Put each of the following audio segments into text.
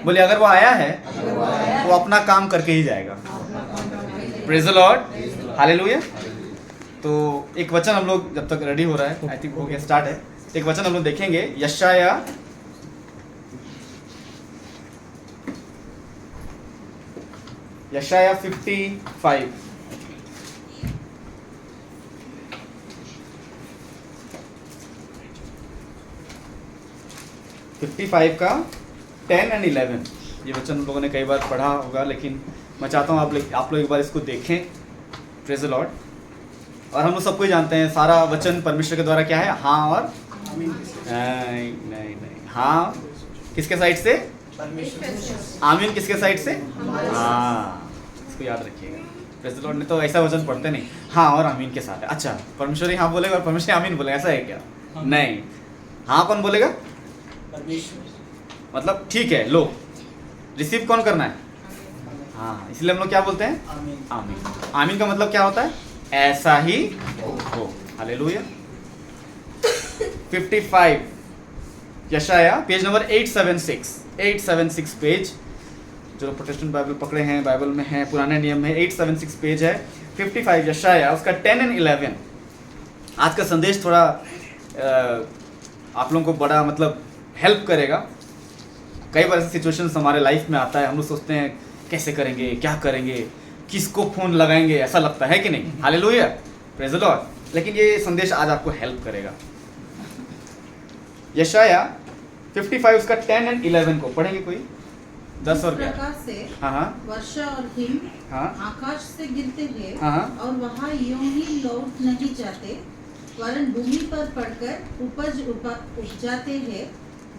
बोले अगर वो आया है वो अपना काम करके ही जाएगा। Praise the Lord, hallelujah. तो एक वचन हम लोग जब तक रेडी हो रहा है, आई थिंक हो गया, स्टार्ट है, एक वचन हम लोग देखेंगे यशाया यशाया 55 55 का 10 और 11। ये वचन हम लोगों ने कई बार पढ़ा होगा, लेकिन मैं चाहता हूँ आप लोग एक बार इसको देखें। Praise the lord. और हम लोग सबको ही जानते हैं सारा वचन परमेश्वर के द्वारा क्या है, हाँ और नहीं नहीं नहीं। हाँ किसके साइड से? आमीन किसके साइड से? हाँ, इसको याद रखिएगा। प्रेज द लॉर्ड ने तो ऐसा वचन पढ़ते नहीं, हाँ और आमीन के साथ है। अच्छा, परमेश्वर ही हाँ बोलेगा और परमेश्वर आमीन बोलेगा, ऐसा है क्या? नहीं, हाँ कौन बोलेगा? परमेश्वर। मतलब ठीक है, लो रिसीव कौन करना है? हाँ, इसलिए हम लोग क्या बोलते हैं? आमीन। आमीन का मतलब क्या होता है? ऐसा ही हो। हालेलुया। 55 यशाया, पेज नंबर 876 पेज। जो प्रोटेस्टेंट बाइबल पकड़े हैं, बाइबल में है, पुराने नियम में 876 पेज है। 55 यशाया, उसका 10 और 11। आज का संदेश थोड़ा आप लोगों को बड़ा मतलब हेल्प करेगा। कई बार ऐसे सिचुएशंस हमारे लाइफ में आता है, हम लोग सोचते हैं कैसे करेंगे, क्या करेंगे, किसको फोन लगाएंगे, ऐसा लगता है कि नहीं? Hallelujah, praise the Lord. लेकिन ये संदेश आज आपको हेल्प करेगा। यशाया 55 उसका 10 और 11 को पढ़ेंगे कोई? 10 और 11। हाँ वर्षा और हिम आकाश से गिरते हैं और वहाँ यूं ही लौट नहीं जाते, वरन भूमि पर पड़कर उपज उपजाते हैं,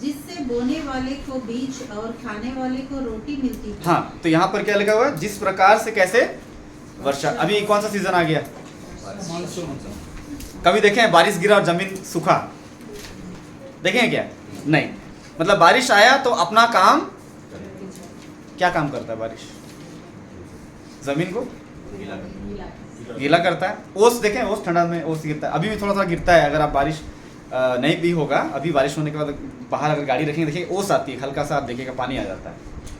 जिससे बोने वाले को बीज और खाने वाले को रोटी मिलती है। हाँ, तो यहाँ पर क्या लिखा हुआ है? जिस प्रकार से कैसे वर्षा। अभी कौन सा सीजन आ गया? कभी देखे हैं बारिश गिरा और जमीन सूखा? देखे हैं क्या? नहीं। मतलब बारिश आया तो अपना काम, क्या काम करता है बारिश? जमीन को गीला करता है। ओस देखें, ओस ठंडा में ओस गिरता है, अभी भी थोड़ा थोड़ा गिरता है। अगर आप बारिश नहीं भी होगा, अभी बारिश होने के बाद बाहर अगर गाड़ी रखेंगे, देखिए ओस आती है, हल्का सा आप देखिएगा पानी आ जाता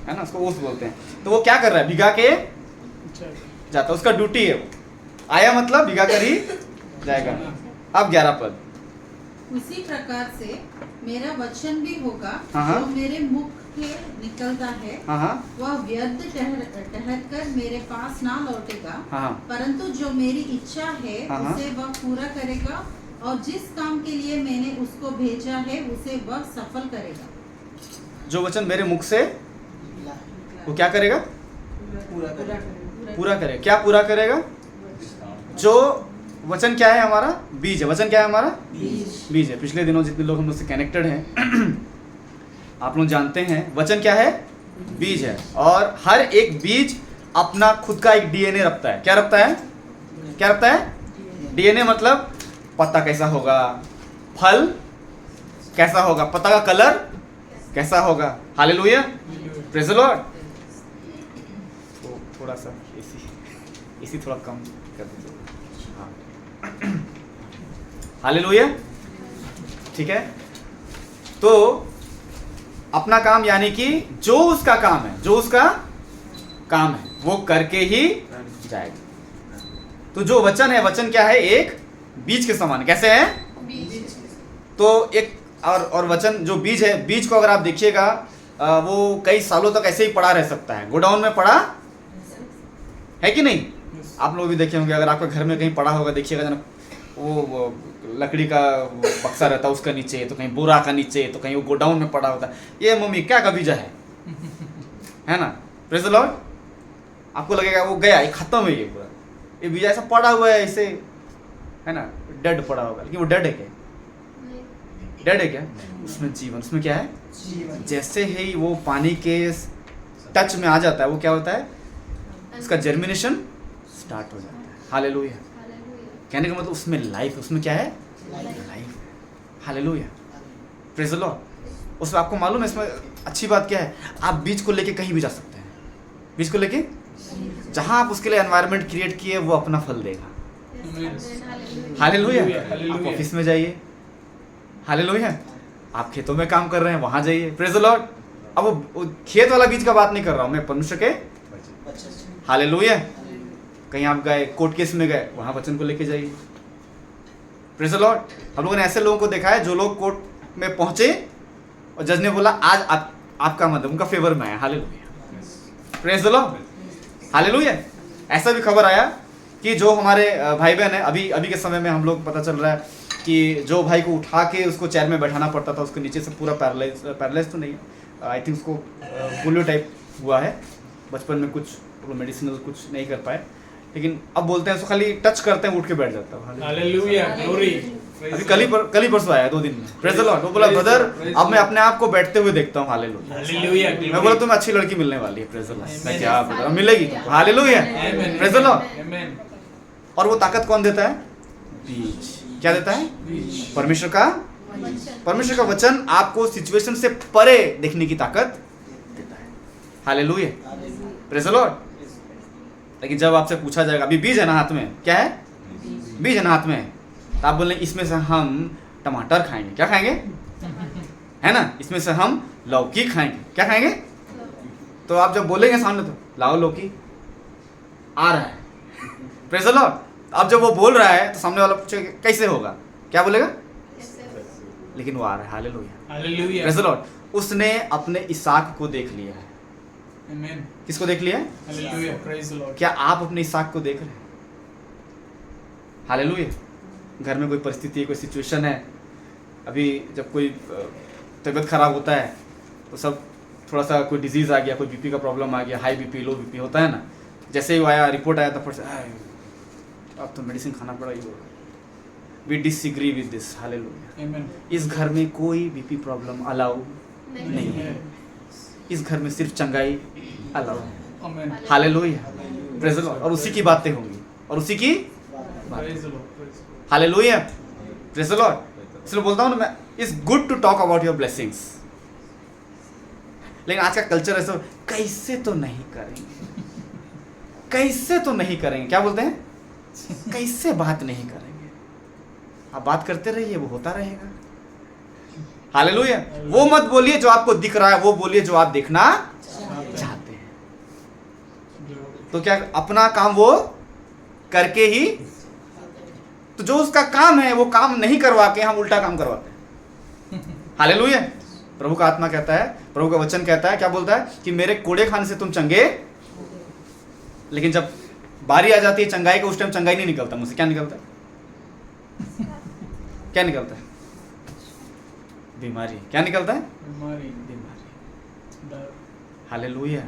है ना, उसको ओस बोलते हैं। तो वो क्या कर रहा है? भिगा के जाता है, उसका ड्यूटी है। वो आया मतलब भिगा कर ही जाएगा। अब 11 पद। उसी प्रकार से मेरा वचन भी होगा जो मेरे मुख से निकलता है, वह व्यर्थ ठहर कर मेरे पास ना लौटेगा, परंतु जो मेरी इच्छा है उसे वह पूरा करेगा, और जिस काम के लिए मैंने उसको भेजा है उसे वह सफल करेगा। जो वचन मेरे मुख से, वो क्या करेगा? पूरा करेगा। क्या पूरा करेगा? जो वचन क्या है हमारा? बीज है। वचन क्या है हमारा? बीज है। पिछले दिनों जितने लोग हम लोग से कनेक्टेड हैं आप लोग जानते हैं वचन क्या है? बीज है। और हर एक बीज अपना खुद का एक डीएनए रखता है। क्या रखता है? क्या रखता है? डीएनए मतलब पत्ता कैसा होगा, फल कैसा होगा, पत्ता का कलर कैसा होगा। Hallelujah, praise the Lord. तो थोड़ा सा इसी थोड़ा कम कर दीजिए। हाँ, हालेलुया, ठीक है। तो अपना काम यानी कि जो उसका काम है, जो उसका काम है वो करके ही जाएगा। तो जो वचन है, वचन क्या है? एक बीज के समान। कैसे है? बीज। तो एक और वचन जो बीज है, बीज को अगर आप देखिएगा वो कई सालों तक ऐसे ही पड़ा रह सकता है। गोडाउन में पड़ा है कि नहीं? आप लोग भी देखे होंगे, अगर आपके घर में कहीं पड़ा होगा, देखिएगा जना वो लकड़ी का बक्सा रहता है उसका नीचे, तो कहीं बोरा का नीचे, तो कहीं वो गोडाउन में पड़ा होता है। ये मम्मी क्या का बीजा है ना? Praise the Lord. आपको लगेगा वो गया, ये खत्म है, ये पूरा ये बीजा ऐसा पड़ा हुआ है ऐसे, है ना, डेड पड़ा होगा। लेकिन वो डेड है क्या? डेड है क्या? उसमें जीवन, उसमें क्या है? जीवन। जैसे ही वो पानी के टच में आ जाता है, वो क्या होता है? उसका जर्मिनेशन स्टार्ट हो जाता है। हालेलुया। कहने का मतलब उसमें लाइफ, उसमें क्या है? Life. Hallelujah, praise the Lord. उसमें आपको मालूम है, इसमें अच्छी बात क्या है? आप बीज को लेके कहीं भी जा सकते हैं। बीज को लेके जहां आप उसके लिए एनवायरनमेंट क्रिएट किए, वो अपना फल देगा। हालेलुया। आप ऑफिस में जाइए, हालेलुया। आप खेतों में काम कर रहे हैं, वहां जाइए, प्रेज द लॉर्ड। अब वो खेत वाला बीज का बात नहीं कर रहा हूं मैं, परमेश्वर के हालेलुया। कहीं आप गए कोर्ट केस में गए, वहां वचन को लेके जाइए। Praise the lord. हम लोगों ने ऐसे लोगों को देखा है जो लोग कोर्ट में पहुंचे और जज ने बोला आज आपका मतलब उनका फेवर में आया। Hallelujah, praise the Lord, hallelujah. ऐसा भी खबर आया कि जो हमारे भाई बहन है, अभी के समय में हम लोग पता चल रहा है कि जो भाई को उठा के उसको चेयर में बैठाना पड़ता था, उसको नीचे से पूरा पैरालाइज तो नहीं, आई थिंक उसको पोलियो टाइप हुआ है बचपन में, कुछ मेडिसिनल कुछ नहीं कर पाए, लेकिन अब बोलते हैं उसको खाली टच करते हैं उठ के बैठ जाता है। Hallelujah, glory. अभी कल ही परसों आया 2 दिन में। Praise the Lord. वो बोला ब्रदर अब मैं अपने आप को बैठते हुए देखता हूँ। Hallelujah, hallelujah. मैं बोला तुम्हें अच्छी लड़की मिलने वाली है। Praise the lord. मैं क्या बोला, मिलेगी तुमको। Hallelujah, praise the lord. Amen. और वो ताकत कौन देता है? बीज। क्या देता है? परमेश्वर का वचन आपको सिचुएशन से परे देखने की ताकत देता है। Hallelujah, praise the Lord. लेकिन जब आपसे पूछा जाएगा अभी बीज है ना हाथ में, क्या है? बीज है ना हाथ में, तो आप बोलें इसमें से हम टमाटर खाएंगे। क्या खाएंगे? है ना, इसमें से हम लौकी खाएंगे। क्या खाएंगे? तो आप जब बोलेंगे सामने तो लाओ लौकी, आ रहा है। Praise the Lord. अब जब वो बोल रहा है तो सामने वाला पूछेगा कैसे होगा, क्या बोलेगा? लेकिन वो आ रहा है। Hallelujah, hallelujah. Praise the Lord. उसने अपने इसहाक को देख लिया है। आमेन। किसको देख लिया है? Hallelujah, praise the lord. क्या आप अपने इसहाक को देख रहे हैं? हालेलुया। घर में कोई परिस्थिति है, कोई सिचुएशन है, अभी जब कोई तबीयत खराब होता है तो सब थोड़ा सा कोई डिजीज आ गया, कोई बीपी का प्रॉब्लम आ गया, हाई बीपी लो बीपी होता है ना, जैसे ही आया रिपोर्ट आया तो फट से अब तो मेडिसिन खाना पड़ा ही होगा। We disagree with this. Hallelujah. Amen. इस घर में कोई बीपी प्रॉब्लम अलाउ नहीं है, इस घर में सिर्फ चंगाई अलाउ है। Amen. Hallelujah, praise the lord. और उसी की बातें होंगी, और उसी की praise the lord, praise the Lord. Hallelujah, praise the lord. इसलिए बोलता हूँ ना मैं, it's good to talk about your blessings, लेकिन आज का कल्चर ऐसा कैसे तो नहीं करेंगे, कैसे तो नहीं करेंगे, क्या बोलते हैं? कैसे बात नहीं करेंगे। आप बात करते रहिए, वो होता रहेगा। हालेलुया। वो मत बोलिए जो आपको दिख रहा है, वो बोलिए जो आप देखना चाहते हैं। तो क्या अपना काम वो करके ही, तो जो उसका काम है वो काम नहीं करवा के हम उल्टा काम करवाते हैं। हालेलुया। प्रभु का आत्मा कहता है, प्रभु का वचन कहता है, क्या बोलता है कि मेरे कोड़े खाने से तुम चंगे, लेकिन जब बारी आ जाती है चंगाई को, उस टाइम चंगाई नहीं निकलता मुझसे। क्या निकलता है? क्या निकलता है? बीमारी। क्या निकलता है? बीमारी। बीमारी। हालेलुया।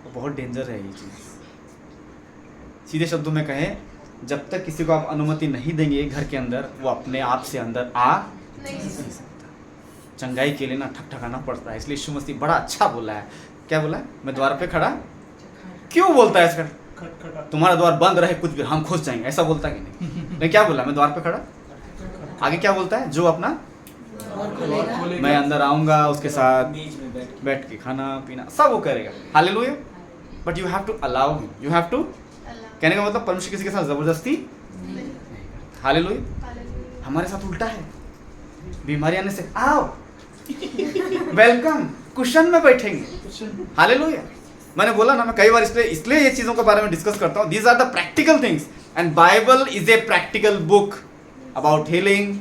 वो बहुत डेंजर है ये चीज। सीधे शब्दों में कहें, जब तक किसी को आप अनुमति नहीं देंगे घर के अंदर, वो अपने आप से अंदर आ नहीं सकता। चंगाई के लिए ना ठकठकाना पड़ता है। इसलिए यीशु मसीह बड़ा अच्छा बोला है। क्या बोला है? मैं द्वार पे खड़ा। क्यों बोलता है इसका? खटखटा। तुम्हारा द्वार बंद रहे कुछ भी हम घुस जाएंगे, ऐसा बोलता कि नहीं? लेकिन क्या बोला? मैं द्वार पे खड़ा। आगे क्या बोलता है? जो अपना मैं अंदर आऊंगा, उसके साथ बैठ के खाना पीना सब वो करेगा। Hallelujah. But you have to allow me, you have to. कहने का मतलब परमेश्वर किसी के साथ जबरदस्ती नहीं करता। हालेलुया। हमारे साथ उल्टा है। बीमारी आने से आओ, वेलकम, कुशन में बैठेंगे। हालेलुया। मैंने बोला ना, मैं कई बार इसलिए ये चीजों के बारे में डिस्कस करता हूँ। These are the practical things, and Bible is a practical book about healing,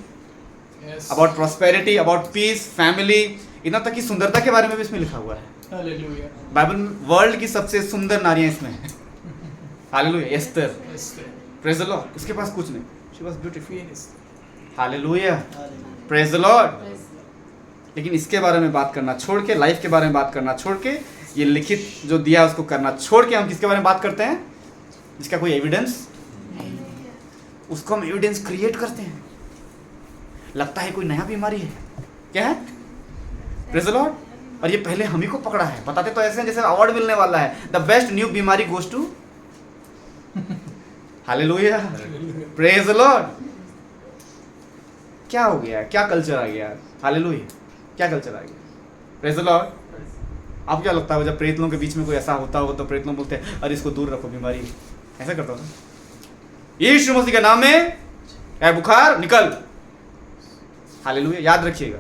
about prosperity, about peace, family, इतना तक कि सुंदरता के बारे में भी इसमें लिखा हुआ है। हालेलुया। बाइबल में वर्ल्ड की सबसे सुंदर नारियां इसमें है। Hallelujah. Esther, praise the Lord, उसके पास कुछ नहीं, she was beautiful. Hallelujah, praise the Lord. लेकिन इसके बारे में बात करना छोड़ के, लाइफ के बारे में बात करना छोड़ के, ये लिखित जो दिया उसको करना छोड़ के हम किसके बारे में बात करते हैं? जिसका कोई एविडेंस नहीं, उसको हम एविडेंस क्रिएट करते हैं। लगता है कोई नया बीमारी है, क्या है? Praise the lord. और ये पहले हम ही को पकड़ा है। बताते तो ऐसे हैं जैसे अवार्ड मिलने वाला है, द बेस्ट न्यू बीमारी goes to. Hallelujah, praise the lord. क्या हो गया? क्या कल्चर आ गया? हालेलुया, क्या कल्चर आ गया? Praise the Lord. आपको क्या लगता है जब प्रेत लोगों के बीच में कोई ऐसा होता हो तो प्रेत लोग बोलते हैं अरे इसको दूर रखो, बीमारी, ऐसा करता हो? यीशु मसीह के नाम में ए बुखार निकल। हालेलुया। याद रखिएगा,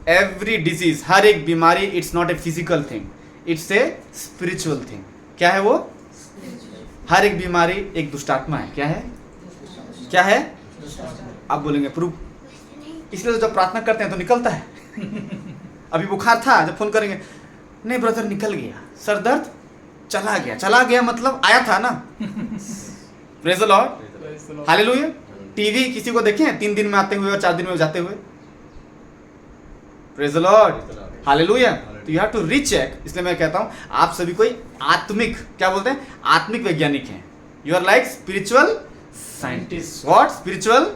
एवरी डिजीज, हर एक बीमारी, it's not a physical thing, it's a spiritual thing. क्या है वो? हर एक बीमारी एक दुष्टात्मा है। क्या है? क्या है? आप बोलेंगे प्रूफ, इसलिए तो जब प्रार्थना करते हैं तो निकलता है। अभी बुखार था, जब फोन करेंगे, नहीं ब्रदर निकल गया, सर दर्द चला गया। चला गया मतलब आया था ना। Praise the Lord, Praise the Lord. Hallelujah. TV किसी को देखे हैं 3 दिन में आते हुए और 4 दिन में जाते हुए? Praise the Lord, hallelujah. तो यू हैव टू रीचेक। इसलिए मैं कहता हूं आप सभी कोई आत्मिक, क्या बोलते हैं, आत्मिक वैज्ञानिक हैं। You are like spiritual scientist. What? Spiritual.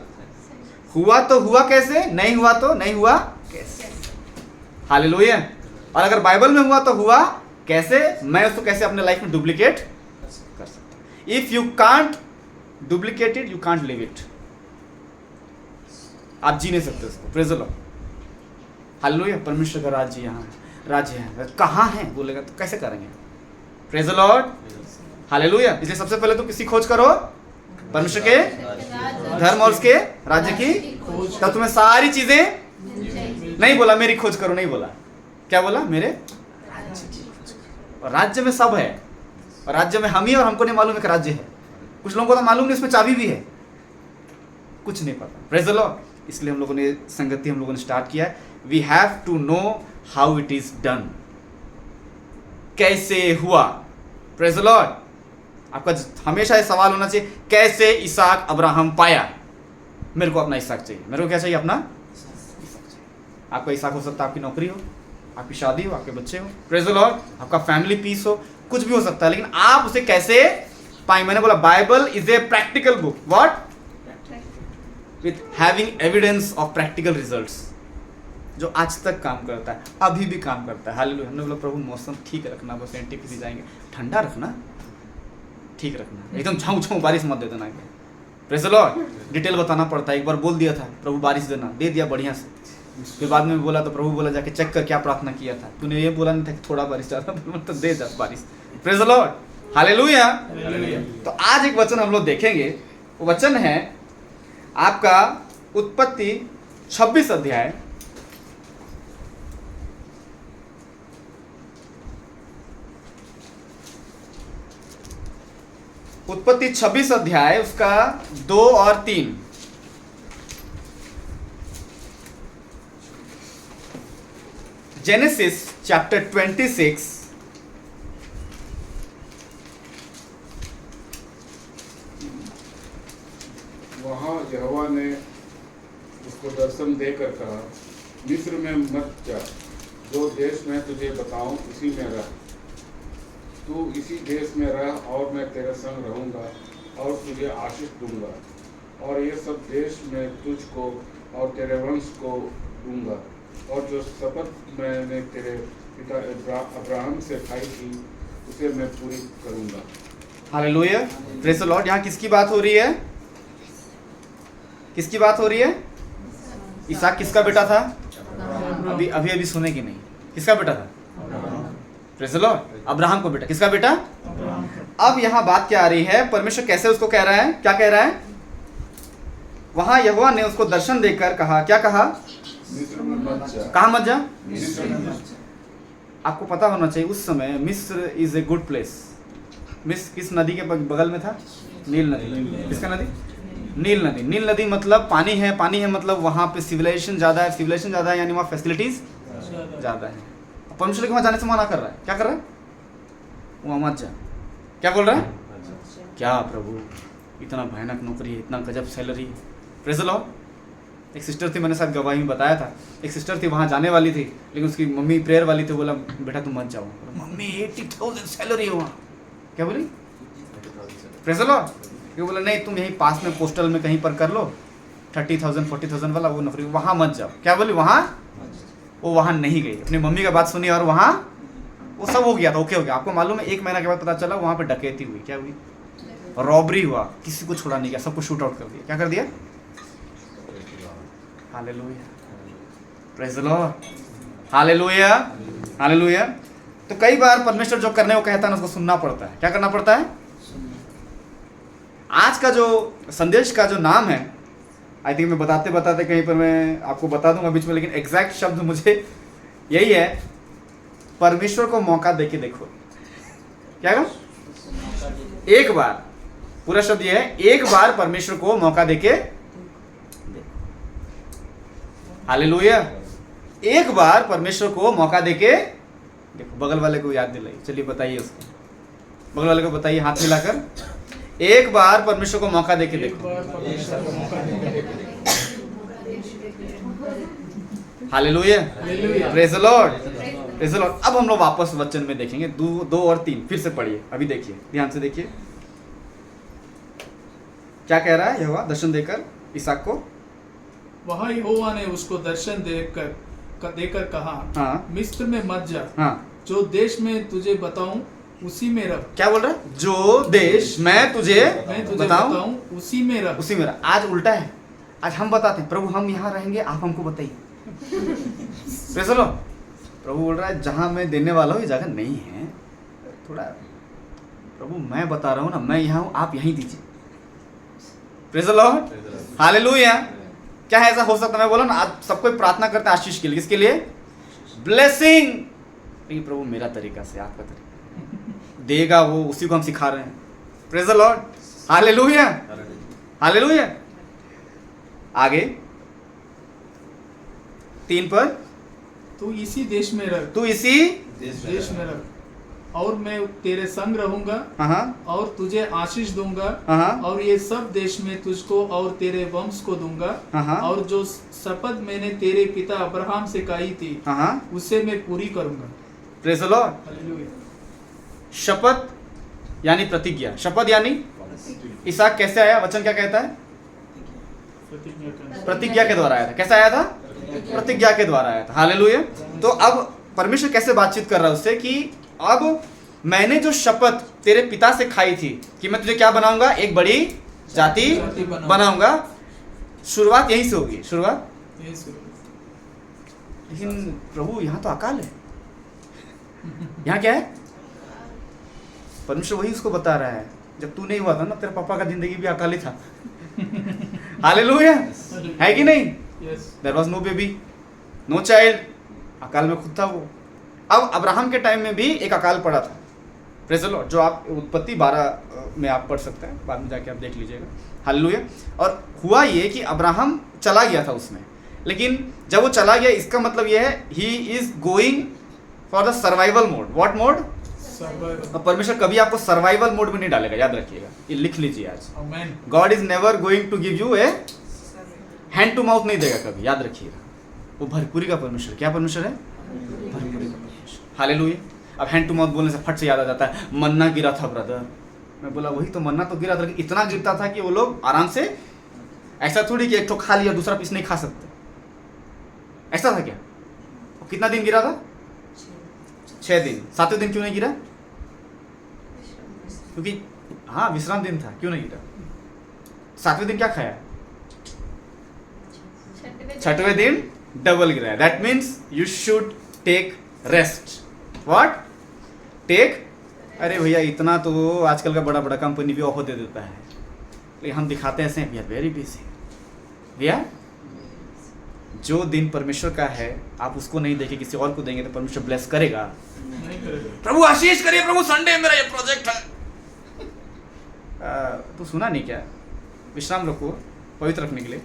हुआ तो हुआ कैसे, नहीं हुआ तो नहीं हुआ कैसे। हालेलुया। और अगर बाइबल में हुआ तो हुआ कैसे, मैं उसको कैसे अपने लाइफ में डुप्लीकेट कर सकता हूं। If you can't duplicate it, you can't live it. आप जी नहीं सकते उसको। Praise the Lord, hallelujah. परमेश्वर का राज्य यहाँ है, राज्य है, कहाँ है बोलेगा तो कैसे करेंगे? Praise the Lord, hallelujah. इसलिए सबसे पहले तो किसी खोज करो, परमेश्वर के धर्म और उसके राज्य की, तब तुम्हें सारी चीजें, नहीं बोला मेरी खोज करो, नहीं बोला, क्या बोला? मेरे राज्य की खोज करो। और राज्य में सब है, और राज्य में हम ही, और हमको नहीं मालूम है कि राज्य है। कुछ लोगों को तो मालूम नहीं उसमें चाबी भी है, कुछ नहीं पता। Praise the lord. इसलिए हम लोगों ने संगति हम लोगों ने स्टार्ट किया है। We have to know how it is done, कैसे हुआ। Praise the lord. आपका हमेशा ये सवाल होना चाहिए, कैसे इसहाक अब्राहम पाया? मेरे को अपना इसहाक चाहिए। मेरे को क्या चाहिए? अपना इसहाक चाहिए। आपका इसहाक हो सकता है आपकी नौकरी हो, आपकी शादी हो, आपके बच्चे हो, प्रेज द लॉर्ड, आपका फैमिली पीस हो, कुछ भी हो सकता है, लेकिन आप उसे कैसे पाए? मैंने बोला Bible is a practical book. What? With having evidence of practical results, जो आज तक काम करता है, अभी भी काम करता है। हालेलुया। हमने बोला प्रभु मौसम ठीक रखना, बस एनटीपीसी जाएंगे, ठंडा रखना, ठीक रखना, एकदम छाऊ छाऊ बारिश मत दे देना। Praise the Lord. डिटेल बताना पड़ता है। एक बार बोल दिया था प्रभु बारिश देना, दे दिया बढ़िया से। फिर बाद में बोला तो प्रभु बोला जाके चेक कर क्या प्रार्थना किया था तूने, ये बोला नहीं था कि थोड़ा बारिश ज्यादा, तो दे जा बारिश। Praise the Lord, hallelujah. तो आज एक वचन हम लोग देखेंगे। वो वचन है आपका उत्पत्ति 26 अध्याय, उत्पत्ति 26 अध्याय उसका 2 और 3। जेनेसिस चैप्टर 26 वहाँ यहोवा ने उसको दर्शन देकर कहा, मिस्र में मत जा, जो देश मैं तुझे बताऊं इसी में रह। तू इसी देश में रह और मैं तेरे संग रहूंगा और तुझे आशीष दूंगा, और ये सब देश मैं तुझको और तेरे वंश को दूंगा, और जो शपथ मैंने तेरे पिता अब्राहम से खाई थी उसे मैं पूरी करूंगा। Hallelujah, praise the Lord. यहाँ किसकी बात हो रही है? किसकी बात हो रही है? इसहाक किसका बेटा था? अभी अभी अभी सुने कि नहीं? किसका बेटा था? Praise the Lord. अब्राहम को बेटा। किसका बेटा? अब यहाँ बात क्या आ रही है? परमेश्वर कैसे उसको कह रहा है? क्या कह रहा है? वहां यहोवा ने उसको दर्शन देकर कहा, क्या कहा? मिस्र में मत जा। कहाँ मत जा? मिस्र में मत जा। आपको पता होना चाहिए उस समय मिस्र इज ए गुड प्लेस। मिस्र किस नदी के बगल में था? नील नदी। किसका नदी? नील नदी। नील नदी मतलब पानी है, पानी है मतलब वहाँ पे सिविलाइजेशन ज़्यादा है, सिविलाइजेशन ज़्यादा है यानी वहाँ फैसिलिटीज ज़्यादा है। परमेश्वर के वहाँ जाने से मना कर रहा है। क्या कर रहा है? वहाँ मत जा। क्या बोल रहा है? क्या प्रभु, इतना भयानक नौकरी है, इतना गजब सैलरी है। Praise the Lord. एक सिस्टर थी, मैंने शायद गवाही में बताया था, एक सिस्टर थी वहाँ जाने वाली थी, लेकिन उसकी मम्मी प्रेयर वाली थी, बोला बेटा तुम मत जाओ। मम्मी 80,000 सैलरी है वहाँ। क्या बोली? Praise the Lord. ये बोला नहीं तुम यहीं पास में पोस्टल में कहीं पर कर लो, 30,000 40,000 वाला वो नौकरी, वहाँ मत जाओ। क्या बोली? वहाँ वो वहाँ नहीं गई, अपनी मम्मी का बात सुनी और वहाँ वो सब हो गया था, ओके हो गया। आपको मालूम है 1 महीना के बाद पता चला वहाँ पे डकैती हुई। क्या हुई? रॉबरी हुआ, किसी को छोड़ा नहीं गया, सबको शूट आउट कर दिया। क्या कर दिया? Hallelujah, praise the Lord, hallelujah, hallelujah. तो कई बार परमेश्वर जो करने को कहता है ना उसको सुनना पड़ता है। क्या करना पड़ता है? आज का जो संदेश का जो नाम है आई थिंक मैं बताते बताते कहीं पर मैं आपको बता दूंगा बीच में, लेकिन एग्जैक्ट शब्द मुझे यही है, परमेश्वर को मौका देके देखो। क्या कहा? एक बार, पूरा शब्द यह है, एक बार परमेश्वर को मौका देके देखो। हालेलुया। एक बार परमेश्वर को मौका देके देखो। बगल वाले को याद दिलाइए, चलिए बताइए उसको, बगल वाले को बताइए हाथ मिलाकर, एक बार परमेश्वर को मौका देके देखो। Hallelujah, praise the lord, praise the Lord. अब हम लोग वापस वचन में देखेंगे, 2 और 3 फिर से पढ़िए, अभी देखिए, ध्यान से देखिए क्या कह रहा है यहोवा दर्शन देकर इसहाक को। वहाँ यहोवा ने उसको दर्शन देकर कहा, हाँ, मिस्र में मत जा, हाँ, जो देश में तुझे बताऊं उसी में रह। क्या बोल रहा है? जो देश मैं तुझे बताऊं उसी में रह। उसी में रह। आज उल्टा है, आज हम बताते हैं प्रभु हम यहाँ रहेंगे, आप हमको बताइए। Praise the Lord. प्रभु बोल रहा है जहाँ मैं देने वाला हूँ ये जगह नहीं है, थोड़ा प्रभु मैं बता रहा हूँ ना, मैं यहाँ हूँ, आप यहीं दीजिए। Praise the Lord, hallelujah. क्या है ऐसा हो सकता है? मैं बोला ना, आज सबको प्रार्थना करते हैं आशीष के लिए, किसके लिए? ब्लेसिंग। लेकिन प्रभु मेरा तरीका से, आपका तरीका देगा, वो उसी को हम सिखा रहे हैं। Praise the Lord, hallelujah, hallelujah. आगे 3 पर, तू इसी देश में रह, तू इसी देश में रह, और मैं तेरे संग रहूंगा, हाँ, और तुझे आशीष दूंगा, हाँ, और ये सब देश में तुझको और तेरे वंश को दूंगा, हाँ, और जो शपथ मैंने तेरे पिता अब्राहम से कही थी हाँ, उसे मैं पूरी करूंगा। Praise the Lord. हालेलुया। शपथ यानी प्रतिज्ञा, शपथ यानी इसहाक कैसे आया? वचन क्या कहता है? प्रतिज्ञा के द्वारा आया था। कैसे आया था? प्रतिज्ञा के द्वारा आया था। हालेलुया। तो अब परमेश्वर कैसे बातचीत कर रहा है उससे कि अब मैंने जो शपथ तेरे पिता से खाई थी कि मैं तुझे क्या बनाऊंगा, एक बड़ी जाति बनाऊंगा, शुरुआत यहीं से होगी, शुरुआत। लेकिन प्रभु यहाँ तो अकाल है, यहाँ क्या है? परमेश्वर वही उसको बता रहा है, जब तू नहीं हुआ था ना, तेरे पापा का जिंदगी भी अकाली था। हालेलुया, है कि नहीं? There was no baby, no child, अकाल में खुद था वो। अब अब्राहम के टाइम में भी एक अकाल पड़ा था। प्रेज़ द लॉर्ड, जो आप उत्पत्ति 12 में आप पढ़ सकते हैं, बाद में जाके आप देख लीजिएगा। हालेलुया। और हुआ ये कि अब्राहम चला गया था उसमें, लेकिन जब वो चला गया, इसका मतलब ये है he is going for the survival mode. What mode? परमेश्वर कभी आपको सर्वाइवल मोड में नहीं डालेगा, याद रखिएगा, ये लिख लीजिए आज। God is never going to give you a hand to mouth नहीं देगा कभी, याद रखिएगा। वो भरपूरी का परमेश्वर। क्या परमेश्वर है? भरपूरी का परमेश्वर। हालेलुया। अब हैंड टू माउथ बोलने से फट से याद आ जाता है, मन्ना गिरा था ब्रदर। मैं बोला वही तो, मन्ना तो गिरा था, इतना गिरता था कि वो लोग आराम से, ऐसा थोड़ी कि एक ठो खा लिया दूसरा पीस नहीं खा सकते, ऐसा था क्या? वो कितना दिन गिरा था? 6 दिन। 7वें दिन क्यों नहीं गिरा? क्योंकि हाँ विश्राम दिन था, क्यों नहीं गिरा? 7वें दिन क्या खाया? 6वें दिन डबल गिरा। That means you should take rest. What? Take, अरे भैया इतना तो आजकल का बड़ा बड़ा कंपनी भी ऑफर दे देता है, लेकिन हम दिखाते ऐसे हैं, वी आर वेरी बिजी। भैया जो दिन परमेश्वर का है आप उसको नहीं देखे किसी और को देंगे तो परमेश्वर ब्लेस करेगा? नहीं करेगा। प्रभु आशीष करिए, प्रभु संडे मेरा ये प्रोजेक्ट है। तो सुना नहीं क्या? विश्राम रखो पवित्र रखने के लिए,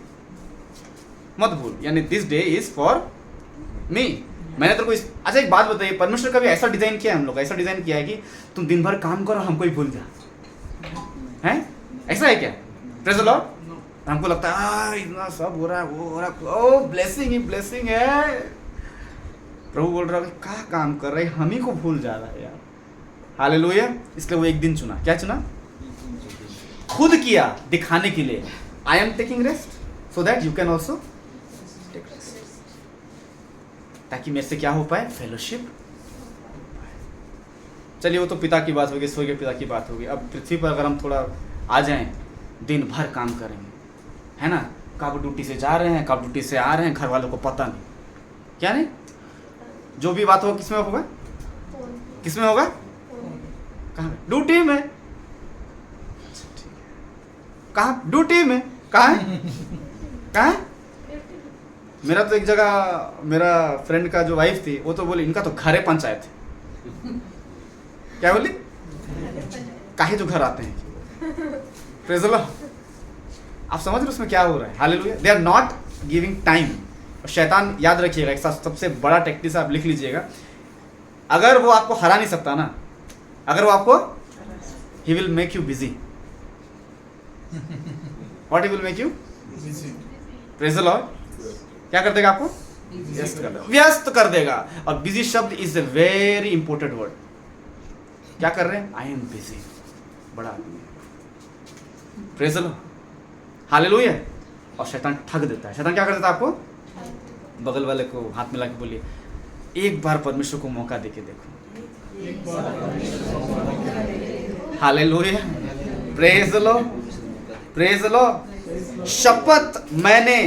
मत भूल, यानी this day is for me. मैंने तो कोई, अच्छा एक बात बताइए, परमेश्वर का भी ऐसा डिजाइन किया है, हम लोग ऐसा डिजाइन किया है कि तुम दिन भर काम करो हमको ही भूल जा, हैं? ऐसा है क्या? Praise the Lord. हमको लगता है इतना सब हो रहा है, वो हो रहा है, ओ ब्लेसिंग ही ब्लेसिंग है। प्रभु बोल रहा है क्या काम कर रहे, हम ही को भूल जा रहा है यार। हालेलुया। इसलिए वो एक दिन चुना। क्या चुना? खुद किया दिखाने के लिए, I am taking rest so that you can also take rest, ताकि मेरे से क्या हो पाए? फेलोशिप। चलिए वो तो पिता की बात होगी, स्वर्गीय पिता की बात होगी। अब पृथ्वी पर अगर हम थोड़ा आ जाएं, दिन भर काम करेंगे, है ना, कब ड्यूटी से जा रहे हैं, कब ड्यूटी से आ रहे हैं, घर वालों को पता नहीं, क्या नहीं, जो भी बात होगा किसमें होगा? किसमें होगा? कहाँ? ड्यूटी में। कहाँ? ड्यूटी में। कहाँ है? कहाँ है? मेरा तो एक जगह मेरा फ्रेंड का जो वाइफ थी वो तो बोली इनका तो घर है पंचायत। क्या बोली? काहे जो घर आते हैं। Praise the lord. आप समझ रहे हो उसमें क्या हो रहा है? Hallelujah. They are not giving time. शैतान, याद रखिएगा, एक सबसे बड़ा टेक्निक आप लिख लीजिएगा, अगर वो आपको हरा नहीं सकता ना, अगर वो आपको, he will make you busy. What he will make you? Praise the lord. क्या कर देगा आपको? व्यस्त कर देगा, व्यस्त कर देगा। और बिजी शब्द is a very important word. क्या कर रहे हैं? I am busy. बड़ा आदमी है। Praise the Lord. हालेलुया। और शैतान ठग देता है। शैतान क्या कर देता है आपको? बगल वाले को हाथ मिला के बोलिए, एक बार परमेश्वर को मौका देके देखो। Hallelujah. Praise the Lord, praise the Lord. शपथ मैंने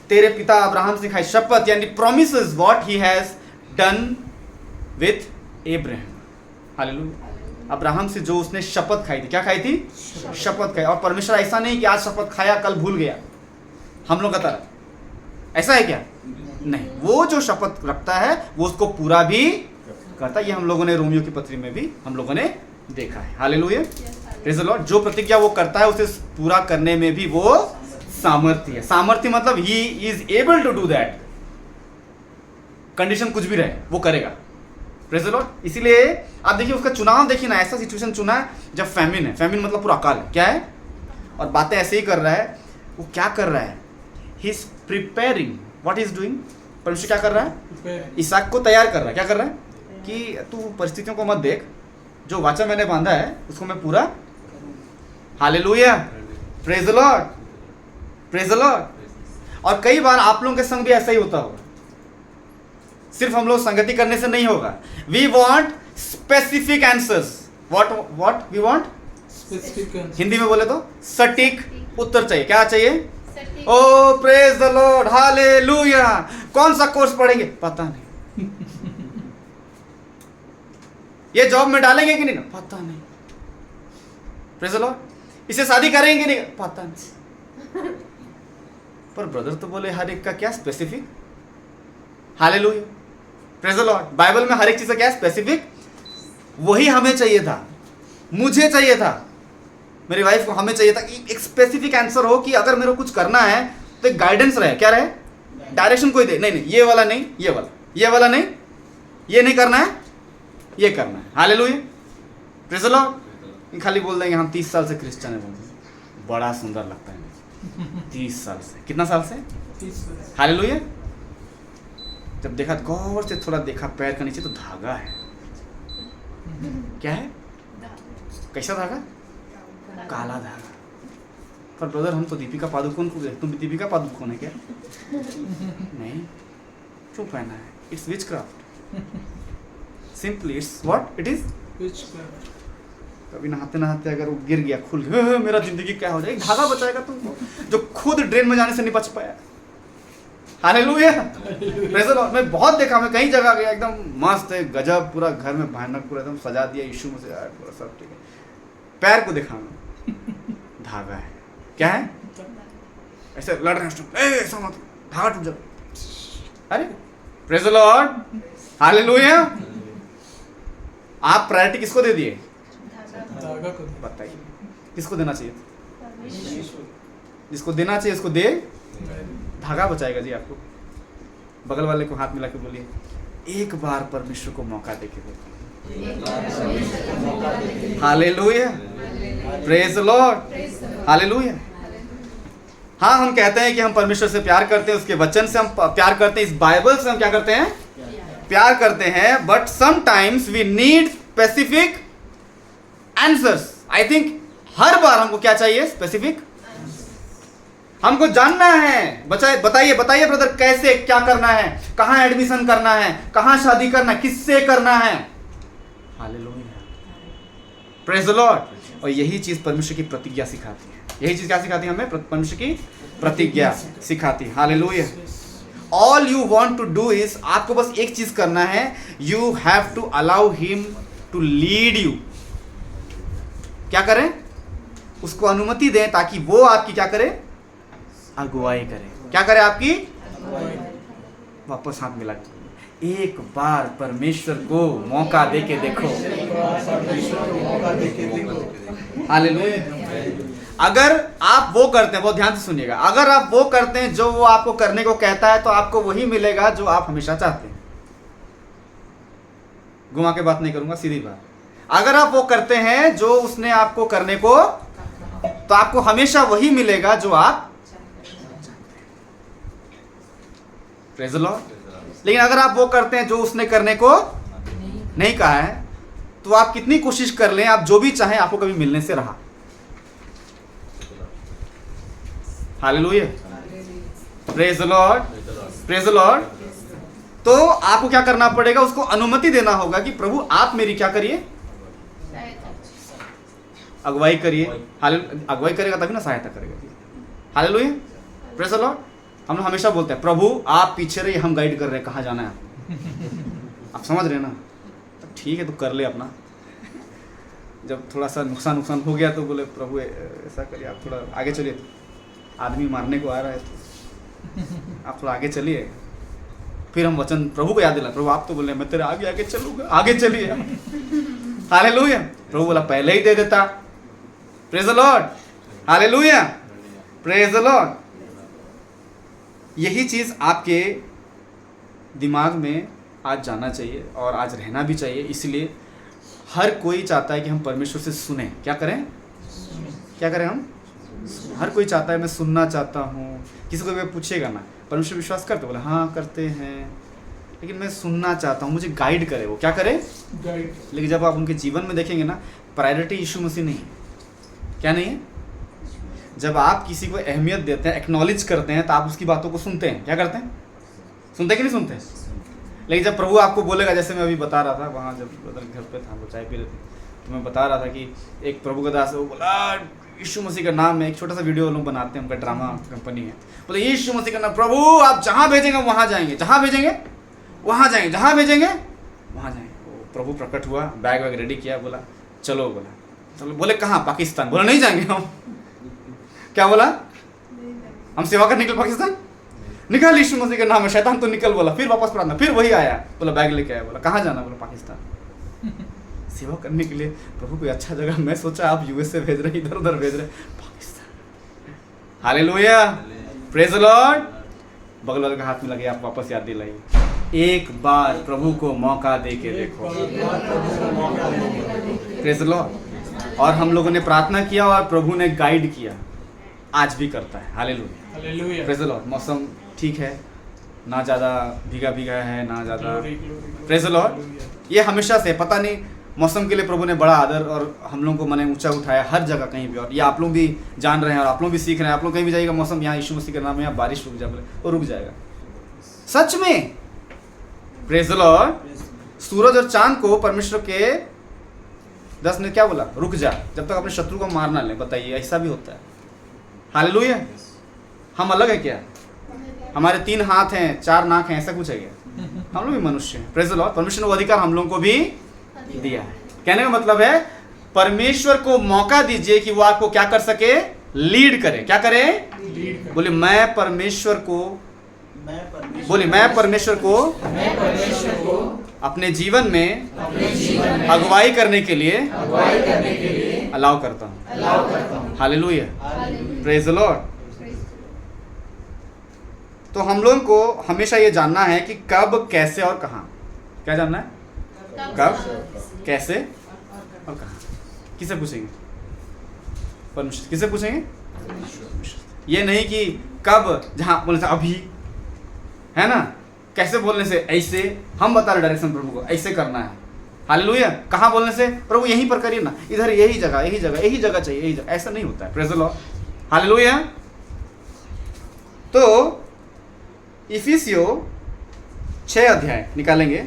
तेरे पिता अब्राहम से खाई। शपथ यानी promises what he has done with Abraham. Hallelujah. Abraham से जो उसने शपथ खाई थी, क्या खाई थी? शपथ खाई। और परमेश्वर ऐसा नहीं कि आज शपथ खाया कल भूल गया, हम लोग का तरह। ऐसा है क्या? नहीं, वो जो शपथ रखता है वो उसको पूरा भी करता है। ये हम लोगों ने रोमियो की पत्री में भी हम लोगों ने देखा है। हालेलुया। Praise the Lord. जो प्रतिज्ञा वो करता है उसे पूरा करने में भी वो सामर्थ्य है। सामर्थ्य मतलब he is able to do that. Condition कुछ भी रहे वो करेगा। Praise the lord. इसीलिए आप देखिए उसका चुनाव देखिए ना, ऐसा सिचुएशन चुना है जब फैमिन है। फैमिन मतलब पूरा अकाल है। क्या है? और बातें ऐसे ही कर रहा है। वो क्या कर रहा है? He is preparing. What is doing? परमेश्वर क्या कर रहा है? इसहाक को तैयार कर रहा है। क्या कर रहा है? कि तू परिस्थितियों को मत देख, जो वाचा मैंने बांधा है उसको मैं पूरा। Hallelujah. Praise the Lord, praise the lord. और कई बार आप लोगों के संग भी ऐसा ही होता होगा। सिर्फ हम लोग संगति करने से नहीं होगा। We want specific answers. What we want? Hindi में बोले तो सटीक उत्तर चाहिए। क्या चाहिए? Oh praise the Lord, hallelujah. कौन सा कोर्स पढ़ेंगे? पता नहीं। ये जॉब में डालेंगे कि नहीं? पता नहीं। Praise the Lord. इसे शादी करेंगे नहीं? पता नहीं। पर ब्रदर तो बोले हर एक का क्या specific. Hallelujah. Praise the Lord. Bible में हर एक चीज का क्या स्पेसिफिक। वही हमें चाहिए था, मुझे चाहिए था, मेरी वाइफ को हमें चाहिए था कि एक स्पेसिफिक आंसर हो कि अगर मेरे को कुछ करना है तो एक गाइडेंस रहे। क्या रहे? डायरेक्शन कोई दे। नहीं नहीं, ये वाला नहीं, ये वाला, ये वाला नहीं, ये नहीं करना है, ये करना है। हालेलुया। Praise the Lord. खाली बोल देंगे हम 30 साल से क्रिश्चियन है, बोलते बड़ा सुंदर लगता है। 30 साल से? कितना साल से? 30 हालेलुया। जब देखा गौर से थोड़ा देखा पैर के नीचे तो धागा है। क्या है? कैसा धागा? काला धागा। पर ब्रदर हम तो दीपिका पादुकोण को देखते। तुम दीपिका पादुकोण है क्या? नहीं। क्यों पहना है? It's witchcraft. Simply it's what it is. कभी नहाते नहाते अगर वो गिर गया, खुल गया, मेरा जिंदगी क्या हो जाएगा? धागा बचाएगा तुमको जो खुद ड्रेन में जाने से नहीं बच पाया। हालेलुया। Praise the lord. मैं बहुत देखा, मैं कई जगह गया, एकदम मस्त है, गजब, पूरा घर में भयानक पूरा एकदम सजा दिया यीशु में से यार, पूरा सब ठीक है। पैर को देखा मैं, धागा है। क्या है? ऐसे लड़ रहे हैं, ऐसा मत, धागा टूट जाए। अरे प्रेज़ द लॉर्ड, हालेलुया। आप प्रायोरिटी किसको दे दिए? धागा को। बताइए किसको देना चाहिए? जिसको देना चाहिए उसको दे। धागा बचाएगा जी आपको। बगल वाले को हाथ मिला के बोलिए, एक बार परमेश्वर को मौका देके देखो। Hallelujah. Praise the Lord. Hallelujah. हाँ, हम कहते हैं कि हम परमेश्वर से प्यार करते हैं, उसके वचन से हम प्यार करते हैं, इस बाइबल से हम क्या करते हैं? प्यार करते हैं। But sometimes we need specific answers. I think हर बार हमको क्या चाहिए? स्पेसिफिक। हमको जानना है। बताइए बताइए ब्रदर, कैसे क्या करना है, कहाँ एडमिशन करना है, कहाँ शादी करना है, किससे करना है। हालेलुया। Praise the lord. और यही चीज परमेश्वर की प्रतिज्ञा सिखाती है। यही चीज क्या सिखाती है हमें? परमेश्वर की प्रतिज्ञा सिखाती है। Hallelujah. All you want to do is, आपको बस एक चीज करना है, you have to allow him to lead you. क्या करें? उसको अनुमति दें ताकि वो आपकी क्या करे? अगुवाई करे। क्या करे आपकी? वापस हाथ मिला के एक बार परमेश्वर को मौका दे के देखो। हालेलुया। अगर आप वो करते हैं, बहुत ध्यान से सुनिएगा, अगर आप वो करते हैं जो वो आपको करने को कहता है तो आपको वही मिलेगा जो आप हमेशा चाहते हैं। घुमा के बात नहीं करूंगा, सीधी बात। अगर आप वो करते हैं जो उसने आपको करने को, तो आपको हमेशा वही मिलेगा जो आप प्रेज़ द लॉर्ड। लेकिन अगर आप वो करते हैं जो उसने करने को नहीं कहा है, तो आप कितनी कोशिश कर लें, आप जो भी चाहें, आपको कभी मिलने से रहा। Hallelujah, praise the Lord, praise the Lord. तो आपको क्या करना पड़ेगा? उसको अनुमति देना होगा कि प्रभु आप मेरी क्या करिए? अगुवाई करिए। अगुवाई करेगा तभी ना सहायता करेगा। Hallelujah, praise the lord. हम लोग हमेशा बोलते हैं प्रभु आप पीछे रहिए, हम गाइड कर रहे हैं कहाँ जाना है। आप समझ रहे हैं ना? तो ठीक है, तो कर ले अपना। जब थोड़ा सा नुकसान हो गया तो बोले प्रभु ऐसा करिए, आप थोड़ा आगे चलिए, आदमी मारने को आ रहा है, तो आप थोड़ा आगे चलिए। फिर हम वचन प्रभु को याद दिला, प्रभु आप तो बोले मैं तेरे आगे आगे चलूंगा, आगे चलिए। हालेलुया। प्रभु बोला पहले ही दे देता। Praise the Lord, hallelujah, praise the Lord. यही चीज़ आपके दिमाग में आज जाना चाहिए और आज रहना भी चाहिए। इसलिए हर कोई चाहता है कि हम परमेश्वर से सुने। क्या करें? क्या करें हम? हर कोई चाहता है, मैं सुनना चाहता हूँ। किसी को भी पूछेगा ना परमेश्वर विश्वास करते, बोले हाँ करते हैं, लेकिन मैं सुनना चाहता हूँ, मुझे गाइड करे। वो क्या करे? गाइड। लेकिन जब आप उनके जीवन में देखेंगे ना, प्रायोरिटी यीशु मसीह नहीं है। क्या नहीं है? जब आप किसी को अहमियत देते हैं, एक्नॉलेज करते हैं, तो आप उसकी बातों को सुनते हैं। क्या करते हैं? सुनते कि नहीं सुनते? लेकिन जब प्रभु आपको बोलेगा, जैसे मैं अभी बता रहा था, वहाँ जब ब्रदर घर पे था, वो चाय पी रहे थे, तो मैं बता रहा था कि एक प्रभु का दास है, वो बोला यीशु मसीह का नाम में एक छोटा सा वीडियो लोग बनाते हैं, उनका ड्रामा कंपनी है, बोले यीशु मसीह का नाम, प्रभु आप जहाँ भेजेंगे वहाँ जाएंगे, जहाँ भेजेंगे वहाँ जाएंगे, जहाँ भेजेंगे वहाँ जाएंगे। प्रभु प्रकट हुआ, बैग वैग रेडी किया, बोला चलो, बोला चलो। बोले कहाँ? पाकिस्तान। बोला नहीं जाएंगे हम। क्या बोला? हम सेवा करने के लिए पाकिस्तान? निकल यीशु मसीह के नाम में, शैतान तो निकल। बोला फिर वापस प्रार्थना, फिर वही आया, बोला बैग लेके आया। बोला कहाँ जाना? बोला पाकिस्तान सेवा करने के लिए। प्रभु कोई अच्छा जगह, मैं सोचा आप यूएसए भेज रहे, इधर उधर भेज रहे, Pakistan. Hallelujah, praise the Lord. बगल वाले का हाथ में लगे, आप वापस याद दिलाइए। एक बार प्रभु को मौका दे के देखो। Praise the lord. और हम लोगों ने प्रार्थना किया और प्रभु ने गाइड किया, आज भी करता है। Hallelujah, hallelujah, praise the Lord. मौसम ठीक है, ना ज़्यादा भीगा भीगा है, ना ज़्यादा। Praise the Lord. ये हमेशा से, पता नहीं, मौसम के लिए प्रभु ने बड़ा आदर और हम लोगों को मैंने ऊंचा उठाया हर जगह, कहीं भी। और ये आप लोग भी जान रहे हैं और आप लोग भी सीख रहे हैं। आप लोग कहीं भी जाइएगा, मौसम यहाँ यीशु मसीह के नाम में यहाँ बारिश रुक जाए, बोले वो रुक जाएगा सच में। Praise the Lord. सूरज और चांद को परमेश्वर के 10 ने क्या बोला? रुक जा, जब तक अपने शत्रु को मार ना ले। बताइए, ऐसा भी होता है? हालेलुया। हम अलग है क्या? हमारे 3 हाथ हैं, 4 नाक हैं, ऐसा कुछ है क्या? हम लोग भी मनुष्य हैं। Praise the Lord. परमेश्वर ने वो अधिकार हम लोगों को भी दिया है। कहने का मतलब है परमेश्वर को मौका दीजिए कि वो आपको क्या कर सके? लीड करे। क्या करे? बोले मैं परमेश्वर को, बोले मैं परमेश्वर को अपने जीवन में अगुवाई करने के लिए अलाउ करता हूँ। Hallelujah, praise the Lord. तो हम लोगों को हमेशा ये जानना है कि कब, कैसे और कहाँ। क्या जानना है? कब, कैसे और कहाँ। किसे पूछेंगे? परमेश्वर। किसे पूछेंगे? ये नहीं कि कब, जहाँ बोलने से अभी, है ना? कैसे बोलने से ऐसे, हम बता रहे डायरेक्शन प्रभु को, ऐसे करना है। हालेलुया। कहाँ बोलने से? प्रभु यहीं पर करिए ना, इधर यही जगह, यही जगह, यही जगह चाहिए, यही जगह। ऐसा नहीं होता है। Praise the Lord. हालेलुया। तो इफिसियों 6 अध्याय निकालेंगे।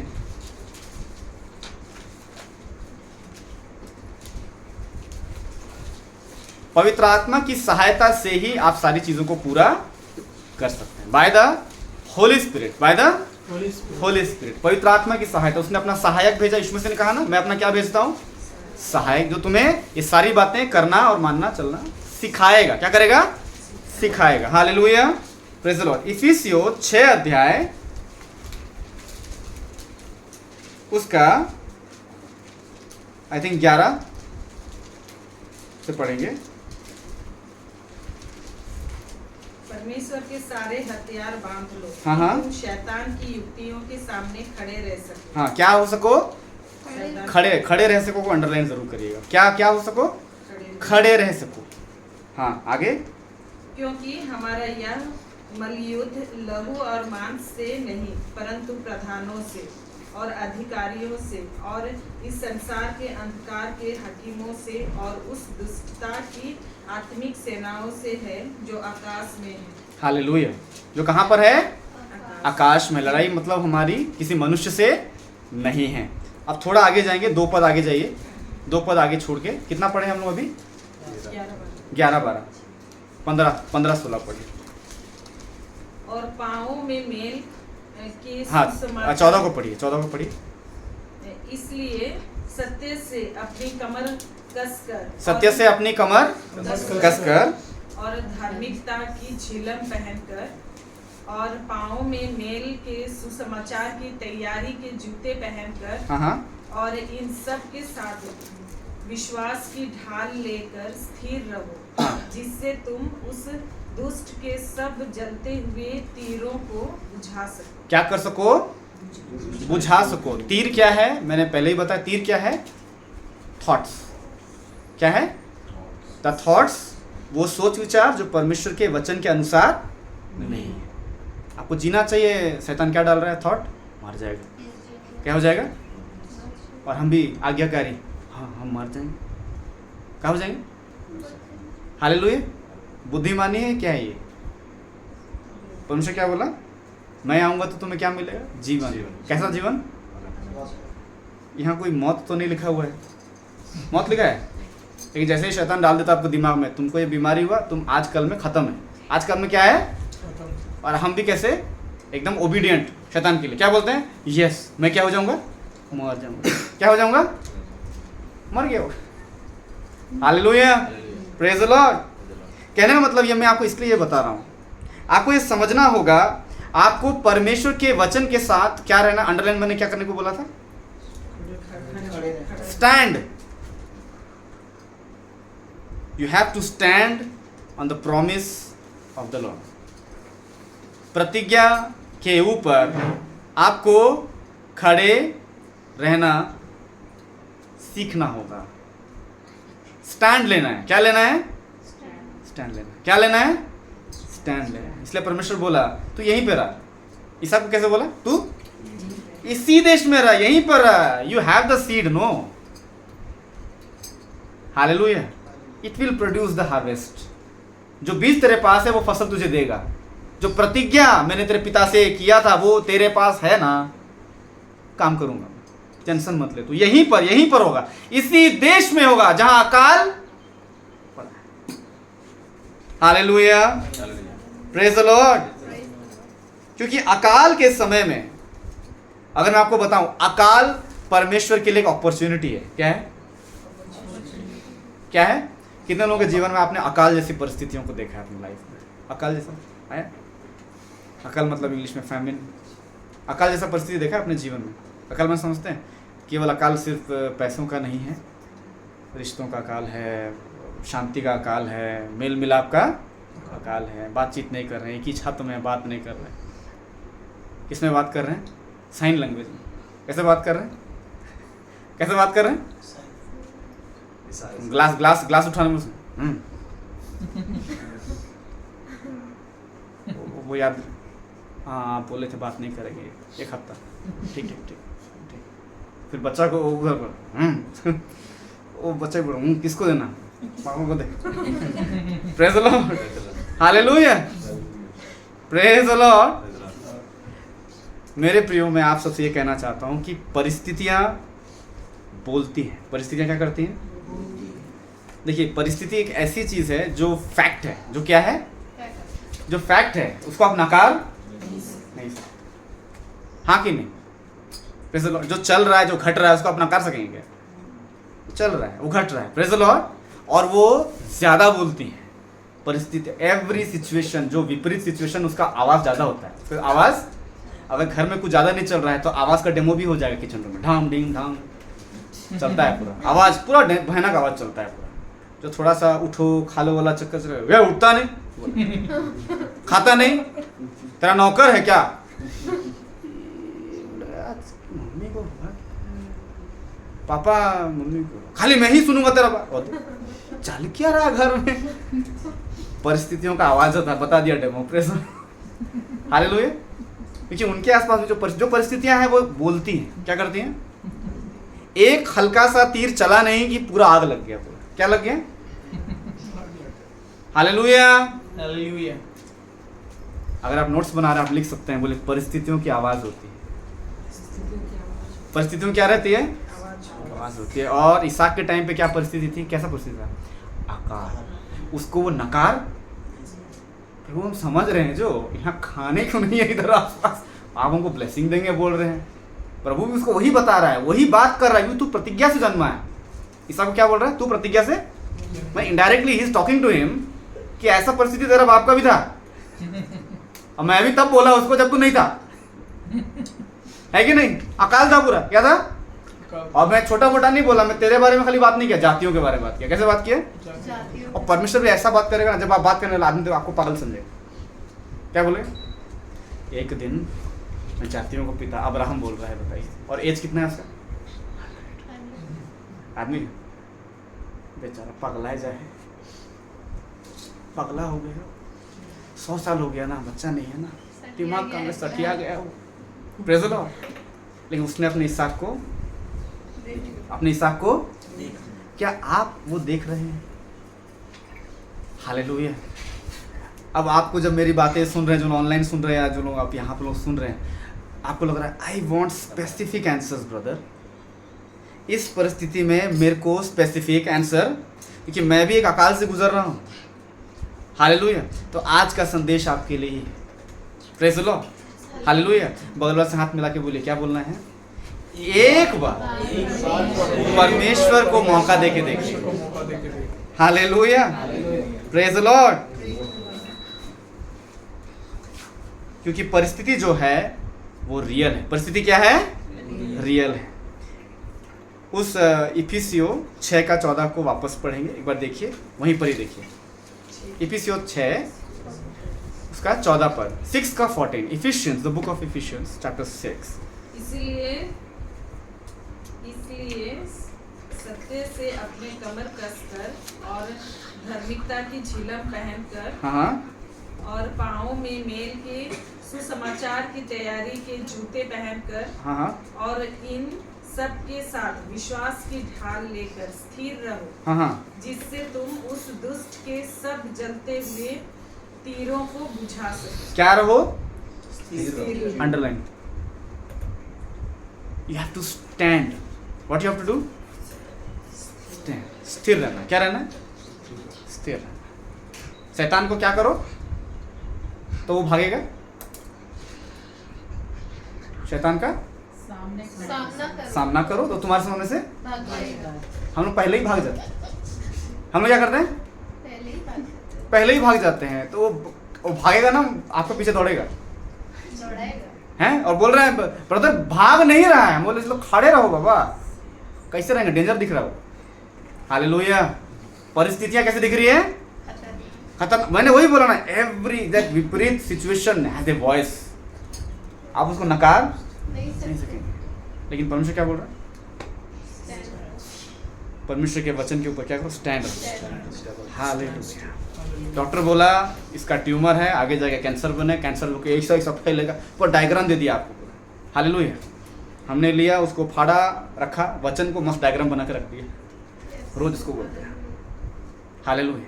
पवित्र आत्मा की सहायता से ही आप सारी चीजों को पूरा कर सकते हैं। By the Holi spirit, by the Holi spirit. पवित्र आत्मा की सहायता, उसने अपना सहायक भेजा। यीशु मसीह ने कहा ना, मैं अपना क्या भेजता हूँ? सहायक, जो तुम्हें ये सारी बातें करना और मानना चलना सिखाएगा। क्या करेगा? सिखाएगा। Hallelujah, praise the lord. इफिसियों 6 अध्याय उसका आई थिंक 11 से पढ़ेंगे। परमेश्वर के सारे हथियार बांध लो, हाँ, हाँ। तुम शैतान की युक्तियों के सामने खड़े रह सको। हाँ, क्या हो सको? शैतान खड़े रह सको को अंडरलाइन जरूर करिएगा। क्या हो सको? खड़े रह सको। हाँ, आगे। क्योंकि हमारा यह मलयुद्ध लहू और मांस से नहीं, परंतु प्रधानों से और अधिकारियों से और इस संसार के अंधकार के हकीमों से और उस दुष्टता की आत्मिक सेनाओं से है जो आकाश में है। हालेलुया। जो कहाँ पर है? आकाश में। लड़ाई मतलब हमारी किसी मनुष्य से नहीं है। अब थोड़ा आगे जाएंगे, 2 पद आगे जाइए, 2 पद आगे छोड़ के। कितना पढ़े हम लोग अभी? 11, 12, 15, 16 पढ़े। और पाँवों में मेल के हाँ, सुसमाचार। 14 को पढ़िए। इसलिए सत्य से अपनी कमर कसकर, सत्य से अपनी कमर कसकर और धार्मिकता की झिलम पहनकर और पाँवों में मेल के सुसमाचार की तैयारी के जूते पहनकर, हाँ, और इन सब के साथ विश्वास की ढाल लेकर स्थिर रहो, जिससे तुम उस दुष्ट के सब जलते हुए तीरों को बुझा सको। क्या कर सको? बुझा सको। तीर क्या है? मैंने पहले ही बताया। तीर क्या है? थॉट्स। क्या है? द थॉट्स, वो सोच विचार जो परमेश्वर के वचन के अनुसार नहीं है। आपको जीना चाहिए। शैतान क्या डाल रहा है? थॉट। मर जाएगा। क्या हो जाएगा? और हम भी आज्ञाकारी, हाँ हम मर जाएंगे। क्या हो जाएंगे? हालेलुया। बुद्धिमानी है क्या है ये? परमेश्वर क्या बोला? मैं आऊंगा तो तुम्हें क्या मिलेगा? जीवन। कैसा जीवन? यहाँ कोई मौत तो नहीं लिखा हुआ है। मौत लिखा है, लेकिन जैसे ही शैतान डाल देता आपको दिमाग में, तुमको ये बीमारी हुआ, तुम आज कल में खत्म है। आज कल में क्या है? और हम भी कैसे एकदम ओबीडियंट शैतान के लिए क्या बोलते हैं? यस, मैं क्या हो जाऊंगा? मर जाऊंगा। क्या हो जाऊंगा? मर गया। Hallelujah, praise the Lord. कहने का मतलब ये मैं आपको इसलिए ये बता रहा हूँ, आपको ये समझना होगा, आपको परमेश्वर के वचन के साथ क्या रहना। अंडरलाइन मैंने क्या करने को बोला था? Stand. You have to stand on the promise of the lord. प्रतिज्ञा के ऊपर आपको खड़े रहना सीखना होगा। स्टैंड लेना है। क्या लेना है? स्टैंड लेना है। क्या लेना है? स्टैंड लेना है। इसलिए परमेश्वर बोला तू यहीं पे रह। ईसा को कैसे बोला? तू इसी देश में रह, यहीं पर रह। You have the seed, no. Hallelujah. It will produce the harvest. जो बीज तेरे पास है वो फसल तुझे देगा। जो प्रतिज्ञा मैंने तेरे पिता से किया था वो तेरे पास है ना, काम करूंगा, टेंशन मत ले। तू यहीं पर होगा, इसी देश में होगा जहां अकाल पड़ा है। Hallelujah, praise the Lord. क्योंकि अकाल के समय में, अगर मैं आपको बताऊं, अकाल परमेश्वर के लिए एक अपॉर्चुनिटी है। क्या है? क्या है? कितने लोगों के जीवन में आपने अकाल जैसी परिस्थितियों को देखा है अपनी लाइफ में? अकाल जैसा है? अकाल मतलब इंग्लिश में फैमिन। अकाल जैसा परिस्थिति देखा है अपने जीवन में? अकाल में समझते हैं केवल अकाल सिर्फ पैसों का नहीं है, रिश्तों का अकाल है, शांति का अकाल है, मेल मिलाप का अकाल है, बातचीत नहीं कर रहे हैं, एक ही छत में बात नहीं कर रहे हैं। किस में बात कर रहे हैं? साइन लैंग्वेज में। कैसे बात कर रहे हैं? कैसे बात कर रहे हैं? ग्लास उठाने में वो याद, हाँ आप बोले थे बात नहीं करेंगे 1 हफ्ता। ठीक है। फिर बच्चा को उधर पर वो बच्चे को किसको देना? पापा को दे। Praise the Lord, hallelujah, praise the lord. मेरे प्रियो, मैं आप सबसे ये कहना चाहता हूँ कि परिस्थितियाँ बोलती हैं। परिस्थितियाँ क्या करती हैं? देखिए, परिस्थिति एक ऐसी चीज़ है जो फैक्ट है। जो क्या है? जो फैक्ट है उसको आप नकार नहीं सकते। हाँ कि नहीं? जो चल रहा है, जो घट रहा है, उसको आप नकार सकेंगे क्या? चल रहा है, वो घट रहा है, प्रेज द लॉर्ड। और वो ज़्यादा बोलती हैं। परिस्थिति, एवरी सिचुएशन, जो विपरीत सिचुएशन उसका आवाज ज्यादा होता है। फिर आवाज, अगर घर में कुछ ज्यादा नहीं चल रहा है तो आवाज का डेमो भी हो जाएगा किचन रूम में, ढाम डिंग ढाम चलता है पूरा, आवाज पूरा भयानक आवाज चलता है पूरा। जो थोड़ा सा उठो खा लो वाला चक्कर चल रहा है, उठता नहीं, खाता नहीं, तेरा नौकर है क्या? मम्मी को पापा, मम्मी को खाली मैं ही सुनूंगा तेरा बात, चल क्या रहा घर में। परिस्थितियों का आवाज होता है, बता दिया डेमोक्रेसी। हालेलुया। क्योंकि उनके आसपास में जो परिस्थितियां हैं वो बोलती हैं, क्या करती हैं? एक हल्का सा तीर चला नहीं कि पूरा आग लग गया, पूरा क्या लग गया? हालेलुया। हालेलुया। अगर आप नोट्स बना रहे हैं आप लिख सकते हैं, बोले परिस्थितियों की आवाज होती है। परिस्थितियों क्या रहती है? आवाज होती है। और इसहाक के टाइम पे क्या परिस्थिति थी? कैसा परिस्थिति था? आकार। उसको वो नकार, प्रभु हम समझ रहे हैं जो यहाँ खाने क्यों नहीं है इधर आसपास, आप हमको ब्लेसिंग देंगे बोल रहे हैं। प्रभु भी उसको वही बता रहा है, वही बात कर रहा है, तू प्रतिज्ञा से जन्मा है। इसहाक को क्या बोल रहा है? तू प्रतिज्ञा से, मैं indirectly he is talking to him कि ऐसा परिस्थिति तेरा बाप का भी था और मैं भी तब बोला उसको जब तू नहीं था, है कि नहीं? अकाल था पूरा, क्या था? और मैं छोटा मोटा नहीं बोला, मैं तेरे बारे में खाली बात नहीं किया, जातियों के बारे में बात किया। कैसे बात किया? और परमेश्वर भी ऐसा बात करेगा ना, जब आप बात करने वाला आदमी तो आपको पागल समझेगा। क्या बोले? एक दिन मैं जातियों को पिता अब्राहम बोल रहा है, बताइए। और एज कितना है उसका? आदमी बेचारा पगला जाए, पगला हो गया, 100 साल हो गया ना, बच्चा नहीं है ना, दिमाग काम में सटिया गया वो, प्रेज़ द लॉर्ड। लेकिन उसने अपने इसहाक को क्या आप वो देख रहे हैं? हालेलुया। अब आपको जब मेरी बातें सुन रहे हैं, जो ऑनलाइन सुन रहे हैं, जो लोग आप यहाँ पर लोग सुन रहे हैं, आपको लग रहा है I want specific answers brother. इस परिस्थिति में मेरे को स्पेसिफिक आंसर, क्योंकि मैं भी एक अकाल से गुजर रहा हूँ। हालेलुया। तो आज का संदेश आपके लिए ही, प्रेज़ द लॉर्ड। हालेलुया। बगल वाले से हाथ मिला के बोलिए, क्या बोलना है? एक बार परमेश्वर को मौका देके देखिए। हालेलुया। Praise the Lord. क्योंकि परिस्थिति जो है वो रियल है। परिस्थिति क्या है? रियल है। उस इफिसियो 6 का 14 को वापस पढ़ेंगे, एक बार देखिए, वहीं पर ही देखिए। इफिसियो 6 उसका 14 पद, 6 का 14, efficiency, the book of efficiency chapter 6। इसलिए सत्य से अपने कमर कसकर और धार्मिकता की झिलम पहनकर और पाँवों में मेल के सुसमाचार की तैयारी के जूते पहनकर और इन सब के साथ विश्वास की ढाल लेकर स्थिर रहो, जिससे तुम उस दुष्ट के सब जलते हुए तीरों को बुझा सको। क्या रहो? Underline. You have to stand. What you have to do? Stand. स्थिर रहना। क्या रहना? स्थिर रहना। शैतान को क्या करो तो वो भागेगा? शैतान का सामना करो तो तुम्हारे सामने से हम लोग पहले ही भाग जाते हैं। हम लोग क्या करते हैं? पहले ही भाग जाते हैं। तो वो भागेगा ना, आपको पीछे दौड़ेगा हैं, और बोल रहे हैं ब्रदर भाग नहीं रहा है। हम बोले लोग खड़े रहो बाबा, कैसे रहेंगे? डेंजर दिख रहा हो। हालेलुया। परिस्थितियां कैसे दिख रही है? खतरनाक। मैंने वही बोला ना, एवरी दैट विपरीत सिचुएशन हैज ए वॉइस। आप उसको नकार नहीं सकेंगे। लेकिन परमेश्वर क्या बोल रहा है? परमेश्वर के वचन के ऊपर क्या करो? स्टैंड। हालेलुया। डॉक्टर बोला इसका ट्यूमर है, आगे जाके कैंसर बने, कैंसर के ऐसा ही सब फैलेगा, पूरा डायग्राम दे दिया आपको पूरा। हालेलुया। हमने लिया उसको, फाड़ा, रखा, वचन को मस्त डायग्राम बना के रख दिया, रोज इसको बोलते हैं। हालेलुया।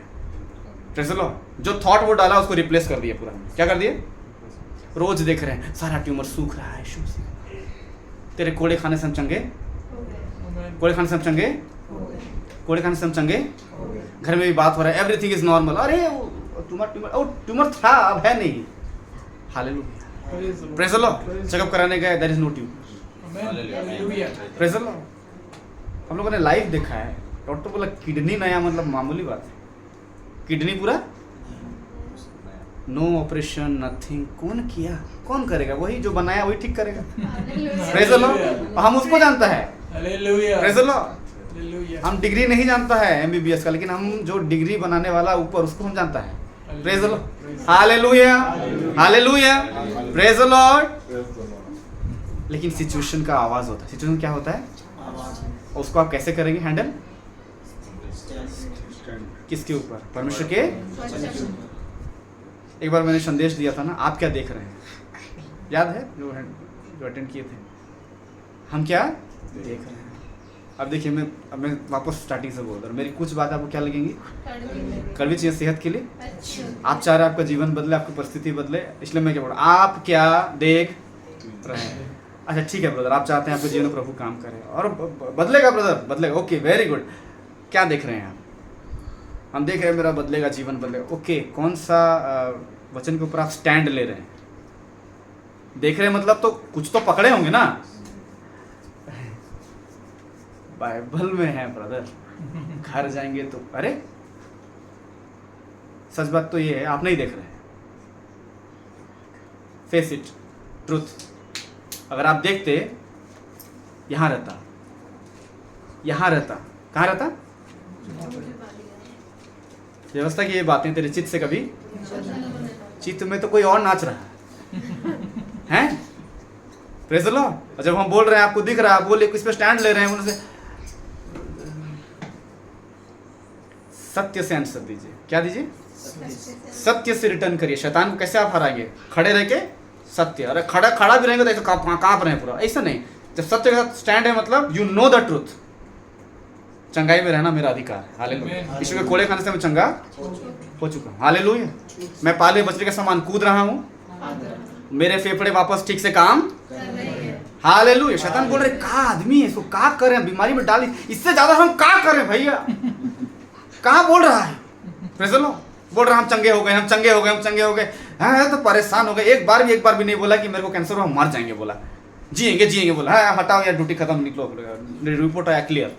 Praise the Lord. जो थॉट वो डाला उसको रिप्लेस कर दिया पूरा। क्या कर दिए? रोज देख रहे हैं सारा ट्यूमर सूख रहा है। तेरे कोड़े खाने से हम चंगे, कोड़े खाने से हम चंगे, कोड़े खाने से हम चंगे। घर में भी बात हो रहा है, एवरीथिंग इज नॉर्मल। अरे ट्यूमर था, अब है नहीं। Hallelujah. Praise the lord. Checkup कराने गए, there is no tumour. Praise the lord. हम लोगों ने लाइव देखा है, डॉक्टर बोला किडनी नया, मतलब मामूली बात है, किडनी पूरा नो ऑपरेशन नथिंग। कौन किया? कौन करेगा? वही जो बनाया वही ठीक करेगा। Praise the lord. हम उसको जानता है। Hallelujah. Praise the Lord. Hallelujah. हम डिग्री नहीं जानता है MBBS का, लेकिन हम जो डिग्री बनाने वाला ऊपर उसको हम जानता है। Praise the Lord. Hallelujah, hallelujah, praise the Lord. लेकिन सिचुएशन का आवाज होता है। सिचुएशन क्या होता है? उसको आप कैसे करेंगे हैंडल? किसके ऊपर? परमेश्वर के। एक बार मैंने संदेश दिया था ना, आप क्या देख रहे हैं? याद है? जो अटेंड किए थे, हम क्या देख रहे हैं? अब देखिए, मैं वापस स्टार्टिंग से बोल रहा हूँ। मेरी कुछ बात आपको क्या लगेंगी? कड़वी चाहिए सेहत के लिए। आप चाह रहे हैं आपका जीवन बदले, आपकी परिस्थिति बदले, इसलिए मैं क्या बोल रहा हूँ, आप क्या देख रहे हैं? अच्छा ठीक है ब्रदर, आप चाहते हैं आपके जीवन में प्रभु काम करे और बदलेगा। ब्रदर बदलेगा, ओके वेरी गुड। क्या देख रहे हैं आप? हम देख रहे हैं मेरा बदलेगा, जीवन बदलेगा। ओके, कौन सा वचन के ऊपर आप स्टैंड ले रहे हैं? देख रहे हैं मतलब तो कुछ तो पकड़े होंगे ना। बाइबल में है ब्रदर, घर जाएंगे तो अरे सच बात तो ये है, आप नहीं देख रहे हैं। Face it, truth. अगर आप देखते, यहां रहता, यहां रहता, कहां रहता? व्यवस्था की ये बातें तेरे चित्त से कभी, चित्त में तो कोई और नाच रहा है। Praise the lord. और जब हम बोल रहे हैं, आपको दिख रहा है, आप बोले किस पे स्टैंड ले रहे हैं, उनसे सत्य से आंसर दीजिए। क्या दीजिए? सत्य से रिटर्न करिए। शैतान को कैसे आप हराएंगे? खड़े रह के सत्य। अरे खड़ा भी रहेंगे तो कांप रहे हैं पूरा, ऐसा नहीं। जब सत्य के साथ स्टैंड है, मतलब यू नो द ट्रूथ। चंगाई में रहना मेरा अधिकार है। हालेलुया। ईश्वर के कोड़े खाने से मैं चंगा हो चुका हूँ। हालेलुया। मैं पाले बछड़े के समान कूद रहा हूँ, मेरे फेफड़े वापस ठीक से काम। हालेलुया। शैतान बोल रहे का आदमी है, इसको का करें, बीमारी में डाली, इससे ज्यादा हम का करें भैया? कहाँ बोल रहा है? Praise the Lord. बोल रहा हम चंगे हो गए, हम चंगे हो गए, हम चंगे हो गए। हाँ तो परेशान हो गए। एक बार भी नहीं बोला कि मेरे को कैंसर हुआ, मर जाएंगे। बोला जिएंगे बोला। हाँ हटाओ यार, ड्यूटी खत्म, निकलो, रिपोर्ट आया clear,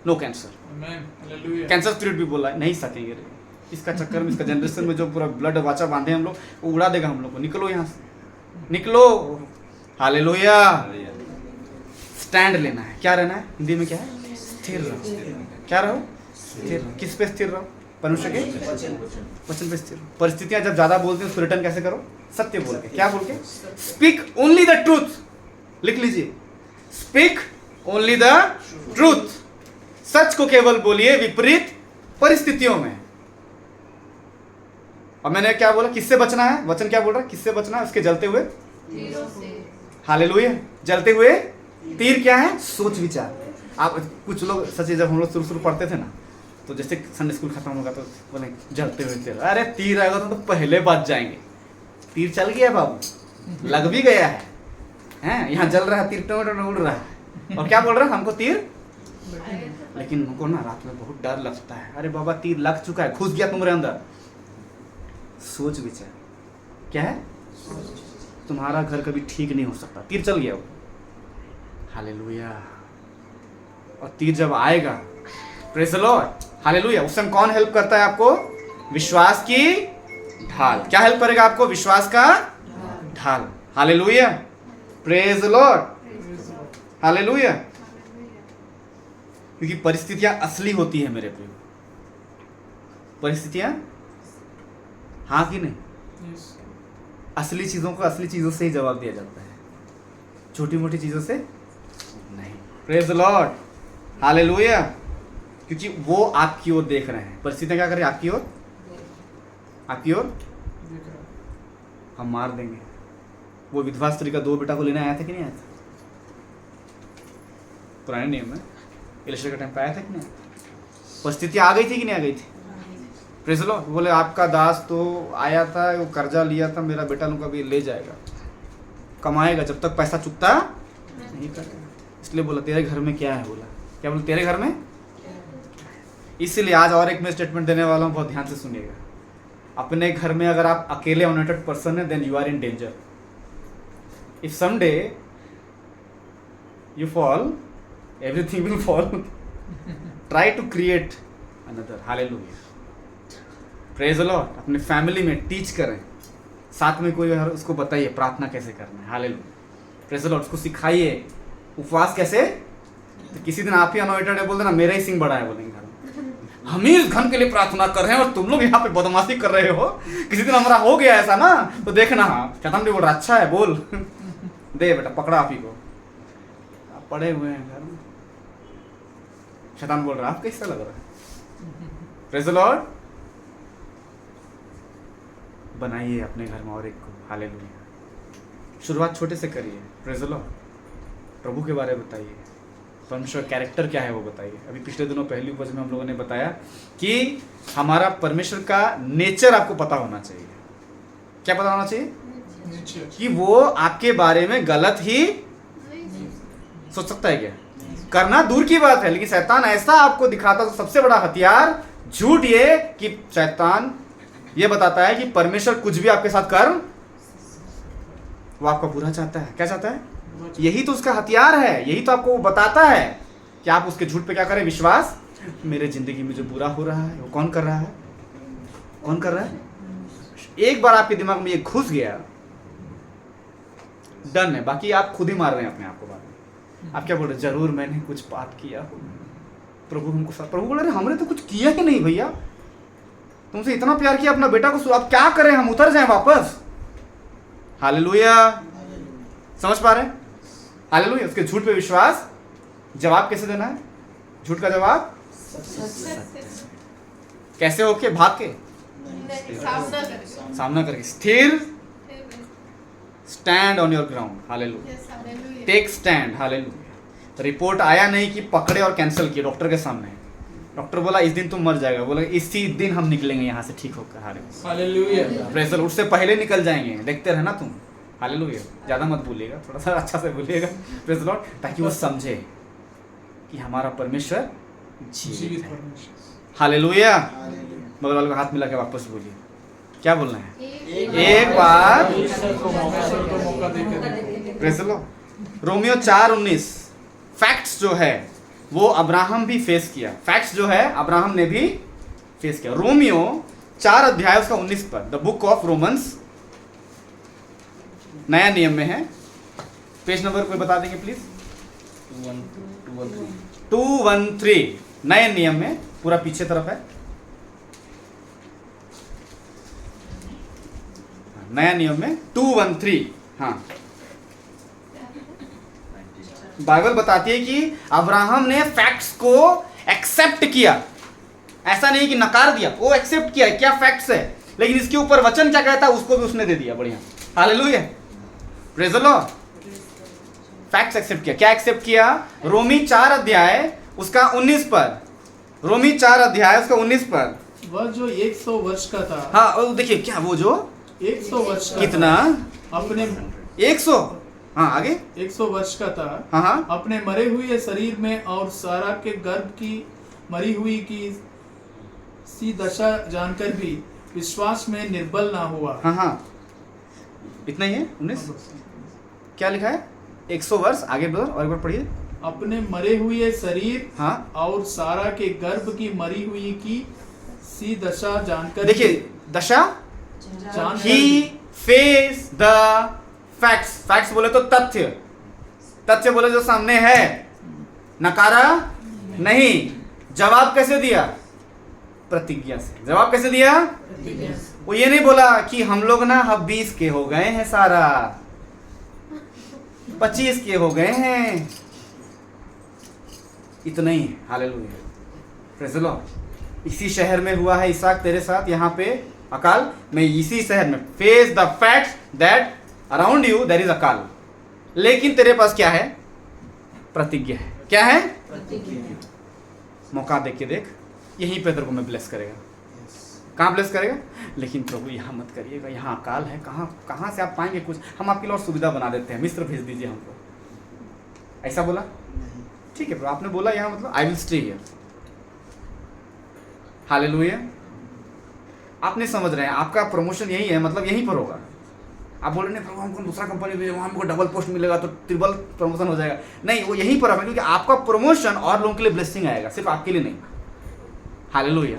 no cancer. Cancer spirit भी बोला नहीं सकेंगे। इसका चक्कर में, इसका जनरेशन में जो पूरा ब्लड वाचा बांधे हम लोग, वो उड़ा देगा हम लोग को। निकलो यहाँ से, निकलो। हालेलुया। स्टैंड लेना है। क्या रहना है? हिंदी में क्या है? स्थिर रहो। क्या रहो? स्थिर रहो। किस पे स्थिर रहो? परमेश्वर के वचन पे स्थिर। परिस्थितियां जब ज्यादा बोलती हैं, उसको रिटर्न कैसे करो? सत्य बोल के। क्या बोल के? Speak only the truth. लिख लीजिए, स्पीक ओनली द ट्रूथ। सच को केवल बोलिए विपरीत परिस्थितियों में। और मैंने क्या बोला? किससे बचना है? वचन क्या बोल रहा है? किससे बचना है? उसके जलते हुए हालेलुया। जलते हुए तीर क्या है? सोच विचार। आप कुछ लोग सच्ची, जब हम लोग शुरू पढ़ते थे ना, तो जैसे संडे स्कूल खत्म होगा तो बोले जलते हुए तीर। अरे तीर आएगा तो पहले बच जाएंगे। तीर चल गया बाबू, लग भी गया है, हैं? यहाँ जल रहा है, तीर टोटो उड़ रहा है। और क्या बोल रहा है? हमको तीर, लेकिन हमको ना रात में बहुत डर लगता है। अरे बाबा तीर लग चुका है, घुस गया तुम्हारे अंदर। सोच विचार क्या है? तुम्हारा घर कभी ठीक नहीं हो सकता, तीर चल गया वो। हालेलुया। और तीर जब आएगा, प्रेज़ द लॉर्ड, हालेलुया, उस समय कौन हेल्प करता है आपको? विश्वास की ढाल। क्या हेल्प करेगा आपको? विश्वास का ढाल। Hallelujah, praise the Lord, hallelujah. क्योंकि परिस्थितियां असली होती है मेरे प्रिय। परिस्थितियां हाँ कि नहीं? असली चीजों को असली चीजों से ही जवाब दिया जाता है, छोटी मोटी चीजों से नहीं। Praise the Lord, hallelujah. क्योंकि वो आपकी ओर देख रहे हैं। परिस्थितियां क्या करें? आपकी ओर, आपकी ओर। हम मार देंगे। वो विधवा स्त्री का 2 बेटा को लेने आया था कि नहीं आया था? पुराने नियम में इलेक्शन का टाइम पे आया था कि नहीं? परिस्थिति आ गई थी कि नहीं आ गई थी? Praise the Lord. बोले आपका दास तो आया था, वो कर्जा लिया था, मेरा बेटा लोग अभी ले जाएगा, कमाएगा, जब तक पैसा चुकता नहीं करेगा। इसलिए बोला तेरे घर में क्या है? बोला क्या? बोला तेरे घर में। इसीलिए आज और एक मैं स्टेटमेंट देने वाला हूँ, बहुत ध्यान से सुनिएगा। अपने घर में अगर आप अकेले अनॉइंटेड पर्सन है, then you are in danger. If someday you fall, everything will fall. Try to create another. Hallelujah. Praise the Lord. अपने फैमिली में टीच करें साथ में कोई और उसको बताइए प्रार्थना कैसे करना है। Hallelujah, praise the Lord. उसको सिखाइए उपवास कैसे। तो किसी दिन आप ही अनॉइंटेड है, बोल देना मेरा ही सिंह बड़ा है, बोलेंगे हम ही इस घन के लिए प्रार्थना कर रहे हैं और तुम लोग यहाँ पे बदमाशी कर रहे हो। किसी दिन हमारा हो गया ऐसा ना, तो देखना शैतान भी बोल रहा अच्छा है बोल दे बेटा पकड़ा आप ही को, आप पड़े हुए हैं घर में। शैतान बोल रहा आप कैसा लग रहा है। Praise the Lord. बनाइए अपने घर में और एक को। हालेलुया। शुरुआत छोटे से करिए। Praise the Lord. प्रभु के बारे में बताइए, परमेश्वर कैरेक्टर क्या है वो बताइए। अभी पिछले दिनों पहली उपज में हम लोगों ने बताया कि हमारा परमेश्वर का नेचर आपको पता होना चाहिए। क्या पता होना चाहिए? कि वो आपके बारे में गलत ही सोच सकता है क्या? करना दूर की बात है, लेकिन शैतान ऐसा आपको दिखाता है। सबसे बड़ा हथियार झूठ ये कि शैतान ये बताता है कि परमेश्वर कुछ भी आपके साथ कर, वो आपका बुरा चाहता है। क्या चाहता है? यही तो उसका हथियार है, यही तो आपको वो बताता है कि आप उसके झूठ पे क्या करें, विश्वास। मेरे जिंदगी में जो बुरा हो रहा है वो कौन कर रहा है? कौन कर रहा है? एक बार आपके दिमाग में ये घुस गया, डन है। बाकी आप खुद ही मार रहे हैं अपने आप को। बाद आप क्या बोल रहे? जरूर मैंने कुछ पाप किया, प्रभु हमको साथ। प्रभु बोल रहे हमने तो कुछ किया ही नहीं भैया, तुमसे इतना प्यार किया अपना बेटा को, आप क्या करें? हम उतर जाएं वापस। हालेलुया। समझ पा रहे हैं? हालेलुया। उसके झूठ पे विश्वास। जवाब कैसे देना है? झूठ का जवाब कैसे होके? भाग के, सामना करके, स्थिर, stand on your ground. Hallelujah. Take stand. Hallelujah. Report आया नहीं कि पकड़े और कैंसिल किए डॉक्टर के सामने। डॉक्टर बोला इस दिन तुम मर जाएगा, बोला इसी दिन हम निकलेंगे यहाँ से ठीक होकर। हालेलुया। Praise the Lord. उससे पहले निकल जाएंगे, देखते रहना तुम। हालेलुया। ज़्यादा मत बोलिएगा, थोड़ा सा अच्छा से बोलिएगा। Praise the Lord. ताकि वो समझे कि हमारा परमेश्वर जीवित है। हालेलुया। बगल वाले को हाथ मिला के वापस बोलिए, क्या बोलना है? एक बार। Praise the lord. रोमियो 4:19 फैक्ट्स जो है वो अब्राहम भी फेस किया। फैक्ट्स जो है अब्राहम ने भी फेस किया। रोमियो 4 अध्याय उसका 19 पर, द बुक ऑफ रोमन्स, नया नियम में है। पेज नंबर कोई बता देंगे प्लीज? 213 नए नियम में, पूरा पीछे तरफ है। नया नियम में 213। हाँ, बाइबल बताती है कि अब्राहम ने फैक्ट्स को एक्सेप्ट किया, ऐसा नहीं कि नकार दिया, वो एक्सेप्ट किया क्या फैक्ट्स है, लेकिन इसके ऊपर वचन क्या कहता है उसको भी उसने दे दिया। बढ़िया। Hallelujah. Praise the lord. Facts accept किया। क्या एक्सेप्ट किया? रोमी 4 अध्याय उसका 19 पर। रोमी 4 अध्याय उसका 19 पर। वह जो 100 वर्ष का था। हाँ, देखिए क्या वो जो 100 वर्ष का कितना अपने 100। हाँ, आगे 100 वर्ष का था। हाँ, अपने मरे हुए शरीर में और सारा के गर्भ की मरी हुई की सी दशा जानकर भी विश्वास में निर्बल ना हुआ। हाँ, इतना ही है। 19 क्या लिखा है? 100 वर्ष। आगे ब्रदर और एक बार पढ़िए। अपने मरे हुए शरीर हाँ, और सारा के गर्भ की मरी हुई की सी दशा जानकर। देखिए दशा, ही फेस द फैक्ट्स। फैक्ट्स बोले तो तथ्य, तथ्य बोले जो सामने है, नकारा नहीं। जवाब कैसे दिया? प्रतिज्ञा से। जवाब कैसे दिया? वो ये नहीं बोला कि हम लोग ना अब 20 के हो गए हैं, सारा 25 के हो गए हैं, इतना ही है। हालेलुया। Praise the Lord. इसी शहर में हुआ है इसहाक तेरे साथ, यहाँ पे अकाल। मैं इसी शहर में face the facts that around you there is अकाल, लेकिन तेरे पास क्या है? प्रतिज्ञा है। क्या है? प्रतिज्ञा। मौका देख के देख, यहीं पे तेरे को मैं ब्लेस करेगा। कहाँ ब्लेस करेगा? लेकिन प्रभु यहाँ मत करिएगा, यहाँ अकाल है, कहाँ से आप पाएंगे कुछ? हम आपके लिए और सुविधा बना देते हैं, मिस्र भेज दीजिए हमको। ऐसा बोला? ठीक है प्रभु, आपने बोला यहाँ मतलब I will stay here. Hallelujah. आप नहीं समझ रहे हैं, आपका प्रमोशन यही है, मतलब यहीं पर होगा। आप बोल रहे हैं प्रभु हमको दूसरा कंपनी में वहाँ हमको डबल पोस्ट मिलेगा तो ट्रिपल प्रमोशन हो जाएगा। नहीं, वो यहीं पर होगा, क्योंकि आपका प्रमोशन और लोगों के लिए ब्लेसिंग आएगा, सिर्फ आपके लिए नहीं। हालेलुया।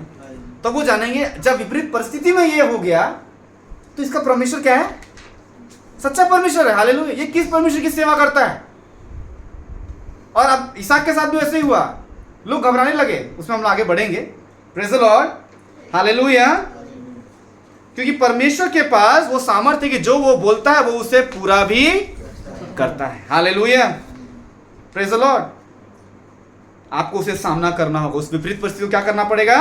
तो वो जानेंगे जब विपरीत परिस्थिति में ये हो गया तो इसका परमेश्वर क्या है? सच्चा परमेश्वर है। हालेलुया। ये किस परमेश्वर की सेवा करता है? और अब इसहाक के साथ भी ऐसे ही हुआ, लोग घबराने लगे। उसमें हम आगे बढ़ेंगे। Praise the Lord. हालेलुया। क्योंकि परमेश्वर के पास वो सामर्थ्य कि जो वो बोलता है वो उसे पूरा भी करता है। हालेलुया। Praise the Lord. आपको उसे सामना करना होगा, उस विपरीत परिस्थिति को क्या करना पड़ेगा?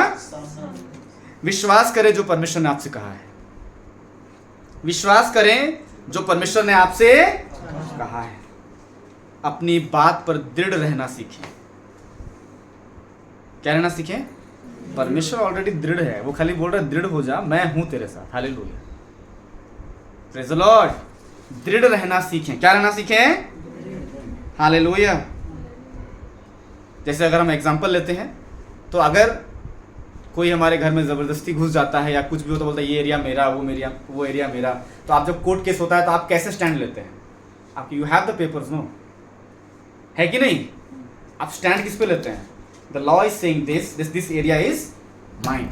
विश्वास करें जो परमेश्वर ने आपसे कहा है। विश्वास करें जो परमेश्वर ने आपसे कहा है। अपनी बात पर दृढ़ रहना सीखें। क्या रहना सीखें? परमेश्वर ऑलरेडी दृढ़ है, वो खाली बोल रहा है दृढ़ हो जा, मैं हूं तेरे साथ। हालेलुया। Praise the Lord. दृढ़ रहना सीखें। क्या रहना सीखें? हालेलुया। जैसे अगर हम एग्जांपल लेते हैं, तो अगर कोई हमारे घर में ज़बरदस्ती घुस जाता है या कुछ भी हो तो बोलता है ये एरिया मेरा, वो एरिया मेरा, तो आप जब कोर्ट केस होता है तो आप कैसे स्टैंड लेते हैं? आप you have the papers, no, है कि नहीं? आप स्टैंड किस पे लेते हैं? The law is saying this area is mine.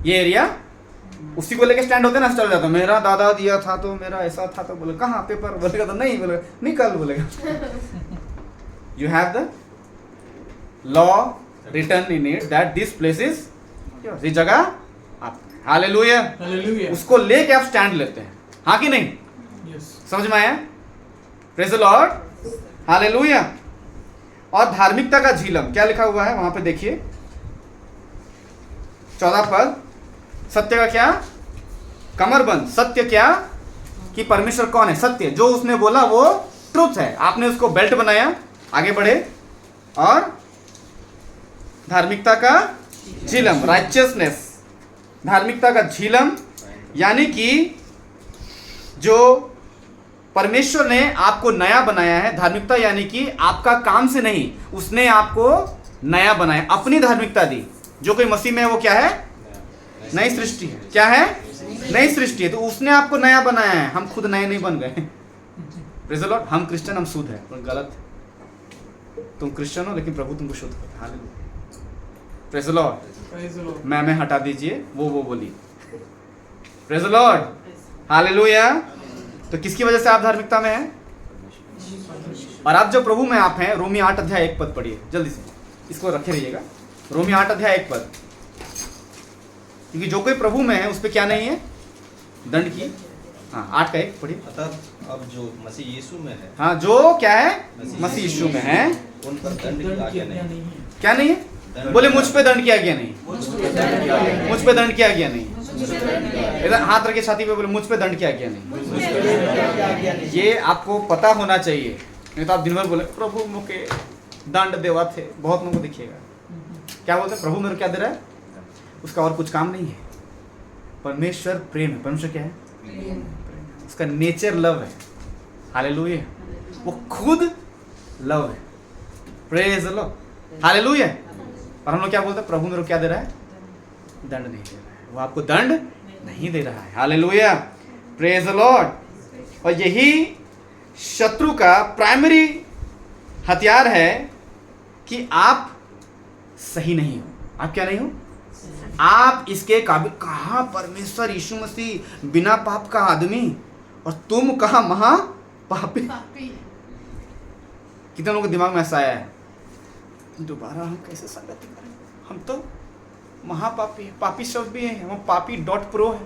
ये एरिया, उसी को लेके स्टैंड होते हैं ना, चल जाता है मेरा दादा दिया था तो मेरा ऐसा था, तो बोले कहाँ पेपर, बोलेगा तो नहीं, बोलेगा निकल, बोलेगा you have the law written in it that this place is yours, ये जगह आप। हालेलुया। हालेलुया। उसको लेके आप स्टैंड लेते हैं, हाँ कि नहीं? यस। समझ में आया? Praise the Lord. हालेलुया। और धार्मिकता का झिलम, क्या लिखा हुआ है वहां पे देखिए 14 पद। सत्य का क्या? कमरबंद। सत्य क्या? कि परमेश्वर कौन है? सत्य, जो उसने बोला वो ट्रुथ है। आपने उसको बेल्ट बनाया, आगे बढ़े। और धार्मिकता का झिलम, राइचियसनेस। धार्मिकता का झिलम यानी कि जो परमेश्वर ने आपको नया बनाया है। धार्मिकता यानी कि आपका काम से नहीं, उसने आपको नया बनाया, अपनी धार्मिकता दी। जो कोई मसीह में है वो क्या है? नई सृष्टि है। क्या है? नई सृष्टि है। तो उसने आपको नया बनाया है, हम खुद नए नहीं बन गए। Praise the lord. हम क्रिश्चियन, हम शुद्ध है, पर गलत। तुम क्रिश्चियन हो लेकिन प्रभु तुमको शुद्ध करता है। हालेलुया। Praise the lord. मैं हटा दीजिए, वो बोली। Praise the Lord. हालेलुया। तो किसकी वजह से आप धार्मिकता में हैं? और आप जो प्रभु में आप हैं, रोमी 8 अध्याय 1 पद पढ़िए जल्दी से, इसको रखे रहिएगा। रोमी 8 अध्याय 1 पद। क्योंकि जो कोई प्रभु में है उस पर क्या नहीं है? दंड की। हाँ, 8 का 1 पढ़िए। अतः अब जो मसीह यीशु में है, हाँ, जो क्या है? मसीह यीशु में है, उन पर दंड की आज्ञा नहीं। क्या नहीं है? बोले मुझ पे दंड किया गया नहीं। मुझ पे दंड किया गया नहीं। इधर हाथ रखे छाती पे, बोले मुझ पे दंड किया गया नहीं। ये आपको पता होना चाहिए, नहीं तो आप दिन भर बोले प्रभु मुझे दंड देवा थे। बहुत लोगों को दिखेगा क्या बोलते हैं, प्रभु मेरे क्या दे रहा है, उसका और कुछ काम नहीं है। परमेश्वर प्रेम है। परमेश्वर क्या है? उसका नेचर लव है। हालेलुया। वो खुद लव है। Praise the Lord. हालेलुया। और हम लोग क्या बोलते हैं, प्रभु मेरे को क्या दे रहा है? दंड नहीं दे रहा है। वो आपको दंड नहीं दे रहा है। हालेलुया। Praise the lord. और यही शत्रु का प्राइमरी हथियार है कि आप सही नहीं हो। आप क्या नहीं हो? आप इसके काबिल। कहा परमेश्वर यीशु मसीह बिना पाप का आदमी, और तुम कहा महा पापी। कितने लोगों के दिमाग में ऐसा आया है, दोबारा हम कैसे संगति करें, हम तो महापापी है। पापी शब्द भी है, हम पापी .pro है।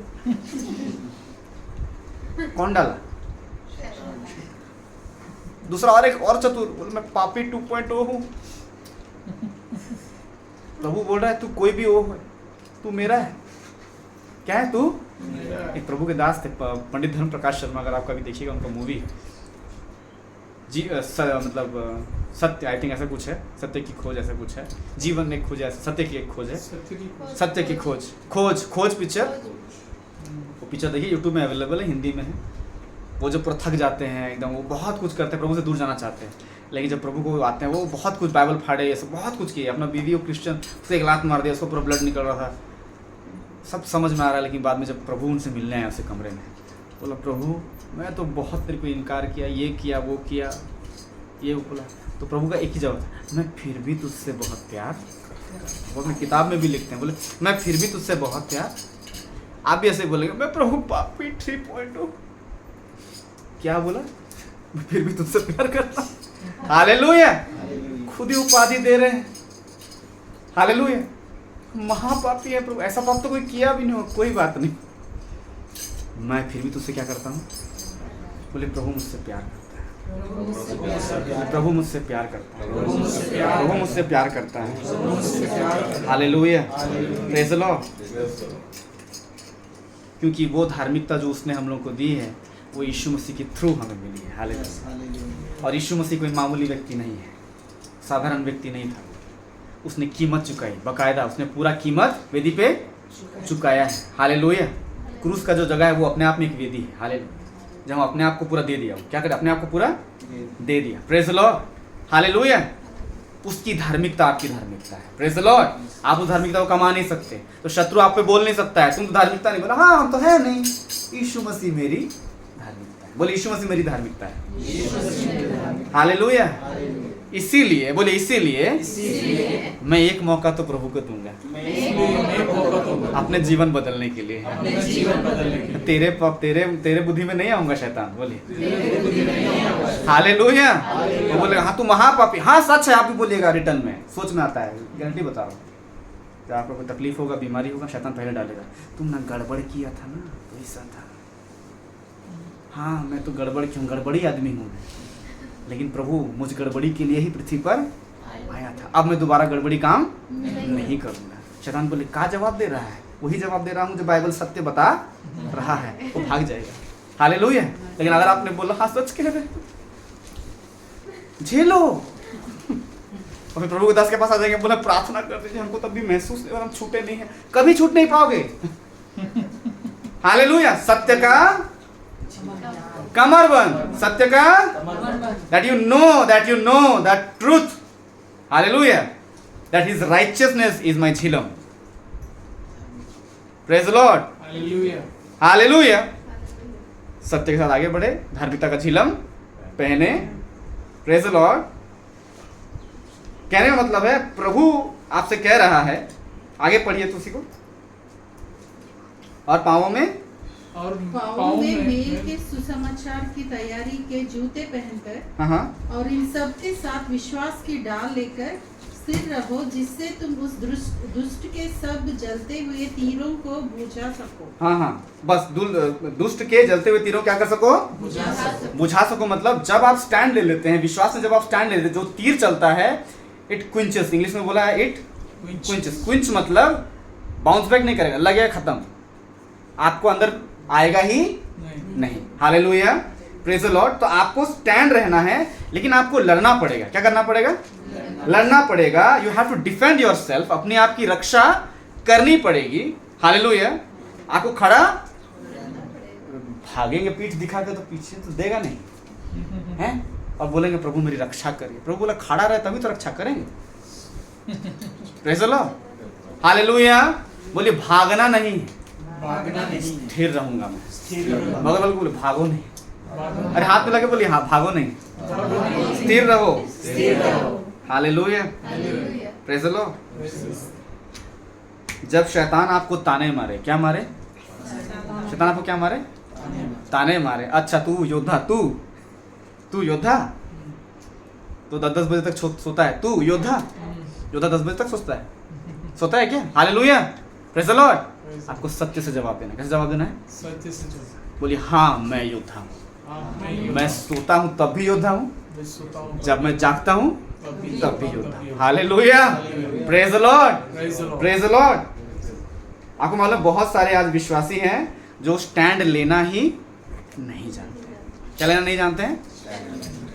कौन डाला? दूसरा और एक और चतुर बोले मैं पापी 2.0 हूं। प्रभु बोल रहा है तू कोई भी हो, तू मेरा है। क्या है तू? एक प्रभु के दास थे, पंडित धर्म प्रकाश शर्मा, अगर आप कभी देखिएगा उनका मूवी मतलब सत्य, आई थिंक ऐसा कुछ है, सत्य की खोज ऐसा कुछ है, जीवन में खोज, ऐसा सत्य की एक खोज है, सत्य की खोज पिक्चर। वो पिक्चर देखिए, यूट्यूब में अवेलेबल है, हिंदी में है। वो जो पूरा थक जाते हैं एकदम, वो बहुत कुछ करते हैं, प्रभु से दूर जाना चाहते हैं, लेकिन जब प्रभु को आते हैं वो बहुत कुछ, बाइबल फाड़े, ये सब बहुत कुछ किए। अपना बीवी और क्रिश्चियन उसे एक लात मार दिया, उसको पूरा ब्लड निकल रहा था, सब समझ में आ रहा है। लेकिन बाद में जब प्रभु उनसे मिलने आए उसे कमरे में, बोला प्रभु मैं तो बहुत तेरे को इनकार किया, ये किया वो किया, ये बोला। तो प्रभु का एक ही जवाब था, मैं फिर भी तुझसे बहुत प्यार। वो अपनी किताब में भी लिखते हैं, बोले मैं फिर भी तुझसे बहुत प्यार आप भी ऐसे बोलेंगे मैं प्रभु पापी 3.0 क्या बोला, मैं फिर भी तुमसे प्यार करता हूं। हालेलुया, खुद ही उपाधि दे रहे हैं। हालेलुया, महापापी है प्रभु, ऐसा पाप तो कोई किया भी नहीं हो, कोई बात नहीं, मैं फिर भी तुझसे क्या करता हूँ। बोले प्रभु मुझसे प्यार करता है, प्रभु मुझसे प्यार करता है, प्रभु मुझसे प्यार करता है। Hallelujah, praise the Lord. क्योंकि वो धार्मिकता जो उसने हम लोग को दी है वो यीशु मसीह के थ्रू हमें मिली है। हालेलुया। और यीशु मसीह कोई मामूली व्यक्ति नहीं है, साधारण व्यक्ति नहीं था। उसने कीमत चुकाई, बकायदा उसने पूरा कीमत वेदी पे चुकाया है। हालेलुया। क्रूस का जो जगह है वो अपने आप में एक वेदी है। हालेलुया, जहाँ अपने आप को पूरा दे दिया, क्या करे, अपने आप को पूरा दे दिया। Praise the Lord. हालेलुया। उसकी धार्मिकता आपकी धार्मिकता है। Praise the lord. आप उस धार्मिकता को कमा नहीं सकते, तो शत्रु आप पे बोल नहीं सकता है तुम तो धार्मिकता नहीं, बोला हाँ हम तो है नहीं, यीशु मसीह मेरी धार्मिकता है। बोले यीशु मसीह मेरी धार्मिकता है। हालेलुया। इसीलिए बोले इसीलिए मैं एक मौका तो प्रभु को दूंगा अपने जीवन बदलने के लिए। तेरे बुद्धि में नहीं आऊंगा शैतान। बोले हालेलुया। वो बोले हाँ तू महापापी, हाँ सच है, आप भी बोलिएगा रिटर्न में, सोच में आता है, गारंटी बता रहा हूँ। जब आपको कोई तकलीफ होगा, बीमारी होगा, शैतान पहले डालेगा तुम ना गड़बड़ किया था ना, तो ऐसा था। हाँ मैं तो गड़बड़ क्यों, गड़बड़ी आदमी हूँ मैं, लेकिन प्रभु मुझ गड़बड़ी के लिए ही पृथ्वी पर आया था, अब मैं दोबारा गड़बड़ी काम नहीं करूँगा। शैतान बोले क्या जवाब दे रहा है, वही जवाब दे रहा हूँ जो बाइबल सत्य बता रहा है, वो भाग जाएगा। हालेलुया। लेकिन अगर आपने बोला हाँ सच कह रहे, झेलो, और फिर प्रभु के दास के पास आ जाएंगे, बोला प्रार्थना कर दीजिए हमको, तब भी महसूस नहीं, और हम छूटे नहीं हैं, कभी छूट नहीं पाओगे। हालेलुया। सत्य का कमर बंद, सत्य का that you know that truth, hallelujah, that his righteousness is my झिलम। praise the Lord, hallelujah। सत्य के साथ आगे बढ़े, धार्मिकता का झिलम पहने। praise the Lord। कहने का मतलब है प्रभु आपसे कह रहा है, आगे पढ़िए तुसी को, और पाँवों में मेल के सुसमाचार की तैयारी के जूते पहनकर और इन सब के साथ विश्वास की डाल लेकर स्थिर रहो, जिससे तुम उस दुष्ट के सब जलते हुए तीरों को बुझा सको। हाँ बस दुष्ट के जलते हुए तीरों क्या कर सको, बुझा सको। मतलब जब आप स्टैंड ले लेते हैं विश्वास में, जब आप स्टैंड ले लेते हैं, जो तीर चलता है इट क्विंचेस, इंग्लिश में बोला है इट क्विंचेस। क्विंच मतलब बाउंस बैक नहीं करेगा, लगेगा खत्म, आपको अंदर आएगा ही नहीं। Hallelujah, praise the Lord. तो आपको स्टैंड रहना है, लेकिन आपको लड़ना पड़ेगा। क्या करना पड़ेगा, लड़ना पड़ेगा। You have to defend yourself, अपने आप की रक्षा करनी पड़ेगी। हालेलुया। आपको खड़ा, भागेंगे पीठ दिखा के तो पीछे तो देगा नहीं है, और बोलेंगे प्रभु मेरी रक्षा करिए। प्रभु बोला खड़ा रहे तभी तो रक्षा करेंगे। Praise the Lord. हालेलुया। बोलिए भागना नहीं, स्थिर रहूंगा मैं। मगर बोले भागो नहीं, अरे हाथ में लगे बोलिए हाँ भागो नहीं, स्थिर रहो। Hallelujah, praise the Lord. जब शैतान आपको ताने मारे, क्या मारे, शैतान आपको क्या मारे, ताने मारे। अच्छा तू योद्धा, तू योद्धा, तो 10 बजे तक सोता है, तू योद्धा 10 बजे तक सोता है क्या। Hallelujah, praise the Lord. आपको सत्य से जवाब देना। कैसे जवाब देना है, सत्य से जवाब। बोलिए हाँ मैं योद्धा हूँ, मैं सोता हूँ तब भी योद्धा हूँ, जब मैं जागता हूँ तब भी योद्धा हूँ। Hallelujah, praise the Lord, praise the Lord. आपको मालूम बहुत सारे आज विश्वासी हैं जो स्टैंड लेना ही नहीं जानते हैं। क्या लेना नहीं जानते हैं।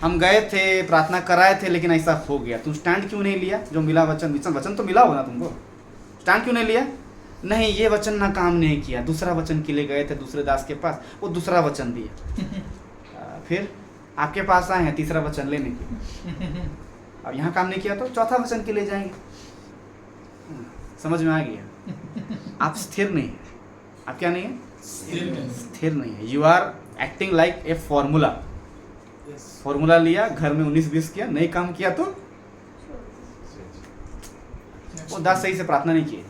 हम गए थे, प्रार्थना कराए थे, लेकिन ऐसा हो गया। तुम स्टैंड क्यों नहीं लिया, जो मिला वचन तो मिला होगा तुमको, स्टैंड क्यों नहीं लिया। नहीं ये वचन ना काम नहीं किया, दूसरा वचन के लिए गए थे दूसरे दास के पास, वो दूसरा वचन दिया, फिर आपके पास आए हैं तीसरा वचन लेने के, अब यहाँ काम नहीं किया तो चौथा वचन के लिए जाएंगे। समझ में आ गया। आप स्थिर नहीं है, आप क्या नहीं है, स्थिर नहीं है। You are acting like a formula लिया, घर में 19-20 किया, नहीं काम किया तो वो दास सही से प्रार्थना नहीं किए,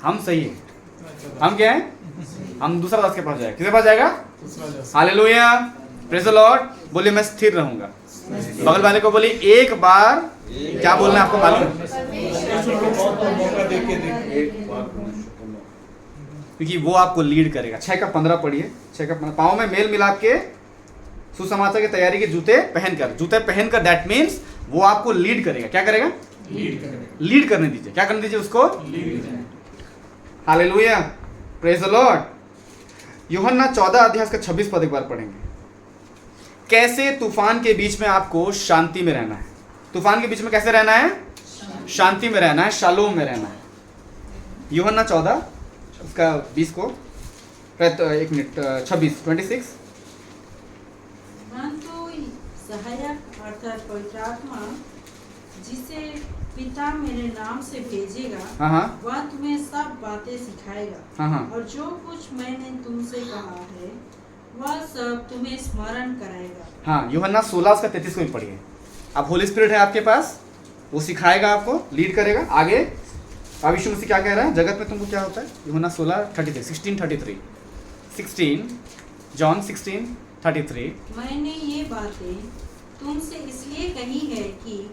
हम सही है हम क्या हैं? हम दूसरा दास के पास जाएगा। किसके पास जाएगा? Hallelujah, praise the Lord. बोलिए मैं स्थिर रहूंगा। बगल वाले को बोलिए एक बार, क्या बोलना है आपको मालूम है? क्योंकि वो आपको लीड करेगा। 6:15 पढ़िए। 6:15 पाँव में मेल मिलाप के सुसमाचार की तैयारी के जूते पहनकर दैट मीन्स वो आपको लीड करेगा। क्या करेगा? लीड करने दीजिए। क्या करने दीजिए उसको? Hallelujah, praise the Lord. यूहन्ना 14 अध्याय का 26 पद एक बार पढ़ेंगे। कैसे तूफान के बीच में आपको शांति में रहना है। तूफान के बीच में कैसे रहना है? शांति में रहना है, शालोम में रहना है। यूहन्ना 14 उसका 20 को 26 परंतु सहायक अर्थात पवित्र आत्मा जिसे पिता मेरे नाम से भेजेगा वह तुम्हें सब बातें सिखाएगा और जो कुछ मैंने तुमसे कहा है वह सब तुम्हें स्मरण कराएगा। हाँ, यूहन्ना 16 उसका 33 को भी पढ़िए। अब होली स्पिरिट है आपके पास, वो सिखाएगा आपको, लीड करेगा आगे। अब यीशु मसीह क्या कह रहा है? जगत में तुमको क्या होता है? यूहन्ना 16:33 जॉन 16:33 मैंने ये बातें तुमसे इसलिए कही है कि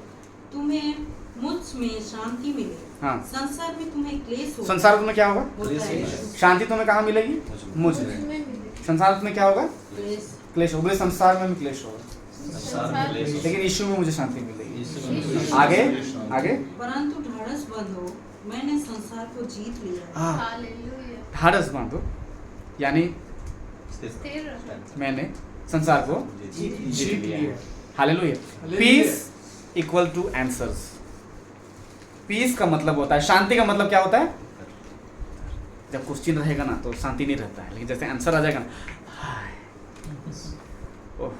तुम्हें मुझ में शांति मिले। हाँ। संसार में तुम्हें क्लेश होगा। संसार में तुम्हें क्या होगा? है। शांति तुम्हें कहाँ मिलेगी? मुझ में। संसार में क्या होगा? क्लेश होगा। संसार में भी क्लेश होगा, लेकिन यीशु में मुझे शांति मिलेगी। आगे आगे। परंतु ढाढ़स बंधो, मैंने संसार को जीत लिया। हालेलुया। ढाढ़स बांधो यानी मैंने संसार को जीत लिया है। Hallelujah. Peace equal to answers. Peace का मतलब होता है, शांति का मतलब क्या होता है? जब क्वेश्चन रहेगा ना तो शांति नहीं रहता है, लेकिन जैसे आंसर आ जाएगा ना, हाय, ओह,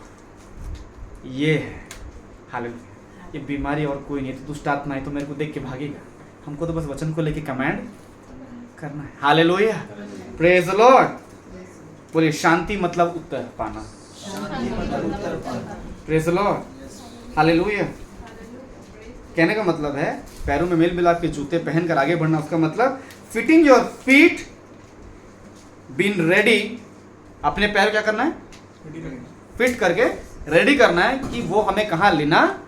ये है। हालेलुया। ये बीमारी और कोई नहीं है, तो दुष्ट आत्मा है तो मेरे को देख के भागेगा। हमको तो बस वचन को लेके कमांड करना है। Hallelujah, praise the Lord. बोलिए शांति मतलब उत्तर पाना। Praise the Lord, hallelujah. कहने का मतलब है पैरों में मेल मिलाप के जूते पहनकर आगे बढ़ना। उसका मतलब fitting your feet, been ready. अपने पैर क्या करना है? फिट करके रेडी करना है कि वो हमें कहाँ लेना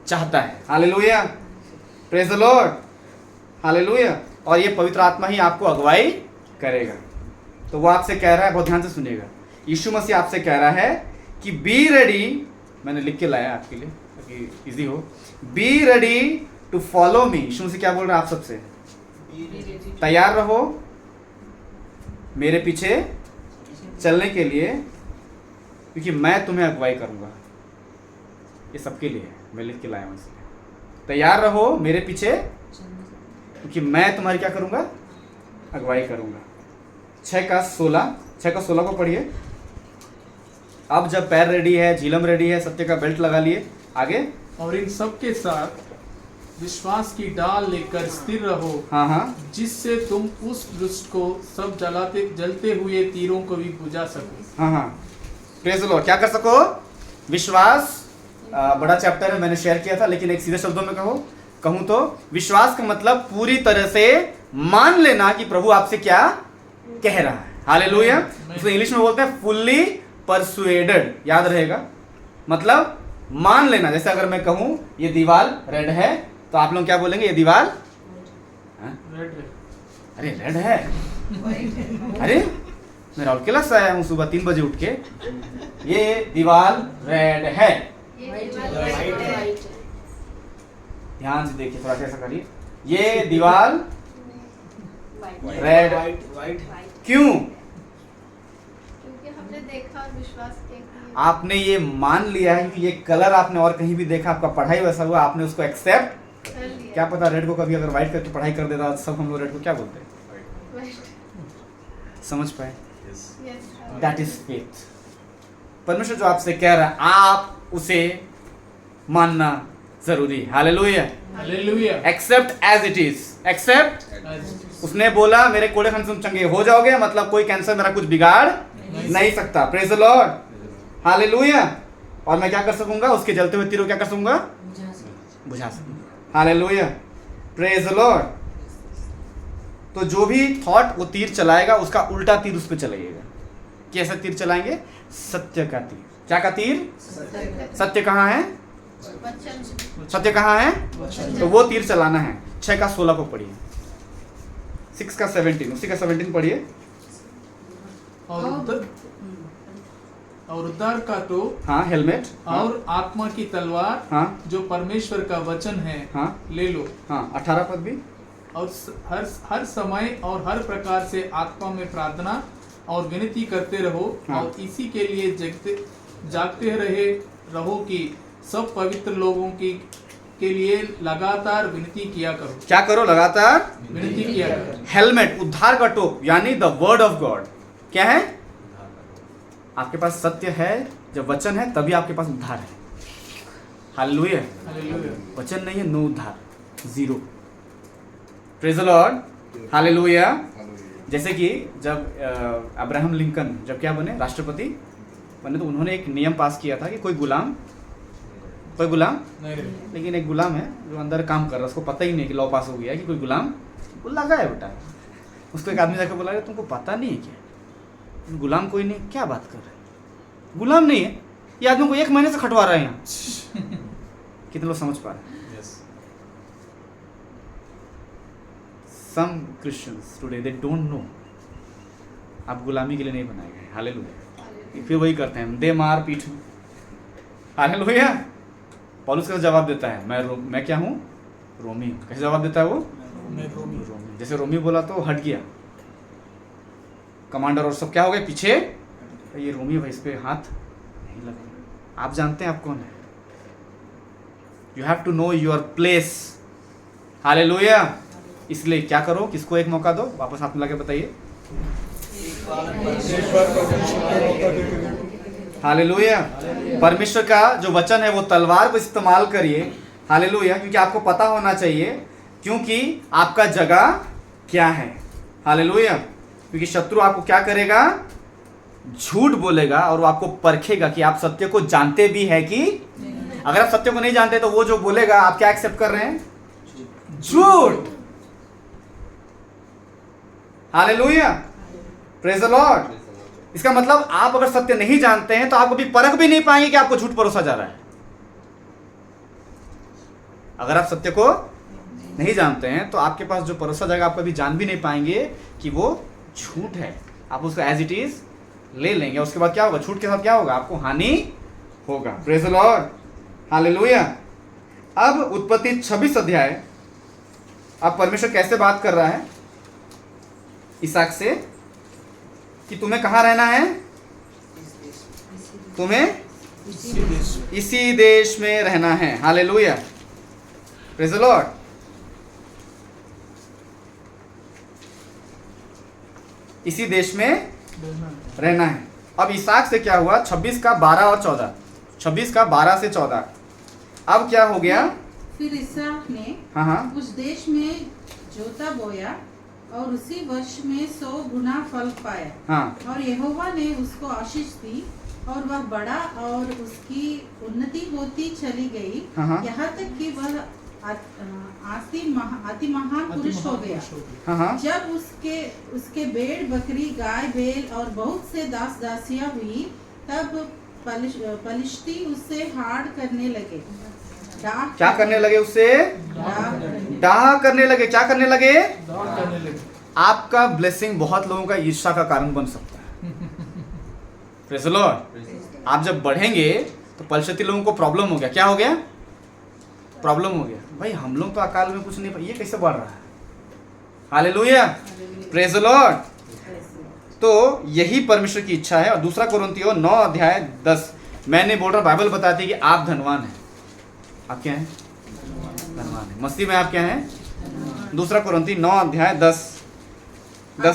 चाहता है। Hallelujah, praise the Lord, hallelujah. और ये पवित्र आत्मा ही आपको अगुवाई करेगा। तो वो आपसे कह रहा है, बहुत ध्यान से सुनिएगा, यीशु मसीह आपसे कह रहा है कि बी रेडी। मैंने लिख के लाया आपके लिए ताकि इजी हो। Be ready to follow me. यीशु मसीह क्या बोल रहा है आप सबसे? तैयार रहो मेरे पीछे चलने के लिए, क्योंकि मैं तुम्हें अगुवाई करूंगा। ये सबके लिए है, मैं लिख के लाया हूं इसलिए। तैयार रहो मेरे पीछे, क्योंकि मैं तुम्हारी क्या करूंगा? अगुवाई करूंगा। 6:16 को पढ़िए। अब जब पैर रेडी है, झीलम रेडी है, सत्य का बेल्ट लगा लिए, आगे। और इन सब के साथ विश्वास की डाल लेकर स्थिर रहो। हाँ, जिससे तुम उस दुष्ट को सब जलते हुए तीरों को भी बुझा सको। हाँ, प्रेज़ द लॉर्ड। क्या कर सको? विश्वास। बड़ा चैप्टर है, मैंने शेयर किया था, लेकिन एक सीधे शब्दों में कहूँ तो विश्वास का मतलब पूरी तरह से मान लेना कि प्रभु आपसे क्या कह रहा है। हालेलुया। उसको इंग्लिश में बोलते हैं फुल्ली परसुएडेड। याद रहेगा, मतलब मान लेना। जैसे अगर मैं कहूँ ये दीवार रेड है, तो आप लोग क्या बोलेंगे? ये दीवार अरे रेड है। अरे मैं राउरकेला से आया हूँ सुबह 3 बजे उठ के, ये दीवार रेड है। ध्यान से देखिए, थोड़ा ऐसा करिए, ये दीवार रेड। क्यों? क्योंकि हमने देखा और विश्वास किया। आपने ये मान लिया है कि ये कलर आपने और कहीं भी देखा, आपका पढ़ाई वैसा हुआ, आपने उसको एक्सेप्ट। क्या पता रेड को कभी अगर व्हाइट करके पढ़ाई कर देता, सब हम लोग रेड को क्या बोलते हैं? समझ पाए? That is faith. परमेश्वर जो आपसे कह रहा है, आप उसे मानना जरूरी है। Hallelujah, hallelujah. Accept as it is. Accept. उसने बोला मेरे कोड़े खाने से तुम चंगे हो जाओगे, मतलब कोई कैंसर मेरा कुछ बिगाड़ नहीं सकता। Praise the Lord, hallelujah. और मैं क्या कर सकूंगा? उसके जलते हुए तीरों क्या कर सकूंगा? बुझा सकूंगा। Hallelujah, praise the Lord. तो जो भी थॉट वो तीर चलाएगा उसका उल्टा तीर उस पर चलाइएगा। कैसे तीर चलाएंगे? सत्य का तीर। क्या का तीर? सत्य कहाँ है? वचन सत्य कहाँ है? तो वो तीर चलाना है। 6 का 16 को पढ़िए, 6 का 17, उसी का 17 पढ़िए। और उद्धार का तो हाँ, हेलमेट। और आत्मा की तलवार हाँ जो परमेश्वर का वचन है हाँ ले लो, हाँ 18 पद भी। और हर समय और हर प्रकार से आत्मा में प्रार्थना और विनती करते रहो, हाँ। और इसी के लिए जागते रहो कि सब पवित्र लोगों के लिए लगातार विनती किया करो। क्या करो? लगातार विनती किया करो। हेलमेट, उद्धार का टोप, यानी द वर्ड ऑफ गॉड। क्या है? आपके पास सत्य है, जब वचन है तभी आपके पास उद्धार है। हालेलुया। हालेलुया। वचन नहीं है, नो उद्धार, zero. Praise the Lord. Hallelujah. जैसे कि जब अब्राहम लिंकन जब क्या बने, राष्ट्रपति बने, तो उन्होंने एक नियम पास किया था कि कोई गुलाम, नहीं, लेकिन एक गुलाम है जो अंदर काम कर रहा है, उसको पता ही नहीं कि लॉ पास हो गया है कि कोई गुलाम वो लगा है बेटा। उसको एक आदमी जाकर बोला, तुमको पता नहीं है क्या गुलाम कोई नहीं? क्या बात कर रहे हैं, गुलाम नहीं है ये आदमी को 1 महीने से खटवा रहा है यहाँ। कितने लोग समझ पा रहे हैं? Some Christians today they don't know आप गुलामी के लिए नहीं बनाए गए। हालेलुया। फिर वही करते हैं, दे मार पीठ। हालेलुया। पौलुस का जवाब देता है, मैं क्या हूँ? रोमी हूँ। कैसे जवाब देता है वो? मैं रोमी। जैसे रोमी बोला तो हट गया, कमांडर और सब क्या हो गए पीछे। तो ये रोमी भाई, इस पे हाथ नहीं लगा। आप जानते हैं आप कौन है? You have to know your place. Hallelujah. इसलिए क्या करो? किसको एक मौका दो? वापस हाथ मिला के बताइए। हालेलुया। परमेश्वर का जो वचन है वो तलवार को इस्तेमाल करिए। हालेलुया। क्योंकि आपको पता होना चाहिए क्योंकि आपका जगह क्या है। हालेलुया। क्योंकि शत्रु आपको क्या करेगा? झूठ बोलेगा और वो आपको परखेगा कि आप सत्य को जानते भी है कि अगर आप सत्य को नहीं जानते तो वो जो बोलेगा आप क्या एक्सेप्ट कर रहे हैं? झूठ। हालेलुया। Praise the Lord. इसका मतलब आप अगर सत्य नहीं जानते हैं तो आप कभी परख भी नहीं पाएंगे कि आपको झूठ परोसा जा रहा है। अगर आप सत्य को नहीं जानते हैं तो आपके पास जो परोसा जाएगा आप कभी जान भी नहीं पाएंगे कि वो झूठ है। आप उसको एज इट इज ले लेंगे। उसके बाद क्या होगा? झूठ के साथ क्या होगा? आपको हानि होगा। Praise the Lord. हालेलुया। अब उत्पत्ति 26 अध्याय, अब परमेश्वर कैसे बात कर रहा है इसहाक से कि तुम्हें कहाँ रहना है? तुम्हें इसी देश में रहना है। हालेलुया। Praise the Lord. इसी देश में रहना है। अब इसहाक से क्या हुआ? 26 का 12 और 14, 26 का 12 से 14। अब क्या हो गया? फिर इसहाक ने हाँ उस देश में जोता बोया और उसी वर्ष में 100 गुना फल पाया। हाँ। और यहोवा ने उसको आशीष दी और वह बड़ा और उसकी उन्नति होती चली गई, हाँ। यहाँ तक कि वह अति महान पुरुष हो गया। हाँ। जब उसके भेड़ बकरी गाय बैल और बहुत से दास दासियां हुई, तब पलिश्ती उससे हाड़ करने लगे। क्या करने लगे? उससे डाह करने लगे। क्या करने लगे? आपका ब्लेसिंग बहुत लोगों का ईर्ष्या का कारण बन सकता है। Praise the lord. आप जब बढ़ेंगे तो पलिश्ती लोगों को प्रॉब्लम हो गया। क्या हो गया? प्रॉब्लम हो गया। भाई हम लोग तो अकाल में कुछ नहीं, ये कैसे बढ़ रहा है? हालेलुया। Praise the Lord. तो यही परमेश्वर की इच्छा है। और दूसरा कोरिन्थियों 9 अध्याय 10, मैं नहीं बोल रहा, बाइबल बताती है कि आप धनवान हैं। आप क्या हैं? धनवान है मसीह में। आप क्या हैं? दूसरा कोरिन्थी 9 अध्याय 10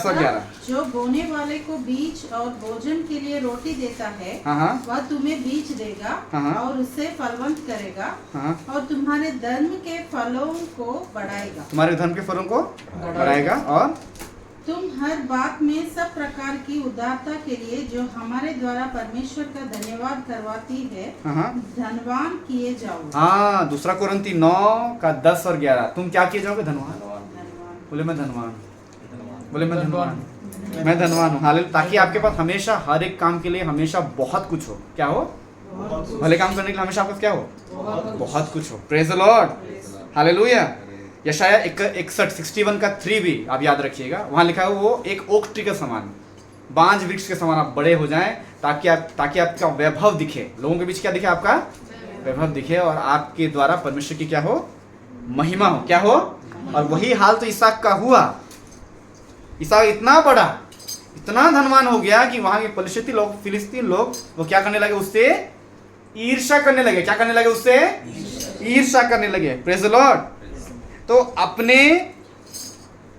और 11। जो बोने वाले को बीज और भोजन के लिए रोटी देता है, हाँ। वह तुम्हें बीज देगा हाँ। और उससे फलवंत करेगा। हाँ। और तुम्हारे धर्म के फलों को बढ़ाएगा। तुम्हारे धर्म के फलों को बढ़ाएगा। और तुम हर बात में सब प्रकार की उदारता के लिए जो हमारे द्वारा परमेश्वर का धन्यवाद करवाती है, हाँ। धनवान किए जाओ। हाँ। दूसरा कोरिन्थी 9 का 10 और 11। तुम क्या किए जाओगे? धनवान। धनवान। बोले मैं धनवान। बोले मैं धनवान हूँ, मैं धनवान हूँ। हालेलुया। ताकि आपके पास हमेशा हर एक काम के लिए हमेशा बहुत कुछ हो। क्या हो? भले काम करने के लिए हमेशा आपके पास क्या हो? बहुत कुछ हो। Praise the Lord. हालेलुया। यशाया 61 का 3 भी आप याद रखिएगा, वहाँ लिखा है वो एक ओक ट्री के समान, बांज वृक्ष के समान आप बड़े हो जाएं, ताकि आपका वैभव दिखे, लोगों के बीच क्या दिखे? आपका वैभव दिखे, और आपके द्वारा परमेश्वर की क्या हो? महिमा हो। क्या हो? और वही हाल तो इसहाक का हुआ। इसहाक इतना बड़ा, इतना धनवान हो गया कि वहां के फिलिस्तीन लोग वो क्या करने लगे? उससे ईर्ष्या करने लगे। क्या करने लगे? उससे ईर्ष्या करने लगे। Praise the Lord. तो अपने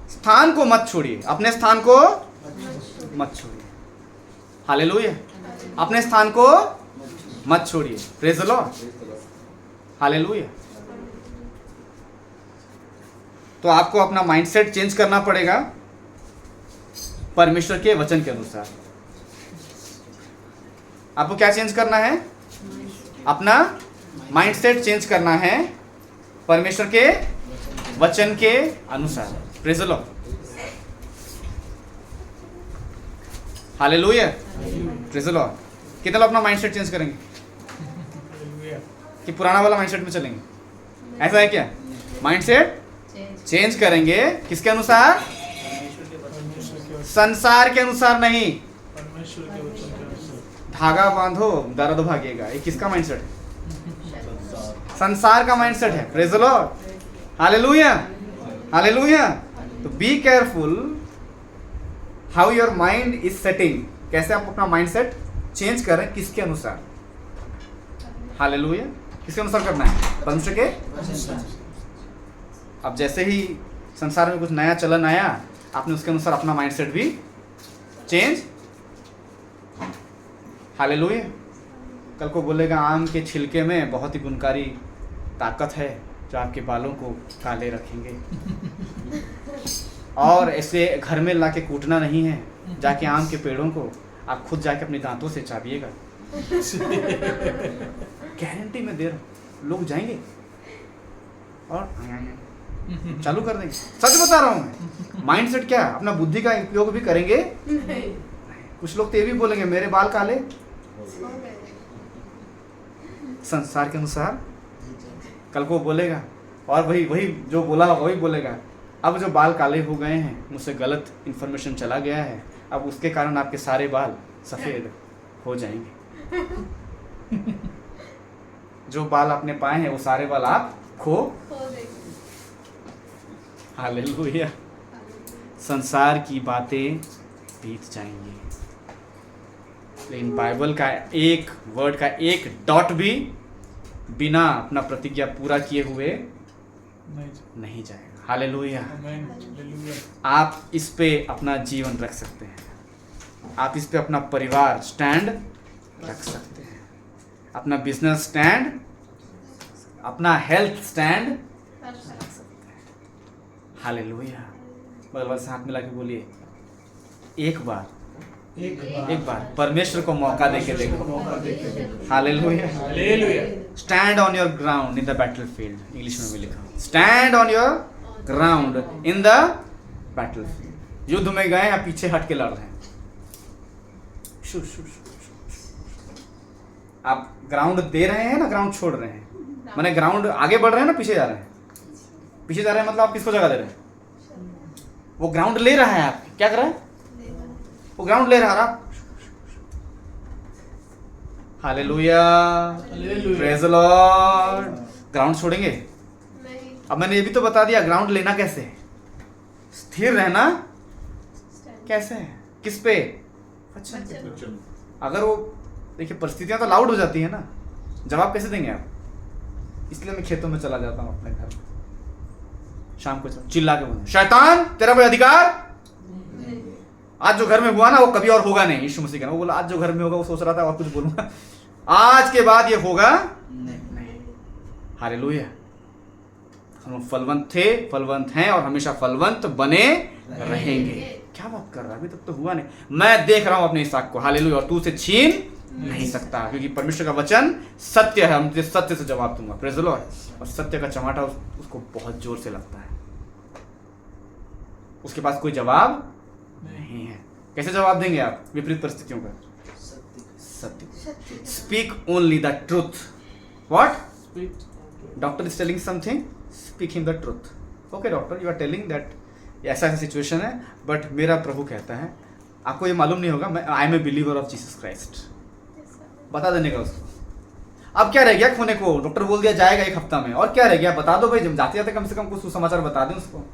स्थान को मत छोड़िए, अपने स्थान को मत छोड़िए। हालेलुया। अपने स्थान को मत छोड़िए। Praise the Lord. हालेलुया। तो आपको अपना माइंडसेट चेंज करना पड़ेगा परमेश्वर के वचन के अनुसार। आपको क्या चेंज करना है? अपना माइंडसेट चेंज करना है परमेश्वर के वचन के अनुसार। Praise the Lord. Hallelujah. Praise the Lord. कितने लोग अपना माइंडसेट चेंज करेंगे कि पुराना वाला माइंडसेट में चलेंगे? ऐसा है क्या? माइंडसेट चेंज करेंगे किसके अनुसार? संसार के अनुसार नहीं। परमेश्वर के वचन के अनुसार। धागा बांधो दर्द भागेगा, ये किसका माइंडसेट है? संसार का माइंडसेट है। Praise the Lord. Hallelujah. Hallelujah. तो be careful how your mind is setting. कैसे आप अपना माइंडसेट चेंज करें, किसके अनुसार? हालेलुया। किसके अनुसार करना है? परमेश्वर के। अब जैसे ही संसार में कुछ नया चलन आया, आपने उसके अनुसार अपना माइंडसेट भी चेंज। हालेलुया। कल को बोलेगा आम के छिलके में बहुत ही गुणकारी ताकत है जो आपके बालों को काले रखेंगे, और ऐसे घर में लाके कूटना नहीं है, जाके आम के पेड़ों को आप खुद जाके अपने दांतों से चाबिएगा। गारंटी में दे रहा हूं, लोग जाएंगे और चालू कर देंगे। सच बता रहा हूं मैं। माइंडसेट क्या है? अपना बुद्धि का उपयोग भी करेंगे। कुछ लोग तो ये भी बोलेंगे मेरे बाल काले, संसार के अनुसार। कल को बोलेगा, और वही जो बोला होगा वही बोलेगा, अब जो बाल काले हो गए हैं, मुझसे गलत इन्फॉर्मेशन चला गया है, अब उसके कारण आपके सारे बाल सफ़ेद हो जाएंगे। जो बाल आपने पाए हैं वो सारे बाल आप खो देंगे। हालेलुया। संसार की बातें बीत जाएंगी, लेकिन बाइबल का एक वर्ड का एक डॉट भी बिना अपना प्रतिज्ञा पूरा किए हुए नहीं जाएगा। हालेलुया। आप इस पे अपना जीवन रख सकते हैं, आप इस पे अपना परिवार स्टैंड रख सकते हैं, अपना बिजनेस स्टैंड, अपना हेल्थ स्टैंड रख सकते हैं। हालेलुया। बगल से हाथ मिला के बोलिए, एक बार परमेश्वर को मौका देके देखो। Hallelujah. Stand on your ground in the battlefield. English में भी लिखा, stand on your ground in the battlefield. युद्ध में गए या पीछे हट के लड़ रहे हैं, आप ग्राउंड दे रहे हैं ना, ग्राउंड छोड़ रहे हैं, माने ग्राउंड आगे बढ़ रहे हैं ना पीछे जा रहे हैं? पीछे जा रहे हैं मतलब आप किसको जगह दे रहे हैं? वो ग्राउंड ले रहा है, आप क्या कर रहे हैं? वो ग्राउंड ले रहा है आप। Hallelujah. Praise the Lord. Ground छोड़ेंगे? नहीं। अब मैंने ये भी तो बता दिया ग्राउंड लेना कैसे है, स्थिर रहना कैसे है, किस पे? वचन। अगर वो देखिए परिस्थितियां तो लाउड हो जाती है ना, जवाब कैसे देंगे आप? इसलिए मैं खेतों में चला जाता हूँ अपने घर, शाम को चिल्ला के बोलूं, शैतान तेरा कोई अधिकार? आज जो घर में हुआ ना वो कभी और होगा नहीं। यीशु मसीह का वो बोला आज जो घर में होगा, वो सोच रहा था और कुछ बोलूंगा, आज के बाद ये होगा नहीं। हालेलुया। हम फलवंत थे, फलवंत हैं और हमेशा फलवंत बने रहेंगे। क्या बात कर रहा है? अभी तक तो हुआ नहीं। मैं देख रहा हूं अपने इसहाक को। हालेलुया। और तू उसे छीन नहीं सकता, क्योंकि परमेश्वर का वचन सत्य है। हम तुझे सत्य से जवाब दूंगा। Praise the lord. और सत्य का चमाटा उसको बहुत जोर से लगता है, उसके पास कोई जवाब नहीं है। कैसे जवाब देंगे आप विपरीत परिस्थितियों का? सत्य। Speak only the truth. What? Doctor is telling something, speak him the truth. Okay doctor, you are telling that ऐसा ऐसा सिचुएशन है, बट मेरा प्रभु कहता है, आपको ये मालूम नहीं होगा, मैं I am a believer of Jesus Christ. बता देने का उसको। अब क्या रह गया खोने को? डॉक्टर बोल दिया जाएगा 1 हफ्ता में, और क्या रह गया? बता दो भाई, जब जाते जाते कम से कम कुछ सुसमाचार बता दें उसको।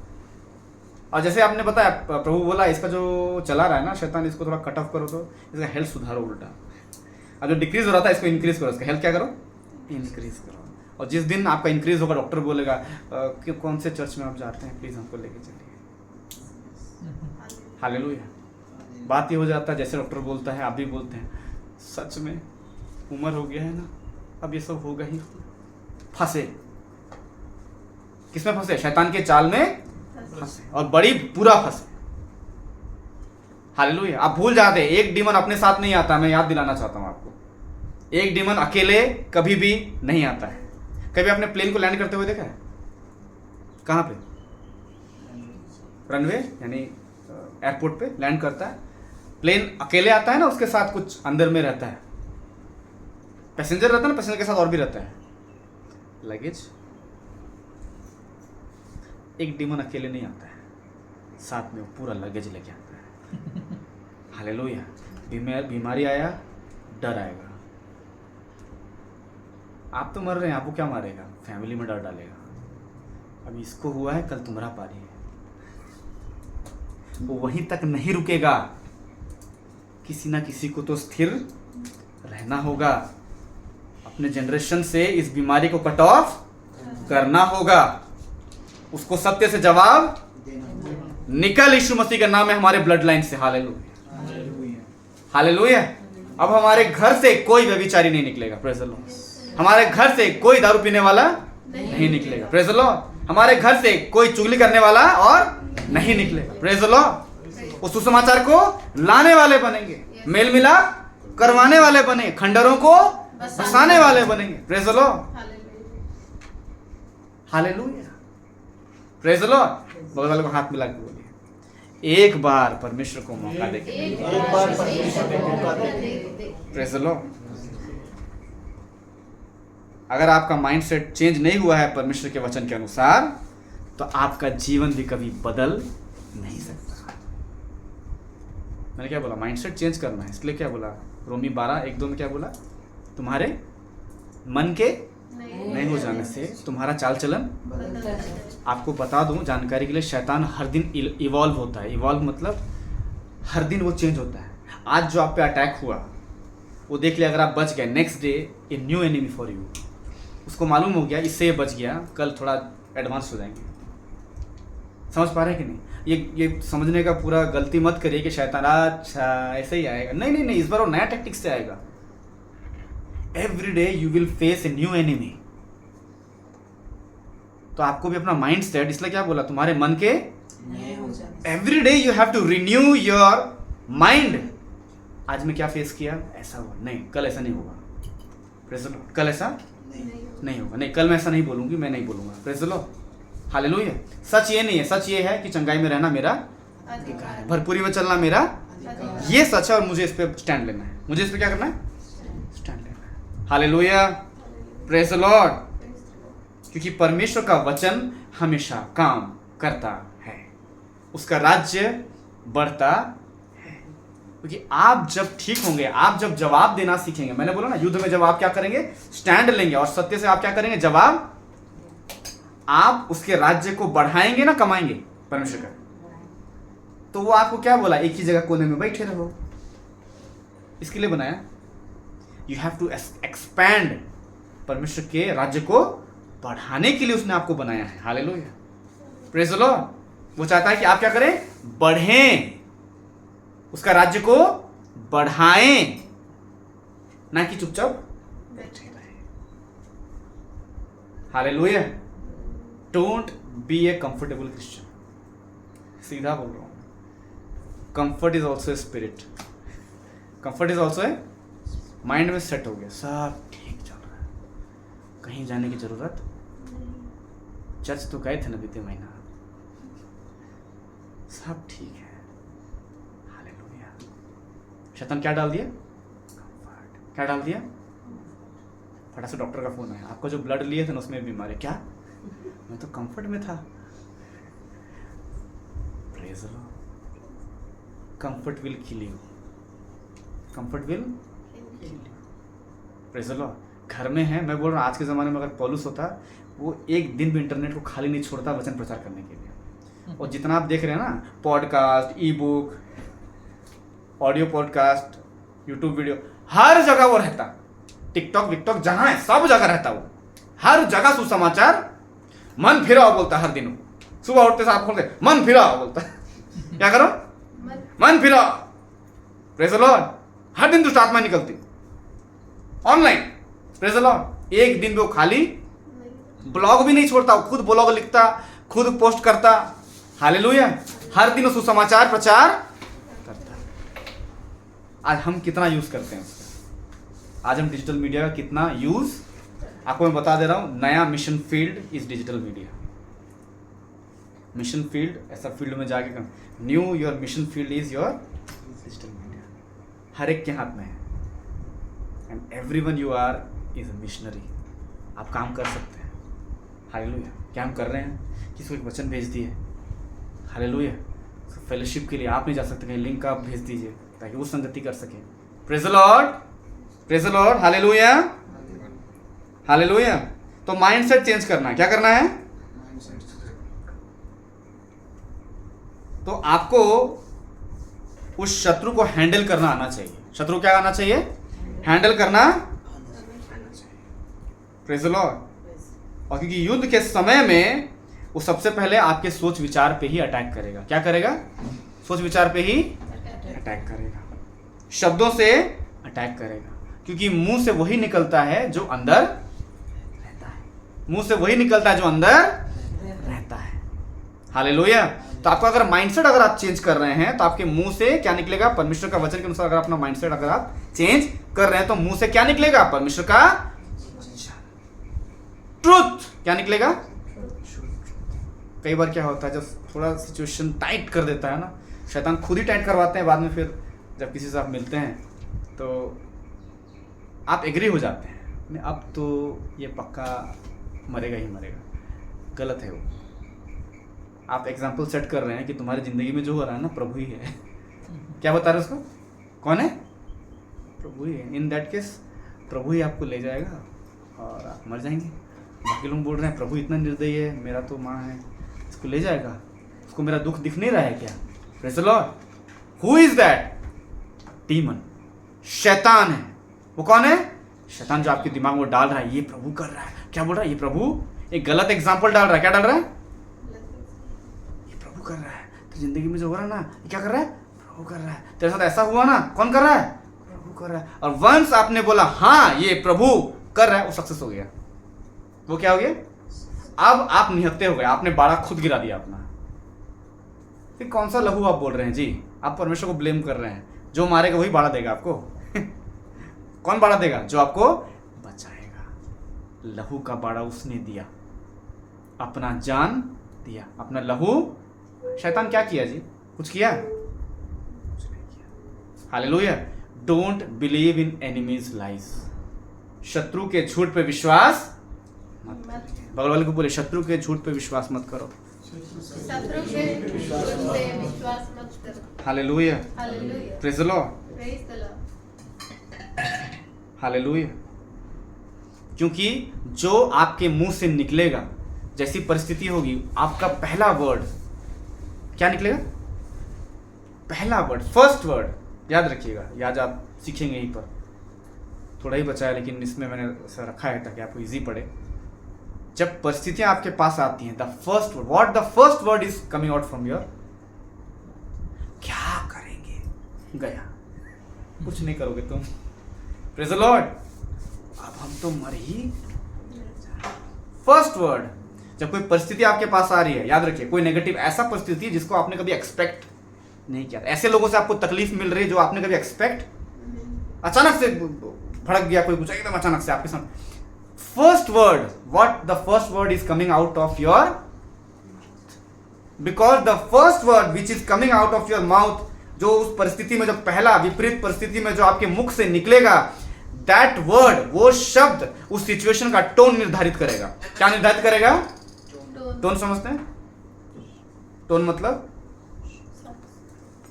और जैसे आपने बताया, प्रभु बोला इसका जो चला रहा है ना शैतान, इसको थोड़ा कट ऑफ करो, तो इसका हेल्थ सुधारो उल्टा। अब जो डिक्रीज हो रहा था इसको इंक्रीज करो, इसका हेल्थ क्या करो? इंक्रीज करो। और जिस दिन आपका इंक्रीज होगा, डॉक्टर बोलेगा कि कौन से चर्च में आप जाते हैं, प्लीज हमको लेके चलिए। हालेलुया। बात ये हो जाता है जैसे डॉक्टर बोलता है, आप भी बोलते हैं, सच में उम्र हो गया है ना, अब ये सब होगा ही। फंसे, किसमें फंसे? शैतान के जाल में फंसे, और बड़ी बुरा फंसे। हालेलुया। आप भूल जाते हैं, एक डीमन अपने साथ नहीं आता। मैं याद दिलाना चाहता हूं आपको, एक डीमन अकेले कभी भी नहीं आता है। कभी आपने प्लेन को लैंड करते हुए देखा है? कहां पे? रनवे यानी एयरपोर्ट पे लैंड करता है, प्लेन अकेले आता है ना, उसके साथ कुछ अंदर में रहता है, पैसेंजर रहता है ना, पैसेंजर के साथ और भी रहता है लगेज। एक डीमन अकेले नहीं आता है, साथ में वो पूरा लगेज लेके आता है। हालेलुया। बीमारी आया, डर आएगा। आप तो मर रहे हैं, आपको क्या मारेगा? फैमिली में डर डालेगा। अब इसको हुआ है, कल तुम्हारा पारी है। वो वहीं तक नहीं रुकेगा, किसी ना किसी को तो स्थिर रहना होगा। अपने जनरेशन से इस बीमारी को कट ऑफ करना होगा। उसको सत्य से जवाब निकल, यीशु मसीह का नाम है हमारे ब्लड लाइन से। Hallelujah, hallelujah. अब हमारे घर से कोई व्यभिचारी नहीं निकलेगा, प्रेज़ द लॉर्ड। हमारे घर से कोई दारू पीने वाला नहीं निकलेगा, प्रेज़ द लॉर्ड। हमारे घर से कोई चुगली करने वाला और नहीं निकलेगा, प्रेज़ द लॉर्ड। उस सुसमाचार को लाने वाले बनेंगे, मेल मिलाप करवाने वाले बने, खंडरों को बसाने वाले बनेंगे, praise the Lord. Hallelujah, praise the Lord. बगल वाले को हाथ मिला के बोलिए, एक बार परमेश्वर को मौका दे, प्रेज़ द लॉर्ड। अगर आपका माइंडसेट चेंज नहीं हुआ है परमेश्वर के वचन के अनुसार, तो आपका जीवन भी कभी बदल नहीं सकता। मैंने क्या बोला? माइंडसेट चेंज करना है, इसलिए क्या बोला? रोमी 12:1-2 में क्या बोला? तुम्हारे मन के नहीं हो जाने से तुम्हारा चाल चलन। आपको बता दूं जानकारी के लिए, शैतान हर दिन इवॉल्व होता है। इवॉल्व मतलब हर दिन वो चेंज होता है। आज जो आप पे अटैक हुआ वो देख लिया, अगर आप बच गए, next day a new enemy for you. उसको मालूम हो गया इससे ये बच गया, कल थोड़ा एडवांस हो जाएंगे। समझ पा रहे हैं कि नहीं? ये समझने का पूरा गलती मत करिए कि शैतान अच्छा ऐसे ही आएगा। नहीं नहीं नहीं, इस बार वो नया टैक्टिक्स से आएगा। Every day you will face a new enemy. तो आपको भी अपना माइंड सेट, इसलिए क्या बोला? तुम्हारे मन के every day you have to renew your mind. आज मैं क्या फेस किया, ऐसा हुआ, नहीं कल ऐसा नहीं होगा, प्रेज़ द लॉर्ड। कल ऐसा नहीं होगा, नहीं कल मैं ऐसा नहीं बोलूंगी, मैं नहीं बोलूंगा, प्रेज़ द लॉर्ड। हालेलुया। सच ये नहीं है, सच ये है कि चंगाई में रहना मेरा अधिकार है, भरपूरी में चलना मेरा ये सच है, और मुझे इस पे स्टैंड लेना है। मुझे इस पे क्या करना है? स्टैंड लेना है। Hallelujah, praise the Lord. क्योंकि परमेश्वर का वचन हमेशा काम करता है, उसका राज्य बढ़ता है। क्योंकि आप जब ठीक होंगे, आप जब जवाब देना सीखेंगे, मैंने बोला ना युद्ध में जब आप क्या करेंगे? स्टैंड लेंगे, और सत्य से आप क्या करेंगे? जवाब। आप उसके राज्य को बढ़ाएंगे ना, कमाएंगे परमेश्वर का, तो वो आपको क्या बोला? एक ही जगह कोने में बैठे रहो। इसके लिए बनाया, यू हैव टू एक्सपैंड। परमेश्वर के राज्य को बढ़ाने के लिए उसने आपको बनाया है। Hallelujah, praise the Lord. वो चाहता है कि आप क्या करें? बढ़ें, उसका राज्य को बढ़ाएं, ना कि चुपचाप बैठे रहे। Hallelujah. Don't be A comfortable Christian. सीधा बोल रहा हूं, comfort is also a spirit. Comfort is also a mind में सेट हो गया, सब ठीक चल रहा है, कहीं जाने की जरूरत। चर्च तो गए थे ना बीते महीना, सब ठीक है, शैतान क्या डाल दिया? क्या डाल दिया? फटाक से डॉक्टर का फोन आया, आपको जो ब्लड लिए थे ना उसमें बीमारी। क्या? मैं तो कंफर्ट में था। Praise the Lord. Comfort will kill you, comfort will kill you. Praise the Lord. घर में है, मैं बोल रहा हूँ आज के ज़माने में अगर पौलुस होता वो एक दिन भी इंटरनेट को खाली नहीं छोड़ता वचन प्रचार करने के लिए। और जितना आप देख रहे हैं ना, podcast, E book, audio podcast, YouTube video, हर जगह वो रहता। टिकटॉक विकटॉक जहां है सब जगह रहता वो, हर जगह सुसमाचार। मन फिराओ बोलता हर दिन, सुबह उठते साथ खोलते मन फिराओ बोलता। क्या करो? मन फिराओ। Praise the lord. हर दिन दुष्ट आत्मा निकलती ऑनलाइन। Praise the Lord. एक दिन भी वो खाली ब्लॉग भी नहीं छोड़ता, खुद ब्लॉग लिखता, खुद पोस्ट करता। हालेलुया। हर दिन सुसमाचार प्रचार करता। आज हम कितना यूज करते हैं उसका? आज हम डिजिटल मीडिया का कितना यूज, आपको मैं बता दे रहा हूं, नया mission field is digital media. Mission field, ऐसा फील्ड में जाके new your mission field is your digital media. हर एक के हाथ में है। And everyone you are is a missionary. आप काम कर सकते हैं। हालेलुया। क्या हम कर रहे हैं? किसी को एक वचन भेज दिए, हालेलुया। फेलोशिप के लिए आप नहीं जा सकते, कहीं लिंक आप भेज दीजिए ताकि वो संगति कर सके। Praise the lord, praise the Lord. Hallelujah, hallelujah. तो माइंडसेट चेंज करना है। क्या करना है? तो आपको उस शत्रु को हैंडल करना आना चाहिए। शत्रु क्या आना चाहिए? हैंडल करना। Praise the lord. और क्योंकि युद्ध के समय में वो सबसे पहले आपके सोच विचार पे ही अटैक करेगा। क्या करेगा? सोच विचार पे ही अटैक करेगा, शब्दों से अटैक करेगा। क्योंकि मुंह से वही निकलता है जो अंदर रहता है। मुंह से वही निकलता है जो अंदर रहता है। हालेलुया। तो आपका अगर माइंडसेट अगर आप चेंज कर रहे हैं तो आपके मुंह से क्या निकलेगा? परमेश्वर का वचन के अनुसार अगर अपना माइंडसेट अगर आप चेंज कर रहे हैं तो मुंह से क्या निकलेगा? परमेश्वर का ट्रुथ। क्या निकलेगा? कई बार क्या होता है, जब थोड़ा सिचुएशन टाइट कर देता है ना, शैतान खुद ही टाइट करवाते हैं। बाद में फिर जब किसी से आप मिलते हैं तो आप एग्री हो जाते हैं, अब तो ये पक्का मरेगा ही मरेगा। गलत है वो। आप एग्जाम्पल सेट कर रहे हैं कि तुम्हारी ज़िंदगी में जो हो रहा है ना, प्रभु ही है। क्या बता रहे उसको? कौन है? प्रभु ही है। इन दैट केस प्रभु ही आपको ले जाएगा और आप मर जाएंगे। बाकी लोग बोल रहे हैं प्रभु इतना निर्दयी है, मेरा तो माँ है, इसको ले जाएगा, उसको मेरा दुख दिख नहीं रहा है क्या? Praise the Lord. Who is that? Demon, शैतान है। वो कौन है? शैतान जो आपके दिमाग में डाल रहा है ये प्रभु कर रहा है। क्या बोल रहा है? ये प्रभु एक गलत एग्जाम्पल डाल रहा है। क्या डाल रहा है? ये प्रभु कर रहा है। तो जिंदगी में जो हो रहा है ना, ये क्या कर रहा है? प्रभु कर रहा है। तेरे साथ ऐसा हुआ ना, कौन कर रहा है? प्रभु कर रहा है। और वंस आपने बोला हाँ ये प्रभु कर रहा है, वो सक्सेस हो गया। वो क्या हो गया? अब आप निहत्ते हो गए, आपने बाड़ा खुद गिरा दिया अपना। फिर कौन सा लहू आप बोल रहे हैं जी? आप परमेश्वर को ब्लेम कर रहे हैं। जो मारेगा वही बाड़ा देगा आपको। कौन बाड़ा देगा? जो आपको बचाएगा। लहू का बाड़ा उसने दिया, अपना जान दिया, अपना लहू। शैतान क्या किया जी? कुछ किया? कुछ नहीं किया। Hallelujah. Don't believe in enemies lies. शत्रु के झूठ पे विश्वास मत करिए। बगल वाले को बोले शत्रु के झूठ पे विश्वास मत करो। शत्रु के झूठ पे विश्वास मत करो। Hallelujah. Hallelujah. Praise the Lord. Praise the Lord. Hallelujah. क्योंकि जो आपके मुंह से निकलेगा, जैसी परिस्थिति होगी, आपका पहला वर्ड क्या निकलेगा? पहला वर्ड, फर्स्ट वर्ड याद रखिएगा। याद आप सीखेंगे यहीं पर, थोड़ा ही बचा है लेकिन इसमें मैंने ऐसा रखा है ताकि आपको इजी पड़े। जब परिस्थितियां आपके पास आती हैं, the first word, what the first word is coming out from your, क्या करेंगे? गया, कुछ नहीं करोगे तुम। Praise the Lord. अब हम तो मर ही। फर्स्ट वर्ड, जब कोई परिस्थिति आपके पास आ रही है, याद रखिए कोई नेगेटिव ऐसा परिस्थिति जिसको आपने कभी एक्सपेक्ट नहीं किया, ऐसे लोगों से आपको तकलीफ मिल रही है जो आपने कभी एक्सपेक्ट, अचानक से भड़क गया कोई कुछ एकदम अचानक से आपके साथ। First word, what the first word is coming out of your, because the first word which is coming out of your mouth जो उस परिस्थिति में, जो पहला विपरीत परिस्थिति में जो आपके मुख से निकलेगा, दैट वर्ड, वो शब्द उस सिचुएशन का टोन निर्धारित करेगा। क्या निर्धारित करेगा? टोन समझते हैं? टोन मतलब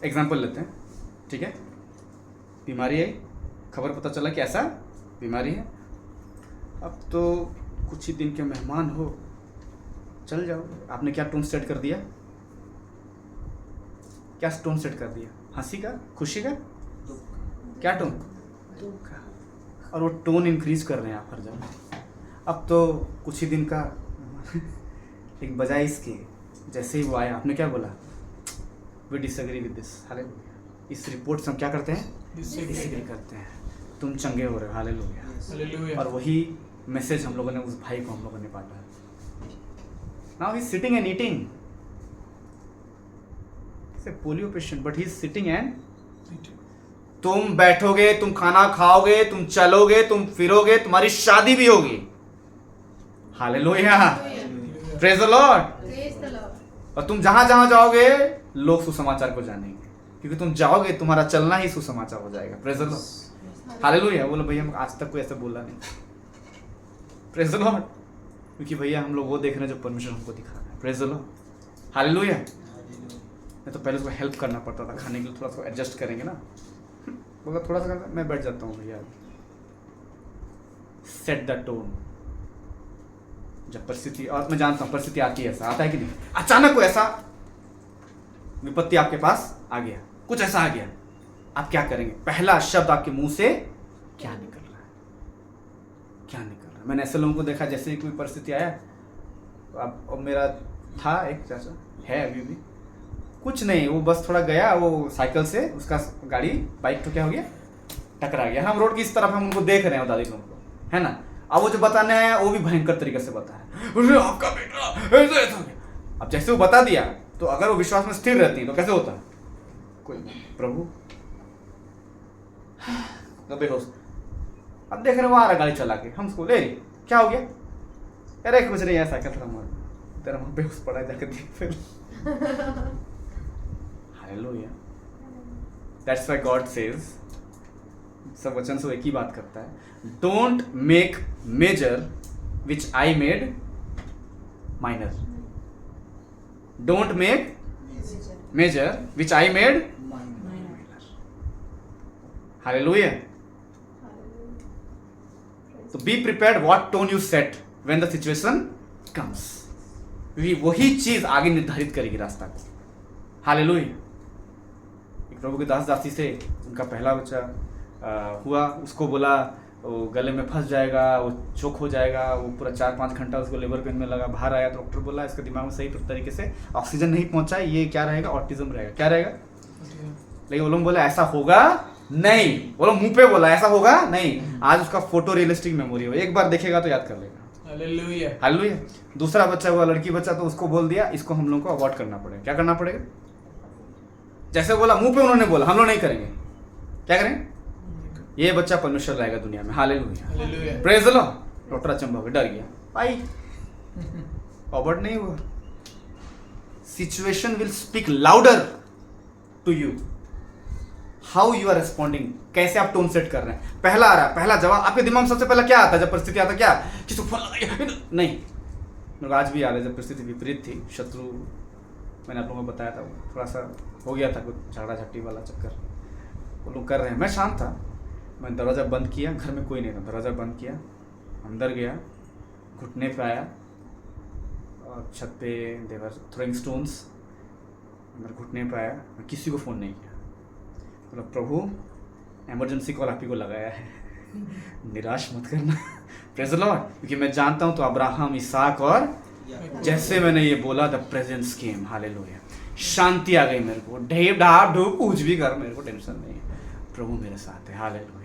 एग्जाम्पल लेते हैं, ठीक है? बीमारी है, खबर पता चला कि ऐसा बीमारी है, अब तो कुछ ही दिन के मेहमान हो, चल जाओ। आपने क्या टोन सेट कर दिया? क्या टोन सेट कर दिया? हंसी का, खुशी का, क्या टोन? दुख का। और वो टोन इंक्रीज कर रहे हैं आप हर जगह। अब तो कुछ ही दिन का एक बजाय इसके, जैसे ही वो आया आपने क्या बोला? We disagree with this. Hallelujah. इस रिपोर्ट से हम क्या करते हैं? डिसएग्री करते हैं। तुम चंगे हो रहे हो। हालेलुया। और वही मैसेज हम लोगों ने उस भाई को हम लोगों ने बांटा। Now he is sitting and eating. Polio patient, but he is sitting and, तुम बैठोगे, तुम खाना खाओगे, तुम चलोगे, तुम फिरोगे, तुम्हारी शादी भी होगी। हालेलुया। Praise the lord. और तुम जहां जहां जाओगे लोग सुसमाचार को जानेंगे, क्योंकि तुम जाओगे, तुम्हारा चलना ही सुसमाचार हो जाएगा। Praise the Lord. हालेलुया। बोलो भैया आज तक कोई ऐसे बोला नहीं। Praise the Lord. क्योंकि भैया हम लोग वो देख रहे हैं जो परमेश्वर हमको दिखा रहा है। Praise the Lord. हालेलुया। मैं तो पहले उसको हेल्प करना पड़ता था खाने के लिए, थोड़ा सा एडजस्ट करेंगे ना, बोला थोड़ा सा मैं बैठ जाता हूँ भैया। Set the tone. जब परिस्थिति, और मैं जानता हूँ परिस्थिति आती है, ऐसा आता है कि नहीं, अचानक को ऐसा विपत्ति आपके पास आ गया, कुछ ऐसा आ गया, आप क्या करेंगे? पहला शब्द आपके मुंह से क्या निकल रहा है? क्या निकल रहा है? मैंने ऐसे लोगों को देखा, जैसे ही कोई परिस्थिति आया, अब मेरा था एक चाचा, है अभी भी, कुछ नहीं, वो बस थोड़ा गया, वो साइकिल से उसका गाड़ी, बाइक तो क्या हो गया, टकरा गया। हम रोड की इस तरफ हम उनको देख रहे हैं, दादी लोगों को, है ना। अब वो जो बताने आया वो भी भयंकर तरीके से बताया, आपका बेटा ऐसा ऐसा। अब जैसे वो बता दिया, तो अगर वो विश्वास में स्थिर रहती तो कैसे होता? कोई नहीं, प्रभु बेहोश। अब देख रहे वो आ रहा गाड़ी चला के, हम उसको ले रही, क्या हो गया? अरे कुछ नहीं, ऐसा क्या था, तेरा वहां बेहोश पड़ा है, जाकर देख फिर। Hallelujah. That's why God says, सब वचन से एक ही बात करता है, don't make major which I made minor. Don't make major which I made minor. Hallelujah. तो be prepared what tone you set when the situation comes. वही चीज आगे निर्धारित करेगी रास्ता को। हालेलुया। एक प्रभु के दास दासी से उनका पहला बच्चा हुआ, उसको बोला वो गले में फंस जाएगा, वो चोक हो जाएगा, वो पूरा 4-5 घंटा उसको लेबर पेन में लगा, बाहर आया तो डॉक्टर बोला इसके दिमाग में सही तरीके से ऑक्सीजन नहीं पहुंचा, ये क्या रहेगा? ऑटिज्म रहेगा। क्या रहेगा? लेकिन वो लोग बोला ऐसा होगा नहीं, वो लोग मुंह पे बोला ऐसा होगा नहीं। आज उसका फोटो रियलिस्टिक मेमोरी हो, एक बार देखेगा तो याद कर लेगा। हालेलुया। हालेलुया। दूसरा बच्चा हुआ, लड़की बच्चा, तो उसको बोल दिया इसको हम लोग को अवॉइड करना पड़ेगा। क्या करना पड़ेगा? जैसे बोला मुंह पे उन्होंने बोला, हम लोग नहीं करेंगे, क्या करें? ये बच्चा परमेश्वर लाएगा दुनिया में। Hallelujah. Praise the Lord. Doctor अचंभा हो गया, डर गया, भाई अवॉइड नहीं हुआ। Situation will speak louder to you, how you are responding, कैसे आप टोन सेट कर रहे हैं। पहला आ रहा, पहला जवाब आपके दिमाग में सबसे पहला क्या आता है जब परिस्थिति आता? क्या किसी को फोन लगाइए? नहीं, मेरे आज भी याद है जब परिस्थिति विपरीत थी, शत्रु, मैंने आप लोगों को बताया था, थोड़ा सा हो गया था कुछ झगड़ा झट्टी वाला चक्कर, वो लोग कर रहे हैं। मैं शांत था, मैं दरवाज़ा बंद किया, घर में कोई नहीं था, दरवाज़ा बंद किया, अंदर गया, घुटने पे आया और छत पे देवर थ्रोइंग स्टोन्स, अंदर घुटने पे आया, मैं किसी को फ़ोन नहीं किया। मतलब प्रभु इमरजेंसी कॉल आप ही को लगाया है, निराश मत करना। Praise the Lord. क्योंकि मैं जानता हूँ तो अब्राहम, इसहाक और जैसे मैंने ये बोला द प्रेजेंस केम। हालेलुया। शांति आ गई मेरे को, ढेप ढाप ढूप कुछ भी कर, मेरे को टेंशन नहीं है, प्रभु मेरे साथ है। हालेलुया।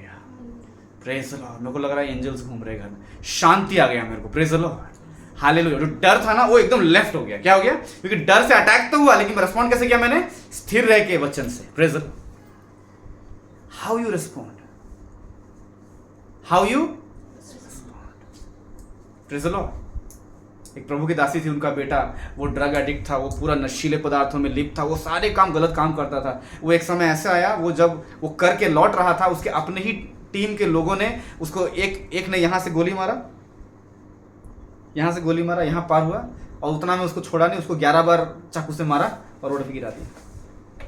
Praise the lord. मेरे को लग रहा है एंजल्स घूम रहे घर में, शांति आ गया मेरे को। Praise the Lord. हालेलुया। जो डर था ना वो एकदम लेफ्ट हो गया। क्या हो गया? क्योंकि डर से अटैक तो हुआ, लेकिन रेस्पॉन्ड कैसे किया मैंने? स्थिर रह के वचन से। Praise the Lord. How you respond, how you respond. Praise the Lord. एक प्रभु की दासी थी, उनका बेटा वो ड्रग एडिक्ट था, वो पूरा नशीले पदार्थों में लिप्त था, वो सारे काम गलत काम करता था। वो एक समय ऐसा आया, वो जब वो करके लौट रहा था, उसके अपने ही टीम के लोगों ने उसको एक ने यहाँ से गोली मारा, यहाँ से गोली मारा, यहाँ पार हुआ, और उतना में उसको छोड़ा नहीं, उसको 11 बार चाकू से मारा और रोड पे गिरा दिया।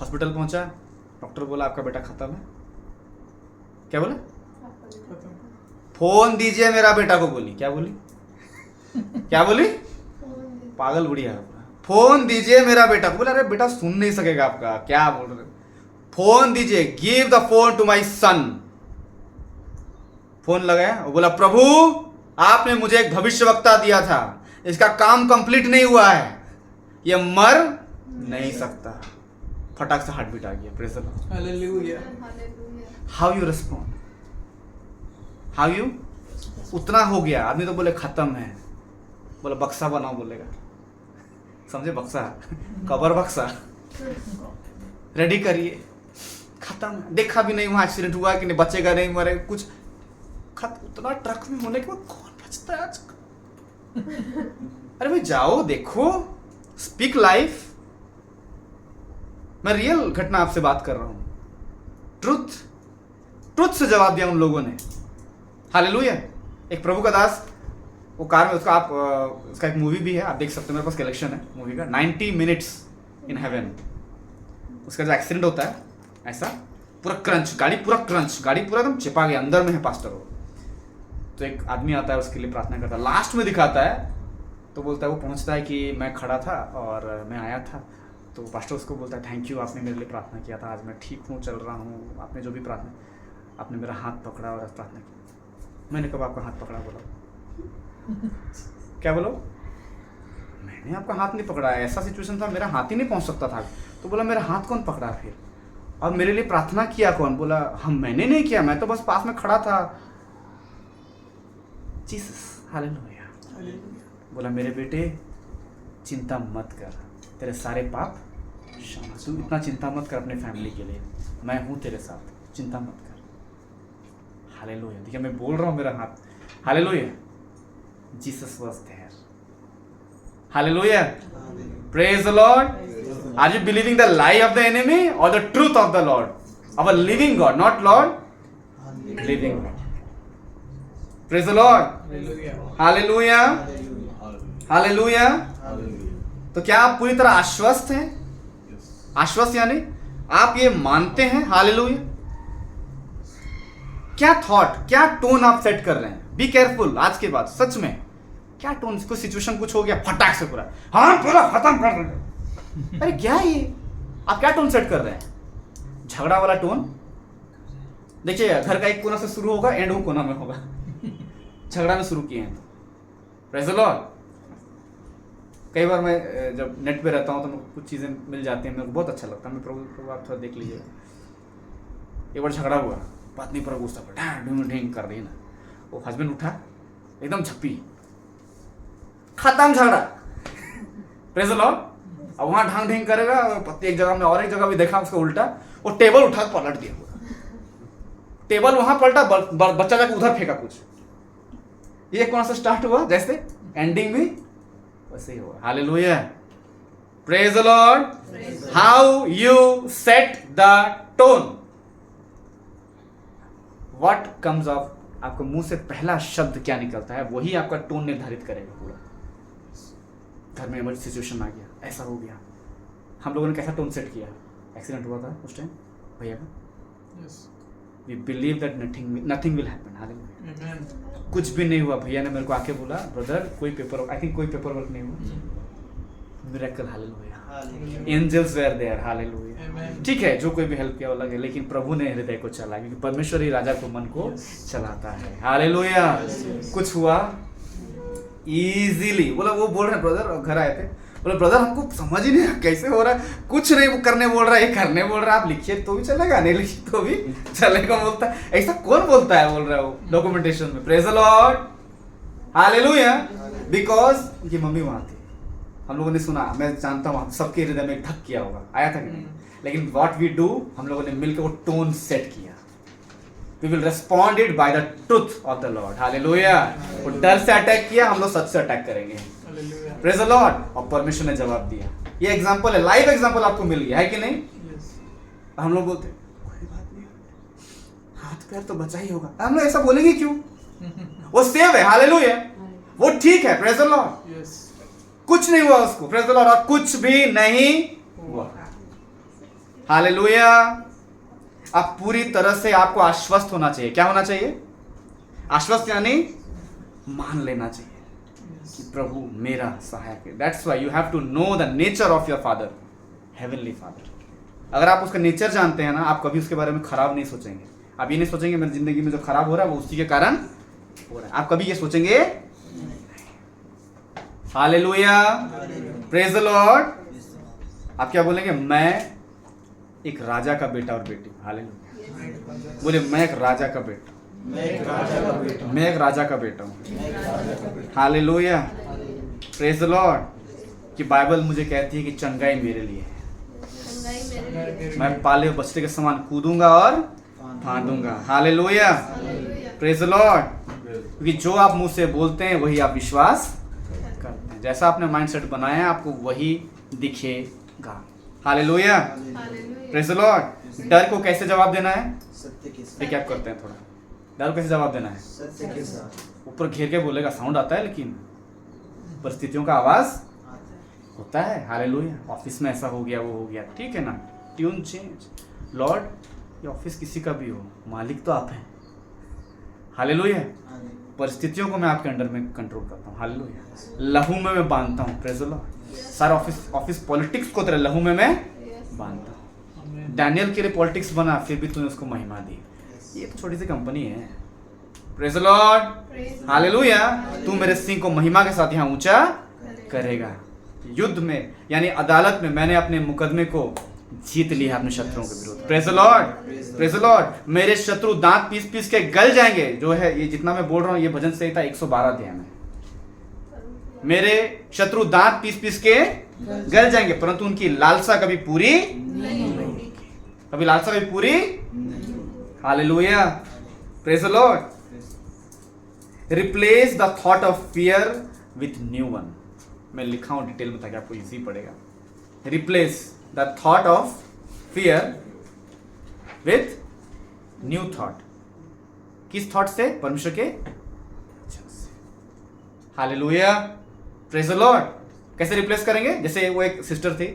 हॉस्पिटल पहुंचा, डॉक्टर बोला आपका बेटा खत्म है। क्या बोला? फोन दीजिए मेरा बेटा को बोली। क्या बोली? क्या बोली? पागल बुढ़िया। फोन दीजिए मेरा बेटा को। बोला अरे बेटा सुन नहीं सकेगा आपका, क्या बोल रहे? फोन दीजिए, give the phone to my son. Phone लगाया, वो बोला प्रभु आपने मुझे एक भविष्यवक्ता दिया था, इसका काम कंप्लीट नहीं हुआ है, ये मर नहीं सकता। फटाक से हार्ट बीट आ गया। Praise the Lord, hallelujah. How you respond, how you. उतना हो गया, आदमी तो बोले खत्म है, बोले बक्सा बनाओ बोलेगा, समझे? बक्सा, कबर बक्सा रेडी करिए, खत्म। देखा भी नहीं वहां एक्सीडेंट हुआ कि नहीं, बचेगा नहीं, मरे कुछ खत्म। उतना ट्रक में होने के बाद कौन बचता है आज? अरे भाई जाओ देखो, स्पीक लाइफ। मैं रियल घटना आपसे बात कर रहा हूं। ट्रुथ से जवाब दिया उन लोगों ने। हालेलुया। एक प्रभु का दास, वो कार में उसका आप उसका एक मूवी भी है, आप देख सकते हो, मेरे पास कलेक्शन है मूवी का, 90 मिनट्स इन हेवन। उसका जो एक्सीडेंट होता है ऐसा, पूरा क्रंच, गाड़ी पूरा एकदम चिपा गया, अंदर में है पास्टर वो। तो एक आदमी आता है, उसके लिए प्रार्थना करता है, लास्ट में दिखाता है, तो बोलता है, वो पहुंचता है कि मैं खड़ा था और मैं आया था, तो पास्टर उसको बोलता है थैंक यू, आपने मेरे लिए प्रार्थना किया था, आज मैं ठीक हूँ, चल रहा हूँ, आपने जो भी प्रार्थना, आपने मेरा हाथ पकड़ा और प्रार्थना की। मैंने कब आपका हाथ पकड़ा? बोला क्या बोलो? मैंने आपका हाथ नहीं पकड़ा, ऐसा सिचुएशन था, मेरा हाथ ही नहीं पहुंच सकता था। तो बोला मेरा हाथ कौन पकड़ा फिर, और मेरे लिए प्रार्थना किया कौन? बोला हम, मैंने नहीं किया, मैं तो बस पास में खड़ा था। Jesus, hallelujah. बोला मेरे बेटे चिंता मत कर, तेरे सारे पाप क्षमा, तू इतना चिंता मत कर अपने फैमिली के लिए, मैं हूं तेरे साथ, चिंता मत कर। हालेलुया। देखिए मैं बोल रहा हूं, मेरा हाथ, hallelujah, Jesus was there. Hallelujah, praise the lord. Are you believing the lie of the enemy और the truth of the lord? Our living God, not lord, living God. Praise the Lord, hallelujah, hallelujah. तो क्या आप पूरी तरह आश्वस्त हैं? आश्वस्त यानी आप ये मानते हैं? हालेलुया। क्या थॉट, क्या टोन आप सेट कर रहे हैं? बी केयरफुल आज के बाद, सच में क्या टोन, कोई सिचुएशन कुछ हो गया फटाक से पूरा, हाँ पूरा खत्म कर रहे हैं, अरे क्या ये, आप क्या टोन सेट कर रहे हैं? झगड़ा वाला टोन। देखिए घर का एक कोना से शुरू होगा, एंड वो कोना में होगा। झगड़ा में शुरू किए हैं तो प्रेज़ द लॉर्ड। कई बार मैं जब नेट पे रहता हूँ तो मेरे को कुछ चीज़ें मिल जाती हैं, मेरे को बहुत अच्छा लगता है। मैं प्रभु आप थोड़ा देख लीजिए, एक बार झगड़ा हुआ, पत्नी पर गुस्सा पर ढूंढ ढेंग कर रही ना, वो हस्बैंड उठा एकदम झप्पी, खत्म झगड़ा। Praise the Lord. अब वहाँ ढांग ढेंग करेगा, पत्नी एक जगह में, और एक जगह भी देखा उसका उल्टा, वो टेबल उठा पलट दिया, टेबल वहां पलटा, बच्चा जाकर उधर फेंका कुछ। ये कौन सा स्टार्ट हुआ, जैसे एंडिंग भी वैसे ही हुआ। Hallelujah, praise the Lord. How you set the tone, what comes of, आपके मुंह से पहला शब्द क्या निकलता है, वही आपका टोन निर्धारित करेगा पूरा। घर में इमरजेंसी सिचुएशन आ गया, ऐसा हो गया, हम लोगों ने कैसा टोन सेट किया? एक्सीडेंट हुआ था उस टाइम भैया का, we believe that nothing will happen. Hallelujah, कुछ भी नहीं हुआ। भैया ने मेरे को आके बोला, ब्रदर कोई पेपर, आई थिंक कोई पेपर वर्क नहीं हुआ, miracle. Hallelujah, angels were there. Hallelujah, ठीक है, जो कोई भी हेल्प किया वो लगे, लेकिन प्रभु ने हृदय को चला, क्योंकि परमेश्वर ही राजा को, मन को चलाता है। हालेलुया, कुछ हुआ इजीली। बोला, वो बोल रहे हैं ब्रदर, घर आए थे, बोले ब्रदर हमको समझ ही नहीं कैसे हो रहा है, कुछ नहीं करने बोल रहा है, ये करने बोल रहा है, आप लिखिए तो भी चलेगा, नहीं लिखिए तो भी चलेगा बोलता है। ऐसा कौन बोलता है? बोल रहा है वो डॉक्यूमेंटेशन में। Praise the Lord, hallelujah. Because ये मम्मी वहां थी, हम लोगों ने सुना, मैं जानता हूँ सबके हृदय में ढक किया होगा, आया था कि नहीं, लेकिन व्हाट वी डू, हम लोगों ने मिलकर वो टोन सेट किया। We will respond it by the truth of the Lord. Hallelujah. वो डर से अटैक किया, हम लोग सच से अटैक करेंगे. Praise the Lord. और परमेश्वर ने जवाब दिया. ये एग्जांपल है, लाइव एग्जांपल आपको मिल गया है कि नहीं? हम लोग बोलते कोई बात नहीं, हाथ पैर तो बचा ही होगा. हम लोग ऐसा बोलेंगे क्यों? वो सेव है. हालेलुया. वो ठीक है. Praise the Lord. कुछ नहीं हुआ उसको. Praise the lord. और कुछ भी नहीं हुआ. हालेलुया. अब पूरी तरह से आपको आश्वस्त होना चाहिए. क्या होना चाहिए? आश्वस्त यानी मान लेना चाहिए कि प्रभु मेरा सहायक है. That's why you have to know the nature of your father, heavenly father. अगर आप उसका नेचर जानते हैं ना, आप कभी उसके बारे में खराब नहीं सोचेंगे. आप ये नहीं सोचेंगे मेरी जिंदगी में जो खराब हो रहा है वो उसी के कारण हो रहा है. आप कभी ये सोचेंगे? हालेलुया. Praise the lord. आप क्या बोलेंगे? मैं एक राजा का बेटा और बेटी. हालेलुया. बोले मैं एक राजा का बेटा, मैं एक राजा का बेटा हूँ. हालेलुया. Praise the Lord. कि बाइबल मुझे कहती है कि चंगाई मेरे लिए है. मैं पाले बच्चे के समान कूदूंगा और फांदूंगा. हालेलुया. Praise the Lord. क्योंकि जो आप मुंह से बोलते हैं वही आप विश्वास करते हैं. जैसा आपने माइंडसेट बनाया है आपको वही दिखेगा. हालेलुया. Praise the Lord. डर को कैसे जवाब देना है? सत्य के साथ. क्या करते हैं थोड़ा. डर को कैसे जवाब देना है? सत्य के साथ. ऊपर घेर के बोलेगा, साउंड आता है लेकिन परिस्थितियों का आवाज होता है. हालेलुया. ऑफिस में ऐसा हो गया, वो हो गया, ठीक है ना, ट्यून चेंज. लॉर्ड, ये ऑफिस किसी का भी हो, मालिक तो आप हैं. हालेलुया. परिस्थितियों को मैं आपके अंडर में कंट्रोल करता हूँ. हालेलुया. लहू में मैं बांधता हूँ. Praise the Lord. सारा ऑफिस पॉलिटिक्स को तेरे लहू में मैं बांधता हूँ. डैनियल के लिए पॉलिटिक्स बना, फिर भी तूने उसको महिमा दी. ये तो छोटी सी कंपनी है. Praise the Lord. हालेलुया. तू मेरे सिंह को महिमा के साथ यहाँ ऊंचा करेगा. युद्ध में यानी अदालत में मैंने अपने मुकदमे को जीत लिया अपने शत्रुओं के विरुद्ध. Praise the lord. Praise the lord. मेरे शत्रु दांत पीस पीस के गल जाएंगे. जो है ये जितना मैं बोल रहा हूँ ये भजन संहिता 112 अध्याय में. मेरे शत्रु दांत पीस पीस के गल जाएंगे परंतु उनकी लालसा कभी पूरी नहीं होगी. कभी लालसा कभी पूरी. Hallelujah. Praise the Lord. Replace the thought of fear with new one. मैं लिखा हूं डिटेल में ताकि आपको इजी पड़ेगा. Replace the thought of fear with new thought. किस थॉट से? परमेश्वर के वचन से. हालेलुया. Praise the Lord. कैसे रिप्लेस करेंगे? जैसे वो एक सिस्टर थी,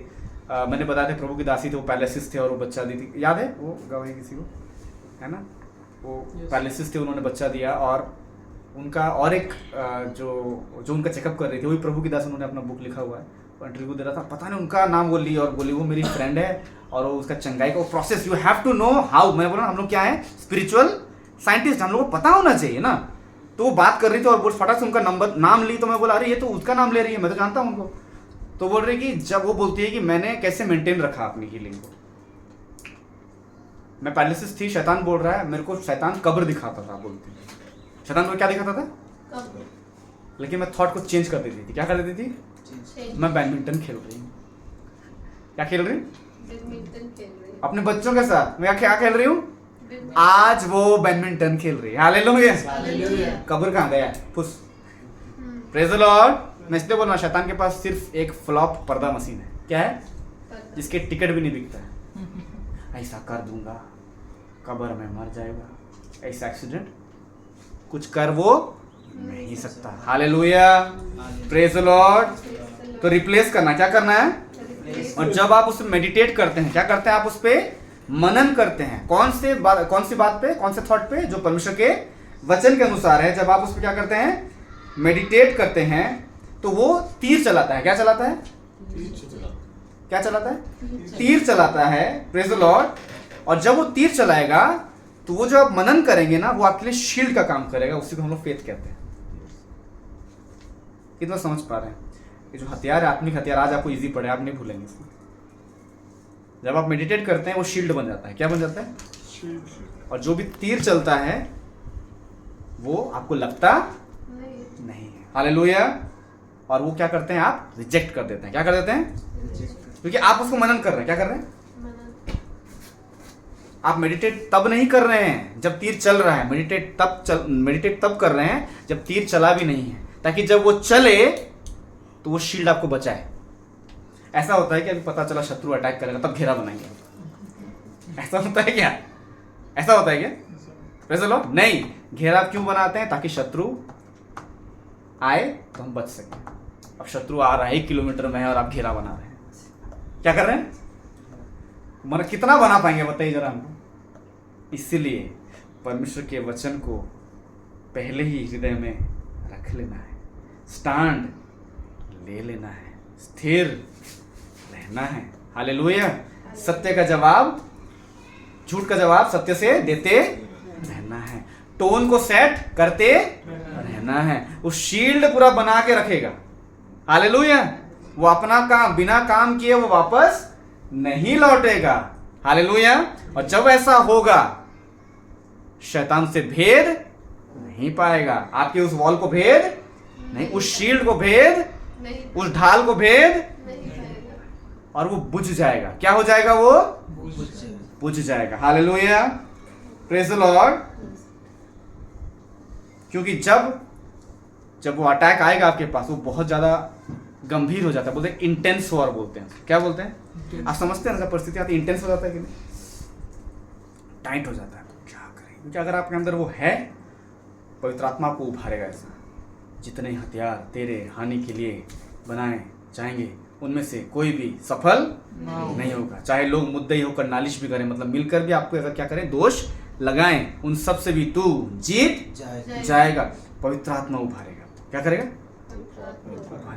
मैंने बताया था प्रभु की दासी थे, वो पैलेसिस थे और वो बच्चा दी थी. याद है वो गवाही किसी को, है ना? वो पैलेसिस थे, उन्होंने बच्चा दिया और उनका और एक जो उनका चेकअप कर रही थी वही प्रभु की दास. उन्होंने अपना बुक लिखा हुआ है, इंटरव्यू दे रहा था. पता नहीं उनका नाम वो ली और बोली वो मेरी फ्रेंड है और वो उसका चंगाई का process. You have to know how. मैं बोला हम लोग क्या है? Spiritual scientist. हम लोग को पता होना चाहिए ना. तो वो बात कर रही थी और बोल फटाक से उनका नाम ली. तो मैं बोला अरे ये तो उसका नाम ले रही है, मैं तो जानता हूँ उनको. तो बोल रही कि जब वो बोलती है कि मैंने कैसे मेंटेन रखा अपनी हीलिंग को. मैं पैलेसिस थी, शैतान बोल रहा है, मेरे को शैतान कब्र दिखाता था. बोलती शैतान को क्या दिखाता था? लेकिन मैं थॉट को चेंज कर देती थी. क्या कर देती थी? मैं बैडमिंटन खेल रही हूँ. क्या खेल रही हूँ? बैडमिंटन खेल रही हूँ अपने बच्चों के साथ. मैं क्या खेल रही हूँ? आज वो बैडमिंटन खेल रही है. हालेलुया. कब्र कहाँ गया? फुस. Praise the lord. मैं इसलिए बोल रहा हूँ शैतान के पास सिर्फ एक फ्लॉप पर्दा मशीन है. क्या है? जिसके टिकट भी नहीं बिकता है. ऐसा कर दूंगा, कब्र में मर जाएगा, ऐसा एक्सीडेंट कुछ कर वो नहीं सकता. हालेलुया. Praise the Lord. तो रिप्लेस करना, क्या करना है? और जब आप उस पर मेडिटेट करते हैं, क्या करते हैं? आप उस पर मनन करते हैं. कौन सी बात पे? कौन से थॉट पे? जो परमेश्वर के वचन के अनुसार है. जब आप उस पर क्या करते हैं? मेडिटेट करते हैं तो वो तीर चलाता है. क्या चलाता है? क्या चलाता है? तीर चलाता है. Praise the lord. और जब वो तीर चलाएगा तो वो जो आप मनन करेंगे ना वो आपके लिए शील्ड का काम करेगा. उसी को हम लोग फेथ कहते हैं. कितना समझ पा रहे हैं? ये जो हथियार है, आत्मिक हथियार, आज आपको इजी पड़े, आप नहीं भूलेंगे इसको. जब आप मेडिटेट करते हैं वो शील्ड बन जाता है. क्या बन जाता है? और जो भी तीर चलता है वो आपको लगता नहीं है. हालेलुया. और वो क्या करते हैं? आप रिजेक्ट कर देते हैं. क्या कर देते हैं? क्योंकि आप उसको मनन कर रहे हैं. क्या कर रहे हैं? आप मेडिटेट तब नहीं कर रहे हैं जब तीर चल रहा है, मेडिटेट तब कर रहे हैं जब तीर चला भी नहीं है, ताकि जब वो चले तो वो शील्ड आपको बचाए। ऐसा होता है कि अभी पता चला शत्रु अटैक करेगा तब घेरा बनाएंगे, ऐसा होता है क्या? ऐसा होता है क्या? Praise the Lord. नहीं, घेरा क्यों बनाते हैं? ताकि शत्रु आए तो हम बच सकें। अब शत्रु आ रहा है 1 किलोमीटर में है और आप घेरा बना रहे हैं, क्या कर रहे हैं? मतलब कितना बना पाएंगे बताइए जरा हमको। इसलिए परमेश्वर के वचन को पहले ही हृदय में रख लेना है, स्टैंड ले लेना है, स्थिर रहना है। हालेलुया। सत्य का जवाब, झूठ का जवाब सत्य से देते रहना है, टोन को सेट करते रहना है। वो शील्ड पूरा बना के रखेगा। हालेलुया। वो अपना काम बिना काम किए वो वापस नहीं लौटेगा। हालेलुया। और जब ऐसा होगा शैतान से भेद नहीं पाएगा, आपके उस वॉल को भेद नहीं, उस शील्ड को भेद, उस ढाल को भेद नहीं पाएगा। और वो बुझ जाएगा। क्या हो जाएगा? वो बुझ जाएगा। हालेलुया। Praise the Lord. क्योंकि जब वो अटैक आएगा आपके पास, वो बहुत ज्यादा गंभीर हो जाता है। बोलते हैं इंटेंस वॉर बोलते हैं। क्या बोलते हैं? आप समझते हैं ना, परिस्थिति आती है इंटेंस हो जाता है कि नहीं, टाइट हो जाता है। क्या करें? क्योंकि अगर आपके अंदर वो है, पवित्र आत्मा को उभारेगा। ऐसा जितने हथियार तेरे हानि के लिए बनाए जाएंगे उनमें से कोई भी सफल नहीं होगा। चाहे लोग मुद्दई होकर नालिश भी करें, मतलब मिलकर भी आपको अगर क्या करें, दोष लगाएं, उन सब से भी तू जीत जाएगा। पवित्र आत्मा उभारेगा। क्या करेगा?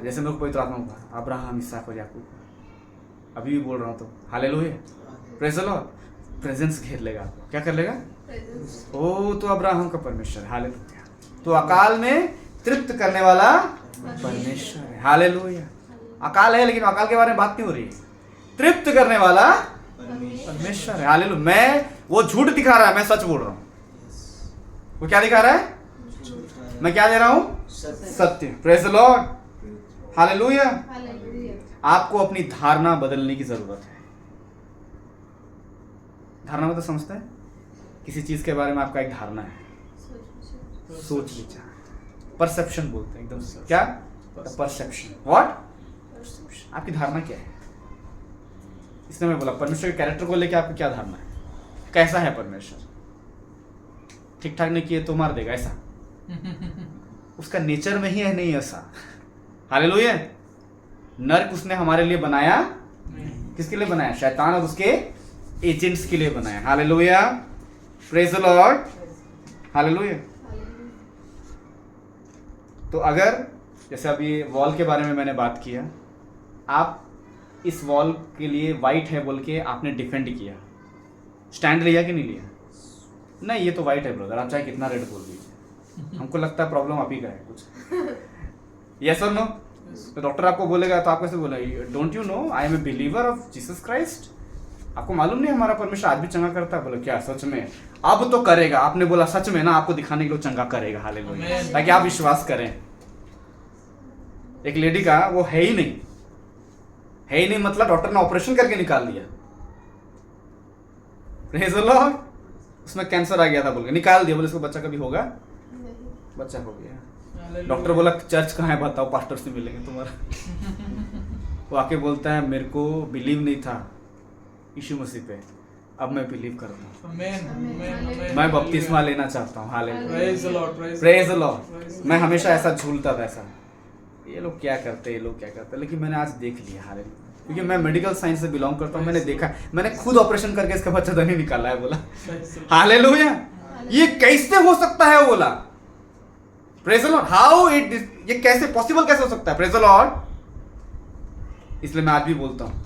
जैसे मेरे को पवित्र आत्मा उभार, अब्राहम, इसहाक और याकूब, अभी भी बोल रहा हूँ तो hallelujah. Praise the Lord. Presence घेर लेगा आपको। क्या कर लेगा? ओ तो अब्राहम का परमेश्वर है। हालेलुया। तो अकाल में तृप्त करने वाला परमेश्वर है। हालेलुया। अकाल है लेकिन अकाल के बारे में बात नहीं हो रही है, तृप्त करने वाला परमेश्वर है। हालेलुया। मैं, वो झूठ दिखा रहा है, मैं सच बोल रहा हूं। वो क्या दिखा रहा है? मैं क्या दे रहा हूं? सत्य। Praise the Lord. हालेलुया। आपको अपनी धारणा बदलने की जरूरत है। धारणा मतलब समझते हैं? किसी चीज के बारे में आपका एक धारणा है, सोच विचार, परसेप्शन बोलते हैं एकदम से। क्या? परसेप्शन। व्हाट? आपकी धारणा क्या है? इसने मैं बोला परमेश्वर के कैरेक्टर को लेकर आपकी क्या धारणा है? कैसा है परमेश्वर? ठीक ठाक नहीं किए तो मार देगा, ऐसा उसका नेचर में ही है नहीं ऐसा। हालेलुया। नर्क उसने हमारे लिए बनाया, किसके लिए बनाया? शैतान और उसके एजेंट्स के लिए बनाया। Hallelujah. Praise the Lord. Hallelujah. तो अगर जैसे अभी वॉल के बारे में मैंने बात किया, आप इस वॉल के लिए वाइट है बोल के आपने डिफेंड किया, स्टैंड लिया कि नहीं लिया? नहीं, ये तो वाइट है ब्रदर, आप चाहे कितना रेड बोल दीजिए, हमको लगता है प्रॉब्लम आप ही का है कुछ। यस और नो? तो डॉक्टर आपको बोलेगा तो आप कैसे बोलेगा? Don't you know I am a believer of Jesus Christ? आपको मालूम नहीं हमारा परमेश्वर आज भी चंगा करता है? बोले क्या सच में? अब तो करेगा। आपने बोला सच में ना, आपको दिखाने के लिए चंगा करेगा। हालेलुया। ताकि आप विश्वास करें। एक लेडी का वो है ही नहीं, है ही नहीं मतलब डॉक्टर ने ऑपरेशन करके निकाल दिया। Praise the Lord. उसमें कैंसर आ गया था बोल के निकाल दिया। बोले इसको बच्चा कभी होगा? बच्चा हो गया। डॉक्टर बोला चर्च कहाँ है बताओ, पास्टर से मिलेंगे तुम्हारा। वो आके बोलता है मेरे को बिलीव नहीं था यीशु मसीह पे, अब मैं बिलीव करता हूँ, मैं बपतिस्मा लेना चाहता हूँ। हालेलुया। Praise the lord. मैं हमेशा ऐसा झूलता था, ऐसा ये लोग क्या करते हैं, ये लोग क्या करते हैं, लेकिन मैंने आज देख लिया। हालेलुया। क्योंकि मैं मेडिकल साइंस से बिलोंग करता हूँ, मैंने देखा, मैंने खुद ऑपरेशन करके इसका बच्चादानी निकाला है। बोला हालेलुया। ये कैसे हो सकता है? बोला praise the Lord. How it, ये कैसे पॉसिबल, कैसे हो सकता है? Praise the lord. इसलिए मैं आज भी बोलता हूँ,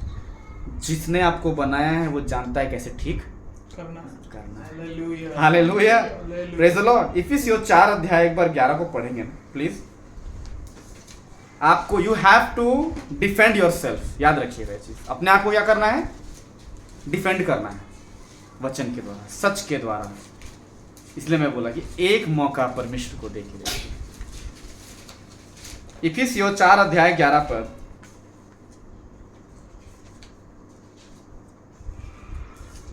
जिसने आपको बनाया है वो जानता है कैसे ठीक करना है। हालेलुया। Praise the lord. इफिसियों 4 अध्याय एक बार 11 को पढ़ेंगे ना प्लीज। आपको you have to defend yourself. याद रखिएगा ये चीज, अपने आप को क्या करना है? डिफेंड करना है वचन के द्वारा, सच के द्वारा। इसलिए मैं बोला कि एक मौका परमेश्वर को देखिए। इफिसियों 4 अध्याय 11 पर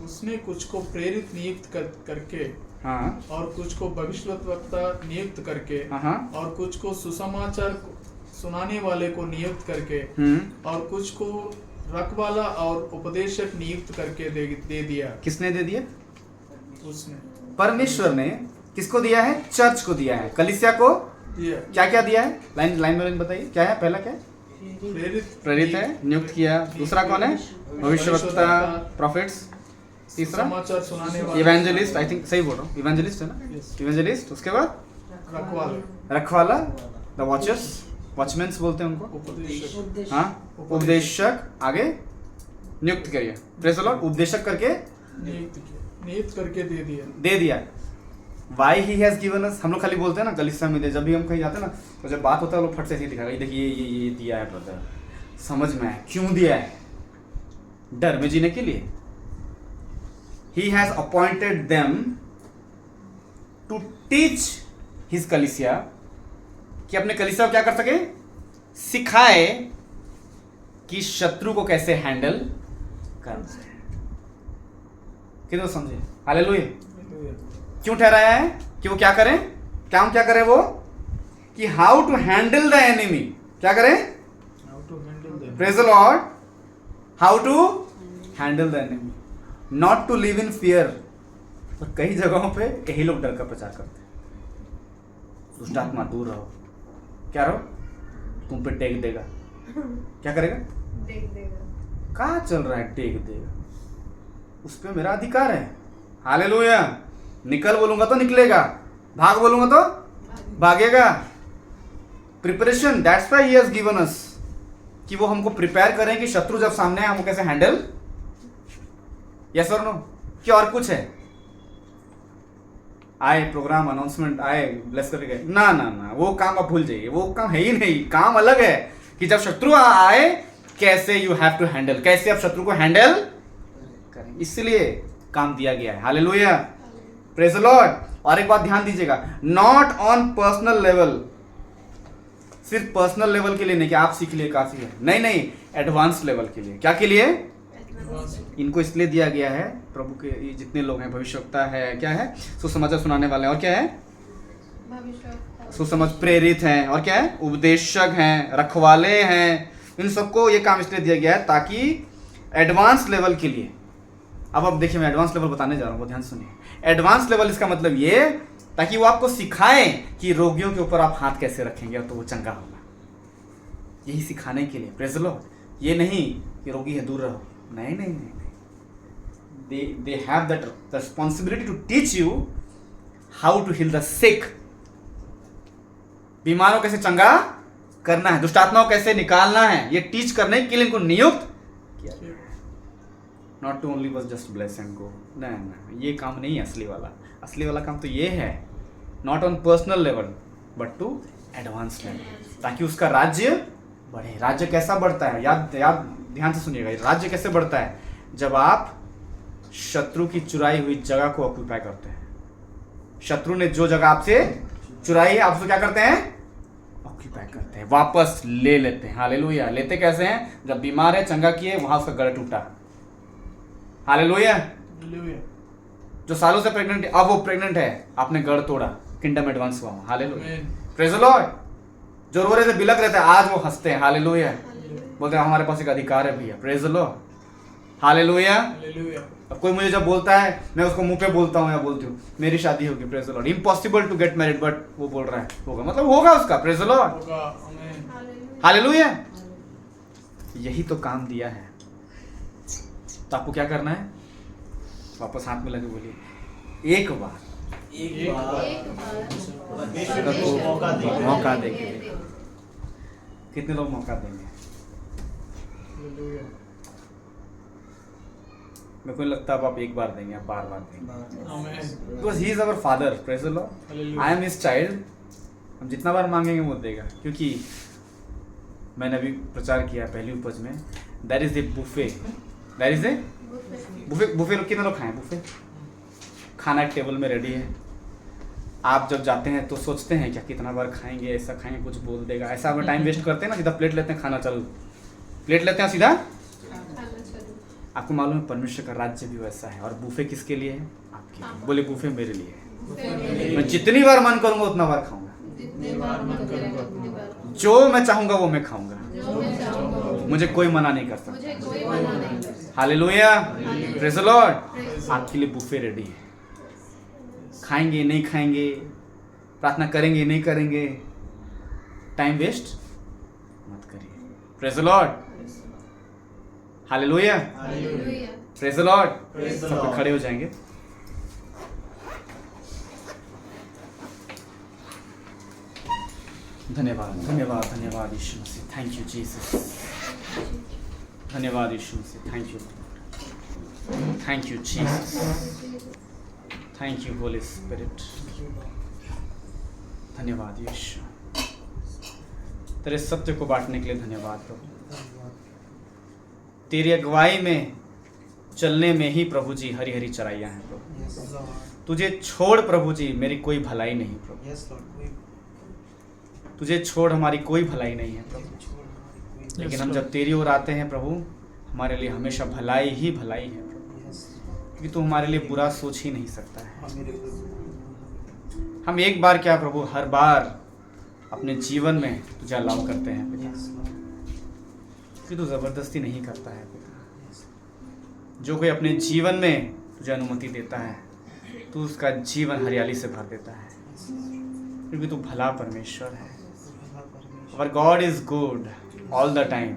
उसने कुछ को प्रेरित नियुक्त करके हाँ और कुछ को भविष्यवक्ता नियुक्त करके हाँ और कुछ को सुसमाचार सुनाने वाले को नियुक्त करके और कुछ को रखवाला और उपदेशक नियुक्त करके दे दिया। किसने दे दिया? उसने, परमेश्वर ने किसको दिया है? चर्च को दिया है, कलीसिया को दिया। क्या क्या दिया है? लाइन में बताइए क्या है? पहला क्या है? प्रेरित है, नियुक्त किया। दूसरा कौन है? भविष्यवक्ता, प्रॉफिट्स। तीसरा समाचार सुनाने वाले, इवेंजलिस्ट। आई थिंक सही बोल रहा हूँ, इवेंजलिस्ट है ना? इवेंजलिस्ट। उसके बाद रखवाला, द वॉचर्स, वॉचमैन्स बोलते हैं उनको। उपदेशक, हाँ, उपदेशक। आगे नियुक्त करिए, प्रेज़ द लॉर्ड। उपदेशक करके नियुक्त करके दे दिया। Why he has given us, हम लोग खाली बोलते हैं ना कलीसिया में दे, जब भी हम कहीं जाते हैं ना तो जब बात होता है लोग फट से ऐसे दिखाएगा, देखिए ये दिया है ब्रदर, समझ में आया क्यों दिया है? डर में जीने के लिए। He has appointed them to teach his कलीसिया, कि अपने कलीसिया को क्या कर सके? सिखाए कि शत्रु को कैसे हैंडल करना है। कितने समझे? हालेलुया। क्यों ठहराया है? कि वो क्या करें? काम क्या करें वो? कि how to handle the enemy. क्या करें? Praise the Lord. How to handle the enemy, not to live in fear. और कई जगहों पे यही लोग डर का प्रचार करते हैं। दुष्ट आत्मा दूर रहो। क्या रहो? तुम पे टेक देगा। क्या करेगा? देख देगा। कहाँ चल रहा है टेक देगा? उस पे मेरा अधिकार है। हालेलुया। निकल बोलूंगा तो निकलेगा, भाग बोलूंगा तो भागेगा। Preparation, that's why he has given us, कि वो हमको प्रिपेयर करें कि शत्रु जब सामने है हम कैसे हैंडल। यस और नो? कि और कुछ है? आए प्रोग्राम अनाउंसमेंट आए ब्लेस करके गए, ना ना ना, वो काम आप भूल जाइए, वो काम है ही नहीं। काम अलग है कि जब शत्रु आए कैसे यू हैव टू हैंडल, कैसे आप शत्रु को हैंडल करें, इसलिए काम दिया गया है। Hallelujah, praise the lord. और एक बात ध्यान दीजिएगा, नॉट ऑन पर्सनल लेवल, सिर्फ पर्सनल लेवल के लिए नहीं कि आप सीख लिए काफी है, नहीं नहीं, एडवांस लेवल के लिए। क्या के लिए? इनको इसलिए दिया गया है, प्रभु के ये जितने लोग हैं, भविष्यवक्ता है, क्या है? सुसमाचार सुनाने वाले हैं, और क्या है? सुसमाचार, प्रेरित हैं, और क्या है? उपदेशक हैं, रखवाले हैं। इन सबको ये काम इसलिए दिया गया है ताकि एडवांस लेवल के लिए। अब देखिए, मैं एडवांस लेवल बताने जा रहा हूँ, ध्यान सुनिए। एडवांस लेवल इसका मतलब ये, ताकि वो आपको सिखाएं कि रोगियों के ऊपर आप हाथ कैसे रखेंगे तो वो चंगा होगा। यही सिखाने के लिए, प्रेज़ द लॉर्ड। ये नहीं कि रोगी है दूर रहो, नहीं नहीं नहीं, they have that responsibility to teach you how to heal the sick। बीमारों कैसे चंगा करना है, दुष्ट आत्माओं कैसे निकालना है, ये टीच करने के लिए इनको नियुक्त किया गया। नॉट टू ओनली बस जस्ट ब्लेस एंड गो, नहीं, ये काम नहीं है असली वाला। असली वाला काम तो ये है, not on personal level but to advance level, ताकि उसका राज्य बढ़े। राज्य कैसा बढ़ता है? याद ध्यान से सुनिएगा, राज्य कैसे बढ़ता है? जब आप शत्रु की चुराई हुई जगह को ऑक्यूपाई करते हैं। शत्रु ने जो जगह आपसे चुराई है, आप उसको क्या करते हैं? ऑक्यूपाई करते हैं, वापस ले लेते हैं। हालेलुया। लेते कैसे हैं? जब बीमार है, चंगा किए, वहां उसका गला टूटा। हालेलुया। जो सालों से प्रेग्नेंट है, अब वो प्रेग्नेंट है, आपने गढ़ तोड़ा, किंगडम एडवांस हुआ। Hallelujah, praise the Lord. जो रो रहे थे, बिलक रहे थे, आज वो हंसते हैं। हालेलुया, बोलते हैं हमारे पास एक अधिकार है भैया। Praise the Lord. हालेलुया। अब कोई मुझे जब बोलता है, मैं उसको मुंह पे बोलता हूँ या बोलती हूँ मेरी शादी होगी, praise the Lord, impossible to get married, but वो बोल रहा है होगा, मतलब होगा उसका। Praise the Lord. हालेलुया। यही तो काम दिया है। तो आपको क्या करना है? वापस हाथ में लगे बोलिए, एक बार मौका देंगे। कितने लोग मौका देंगे? मेरे को लगता है अब आप एक बार देंगे, आप बार बार देंगे, because he is our father. Praise the Lord. I am his child. हम जितना बार मांगेंगे वो देगा, क्योंकि मैंने अभी प्रचार किया पहली उपज में, that is a buffet. That is a buffet कितने लोग खाएं? बुफे खाना एक टेबल में रेडी है। आप जब जाते हैं तो सोचते हैं क्या कितना बार खाएंगे, ऐसा खाएंगे, कुछ बोल देगा, ऐसा हम टाइम वेस्ट करते हैं ना, सीधा प्लेट लेते हैं, खाना चल, प्लेट लेते हैं सीधा। आपको मालूम है परमेश्वर का राज्य भी वैसा है। और बूफे किसके लिए है? आपके लिए। बोले बूफे मेरे लिए है। मैं जितनी बार मन करूंगा उतना बार खाऊंगा, जो मैं चाहूंगा वो मैं खाऊंगा, मुझे कोई मना नहीं कर सकता। Hallelujah, praise the Lord. आपके लिए बुफे रेडी है। खाएंगे नहीं खाएंगे, प्रार्थना करेंगे नहीं करेंगे, टाइम वेस्ट मत करिए। Praise the Lord, hallelujah, praise the lord. सब लोग खड़े हो जाएंगे। धन्यवाद धन्यवाद धन्यवाद यीशु मसीह, थैंक यू जीसस। धन्यवाद यीशु मसीह, thank you, thank you Jesus, thank you holy spirit. धन्यवाद यीशु, तेरे सत्य को बांटने के लिए धन्यवाद प्रभु। तेरी अगुवाई में चलने में ही प्रभु जी हरी हरी चराइयाँ हैं प्रभु। तुझे छोड़ प्रभु जी मेरी कोई भलाई नहीं प्रभु, तुझे छोड़ हमारी कोई भलाई नहीं है प्रभु। लेकिन हम जब तेरी ओर आते हैं प्रभु, हमारे लिए हमेशा भलाई ही भलाई है प्रभु, क्योंकि तू हमारे लिए बुरा सोच ही नहीं सकता है। हम एक बार क्या प्रभु, हर बार अपने जीवन में तुझे अलाउ करते हैं पिता, क्योंकि तू ज़बरदस्ती नहीं करता है पिता। जो कोई अपने जीवन में तुझे अनुमति देता है, तू उसका जीवन हरियाली से भर देता है, क्योंकि तू भला परमेश्वर है। Our God is good all the time,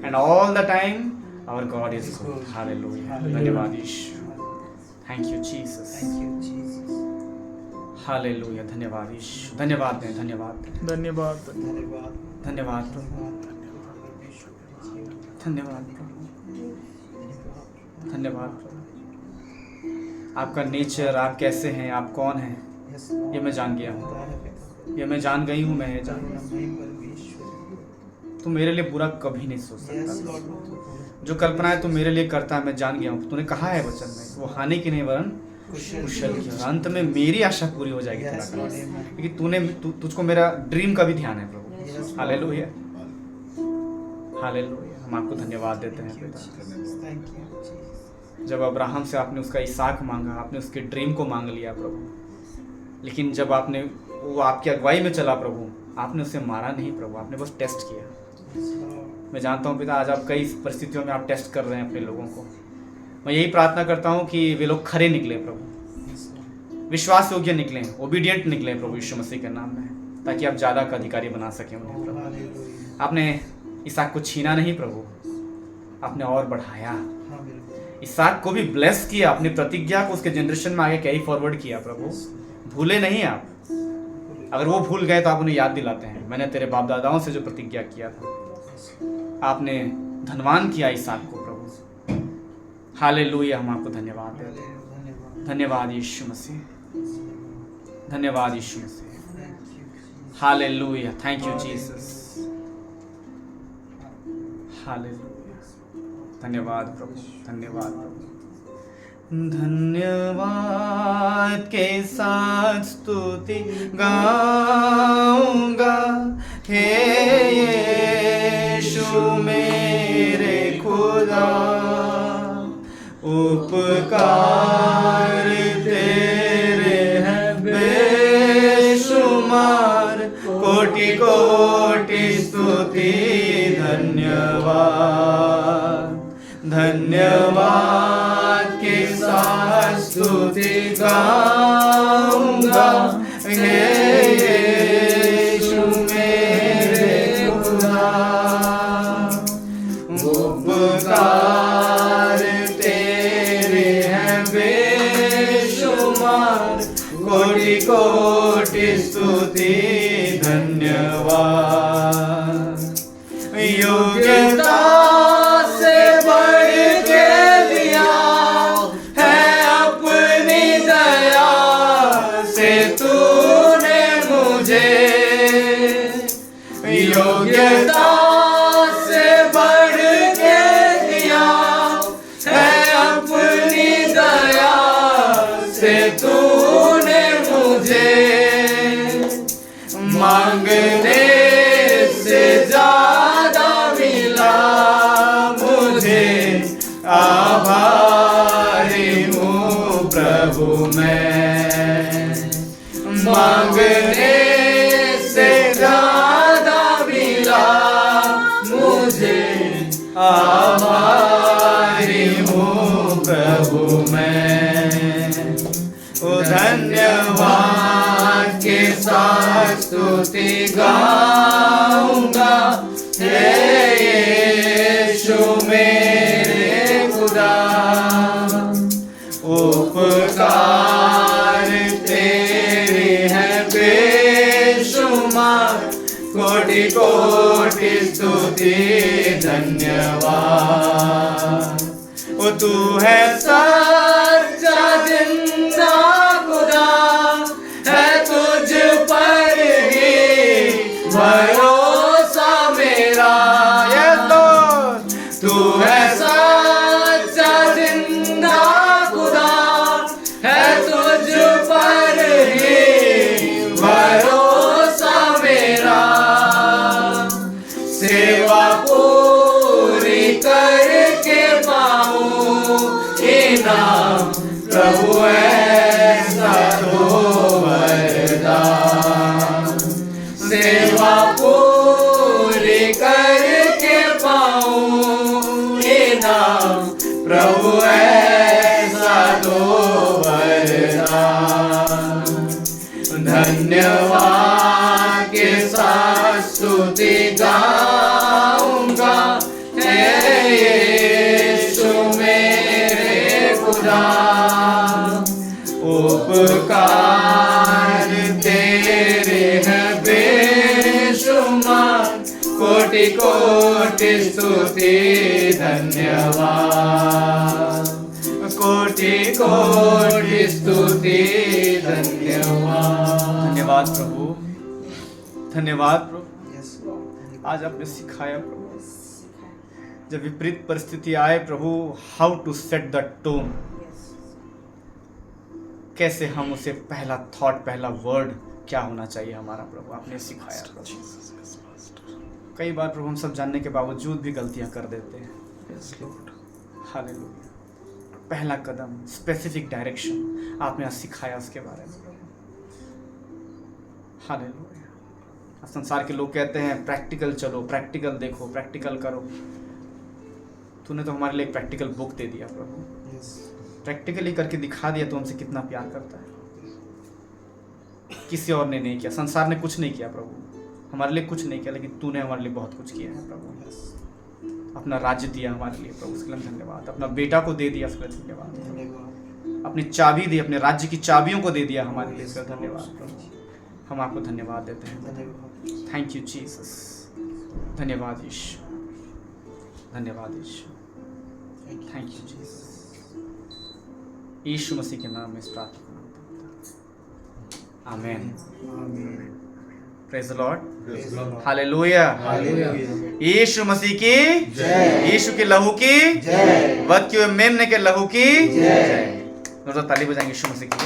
and all the time our God is good. Hallelujah. धन्यवाद यीशु, थैंक यू जीसस, हालेलुया। धन्यवाद यीशु, धन्यवाद दें, धन्यवाद दें, धन्यवाद धन्यवाद प्रभु, धन्यवाद प्रभु, धन्यवाद प्रभु। आपका नेचर, आप कैसे हैं, आप कौन हैं, ये मैं जान गया हूँ, ये मैं जान गई हूँ, मैं ये जान गया। तू मेरे लिए बुरा कभी नहीं सोच सकता। जो कल्पनाएं तू मेरे लिए करता है मैं जान गया हूँ। तूने कहा है वचन में, वो हानि की नहीं वरन कुशल की, और अंत में मेरी आशा पूरी हो जाएगी तेरा काम, क्योंकि तूने तुझको मेरा ड्रीम का भी ध्यान है प्रभु। Hallelujah, hallelujah. हम आपको धन्यवाद देते हैं पिता। जब अब्राहम से आपने उसका इसहाक मांगा, आपने उसके ड्रीम को मांग लिया प्रभु, लेकिन जब आपने वो आपकी अगुवाई में चला प्रभु, आपने उसे मारा नहीं प्रभु, आपने बस टेस्ट किया। मैं जानता हूँ पिता, आज आप कई परिस्थितियों में आप टेस्ट कर रहे हैं अपने लोगों को। मैं यही प्रार्थना करता हूँ कि वे लोग खरे निकले प्रभु, विश्वास योग्य निकले, ओबीडियंट निकले प्रभु यीशु मसीह के नाम में, ताकि आप ज़्यादा का अधिकारी बना सकें उन्हें प्रभु। आपने इसहाक को छीना नहीं प्रभु, आपने और बढ़ाया। इसहाक को भी ब्लेस किया, अपनी प्रतिज्ञा को उसके जनरेशन में आगे कैरी फॉरवर्ड किया प्रभु। भूले नहीं आप, अगर वो भूल गए तो आप उन्हें याद दिलाते हैं, मैंने तेरे बाप दादाओं से जो प्रतिज्ञा किया था। आपने धनवान किया इसहाक को प्रभु। हालेलुया, हम आपको धन्यवाद देते हैं। धन्यवाद यीशु मसीह, धन्यवाद यीशु मसीह। Hallelujah, thank you Jesus. Hallelujah, धन्यवाद प्रभु, धन्यवाद प्रभु। धन्यवाद के साथ स्तुति गाऊंगा, हे यीशु मेरे खुदा। उपकार तेरे हैं बेशुमार, कोटि कोटि स्तुति धन्यवाद। धन्यवाद के साथ स्तुति गाऊंगा, हे यीशु मेरे खुदा। उपकार तेरे हैं बेशुमार, कोटि कोटि स्तुति धन्यवाद। योग्यता से बढ़ के दिया है अपनी दया से तूने मुझे। योग्यता से बढ़ के दिया है अपनी दया से तूने मुझे। मांगने से ज्यादा मिला मुझे। मैं मांगने से ज्यादा मिला मुझे, आभारी हूँ प्रभु मैं। ओ धन्यवाद के साथ स्तुति गाऊंगा, हे यीशु मेरे खुदा। उपकार तेरे हैं बेशुमार, कोटि कोटि स्तुति धन्यवाद। ओ तू है सच्चा जिंदा खुदा, है तुझ पर ही भरोसा मेरा। ये तो तू है सच्चा जिंदा खुदा, है तुझ पर ही भरोसा मेरा। सेवा पूरी करके पाऊं इनाम, प्रभु ऐसा दो वरदान। सेवा पूरी करके पाऊं इनाम, प्रभु ऐसा दो वरदान। धन्यवाद के साथ स्तुति गाऊंगा, हे यीशु मेरे खुदा। उपकार तेरे हैं बेशुमार, कोटि कोटि स्तुति धन्यवाद। कोटि कोटि स्तुति धन्यवाद। धन्यवाद प्रभु, धन्यवाद प्रभु। आज आपने सिखाया प्रभु, जब विपरीत परिस्थिति आए प्रभु, how to set the tone, कैसे हम उसे पहला थॉट, पहला वर्ड क्या होना चाहिए हमारा प्रभु, आपने सिखाया प्रभु। कई बार प्रभु हम सब जानने के बावजूद भी गलतियां कर देते हैं। हालेलुया। पहला कदम, स्पेसिफिक डायरेक्शन आपने आज सिखाया उसके बारे में प्रभु। हालेलुया। संसार के लोग कहते हैं प्रैक्टिकल चलो, प्रैक्टिकल देखो, प्रैक्टिकल करो। तूने तो हमारे लिए एक प्रैक्टिकल बुक दे दिया प्रभु, प्रैक्टिकली करके दिखा दिया तो हमसे कितना प्यार करता है। किसी और ने नहीं किया, संसार ने कुछ नहीं किया प्रभु, हमारे लिए कुछ नहीं किया, लेकिन तूने हमारे लिए बहुत कुछ किया है प्रभु। अपना राज्य दिया हमारे लिए प्रभु, उसके लिए धन्यवाद। अपना बेटा को दे दिया, उसके लिए धन्यवाद। अपनी चाबी दी, अपने राज्य की चाबियों को दे दिया हमारे लिए, उसका धन्यवाद प्रभु। हम आपको धन्यवाद देते हैं। Thank you Jesus. धन्यवाद यीशु, धन्यवाद यीशु। Thank you Jesus. यीशु मसीह के नाम में इस प्रार्थना को आमीन। Praise the Lord, hallelujah. यीशु मसीह की जय, यीशु के लहू की जय, वध के मेमने के लहू की जय। ताली बजाएंगे यीशु मसीह की।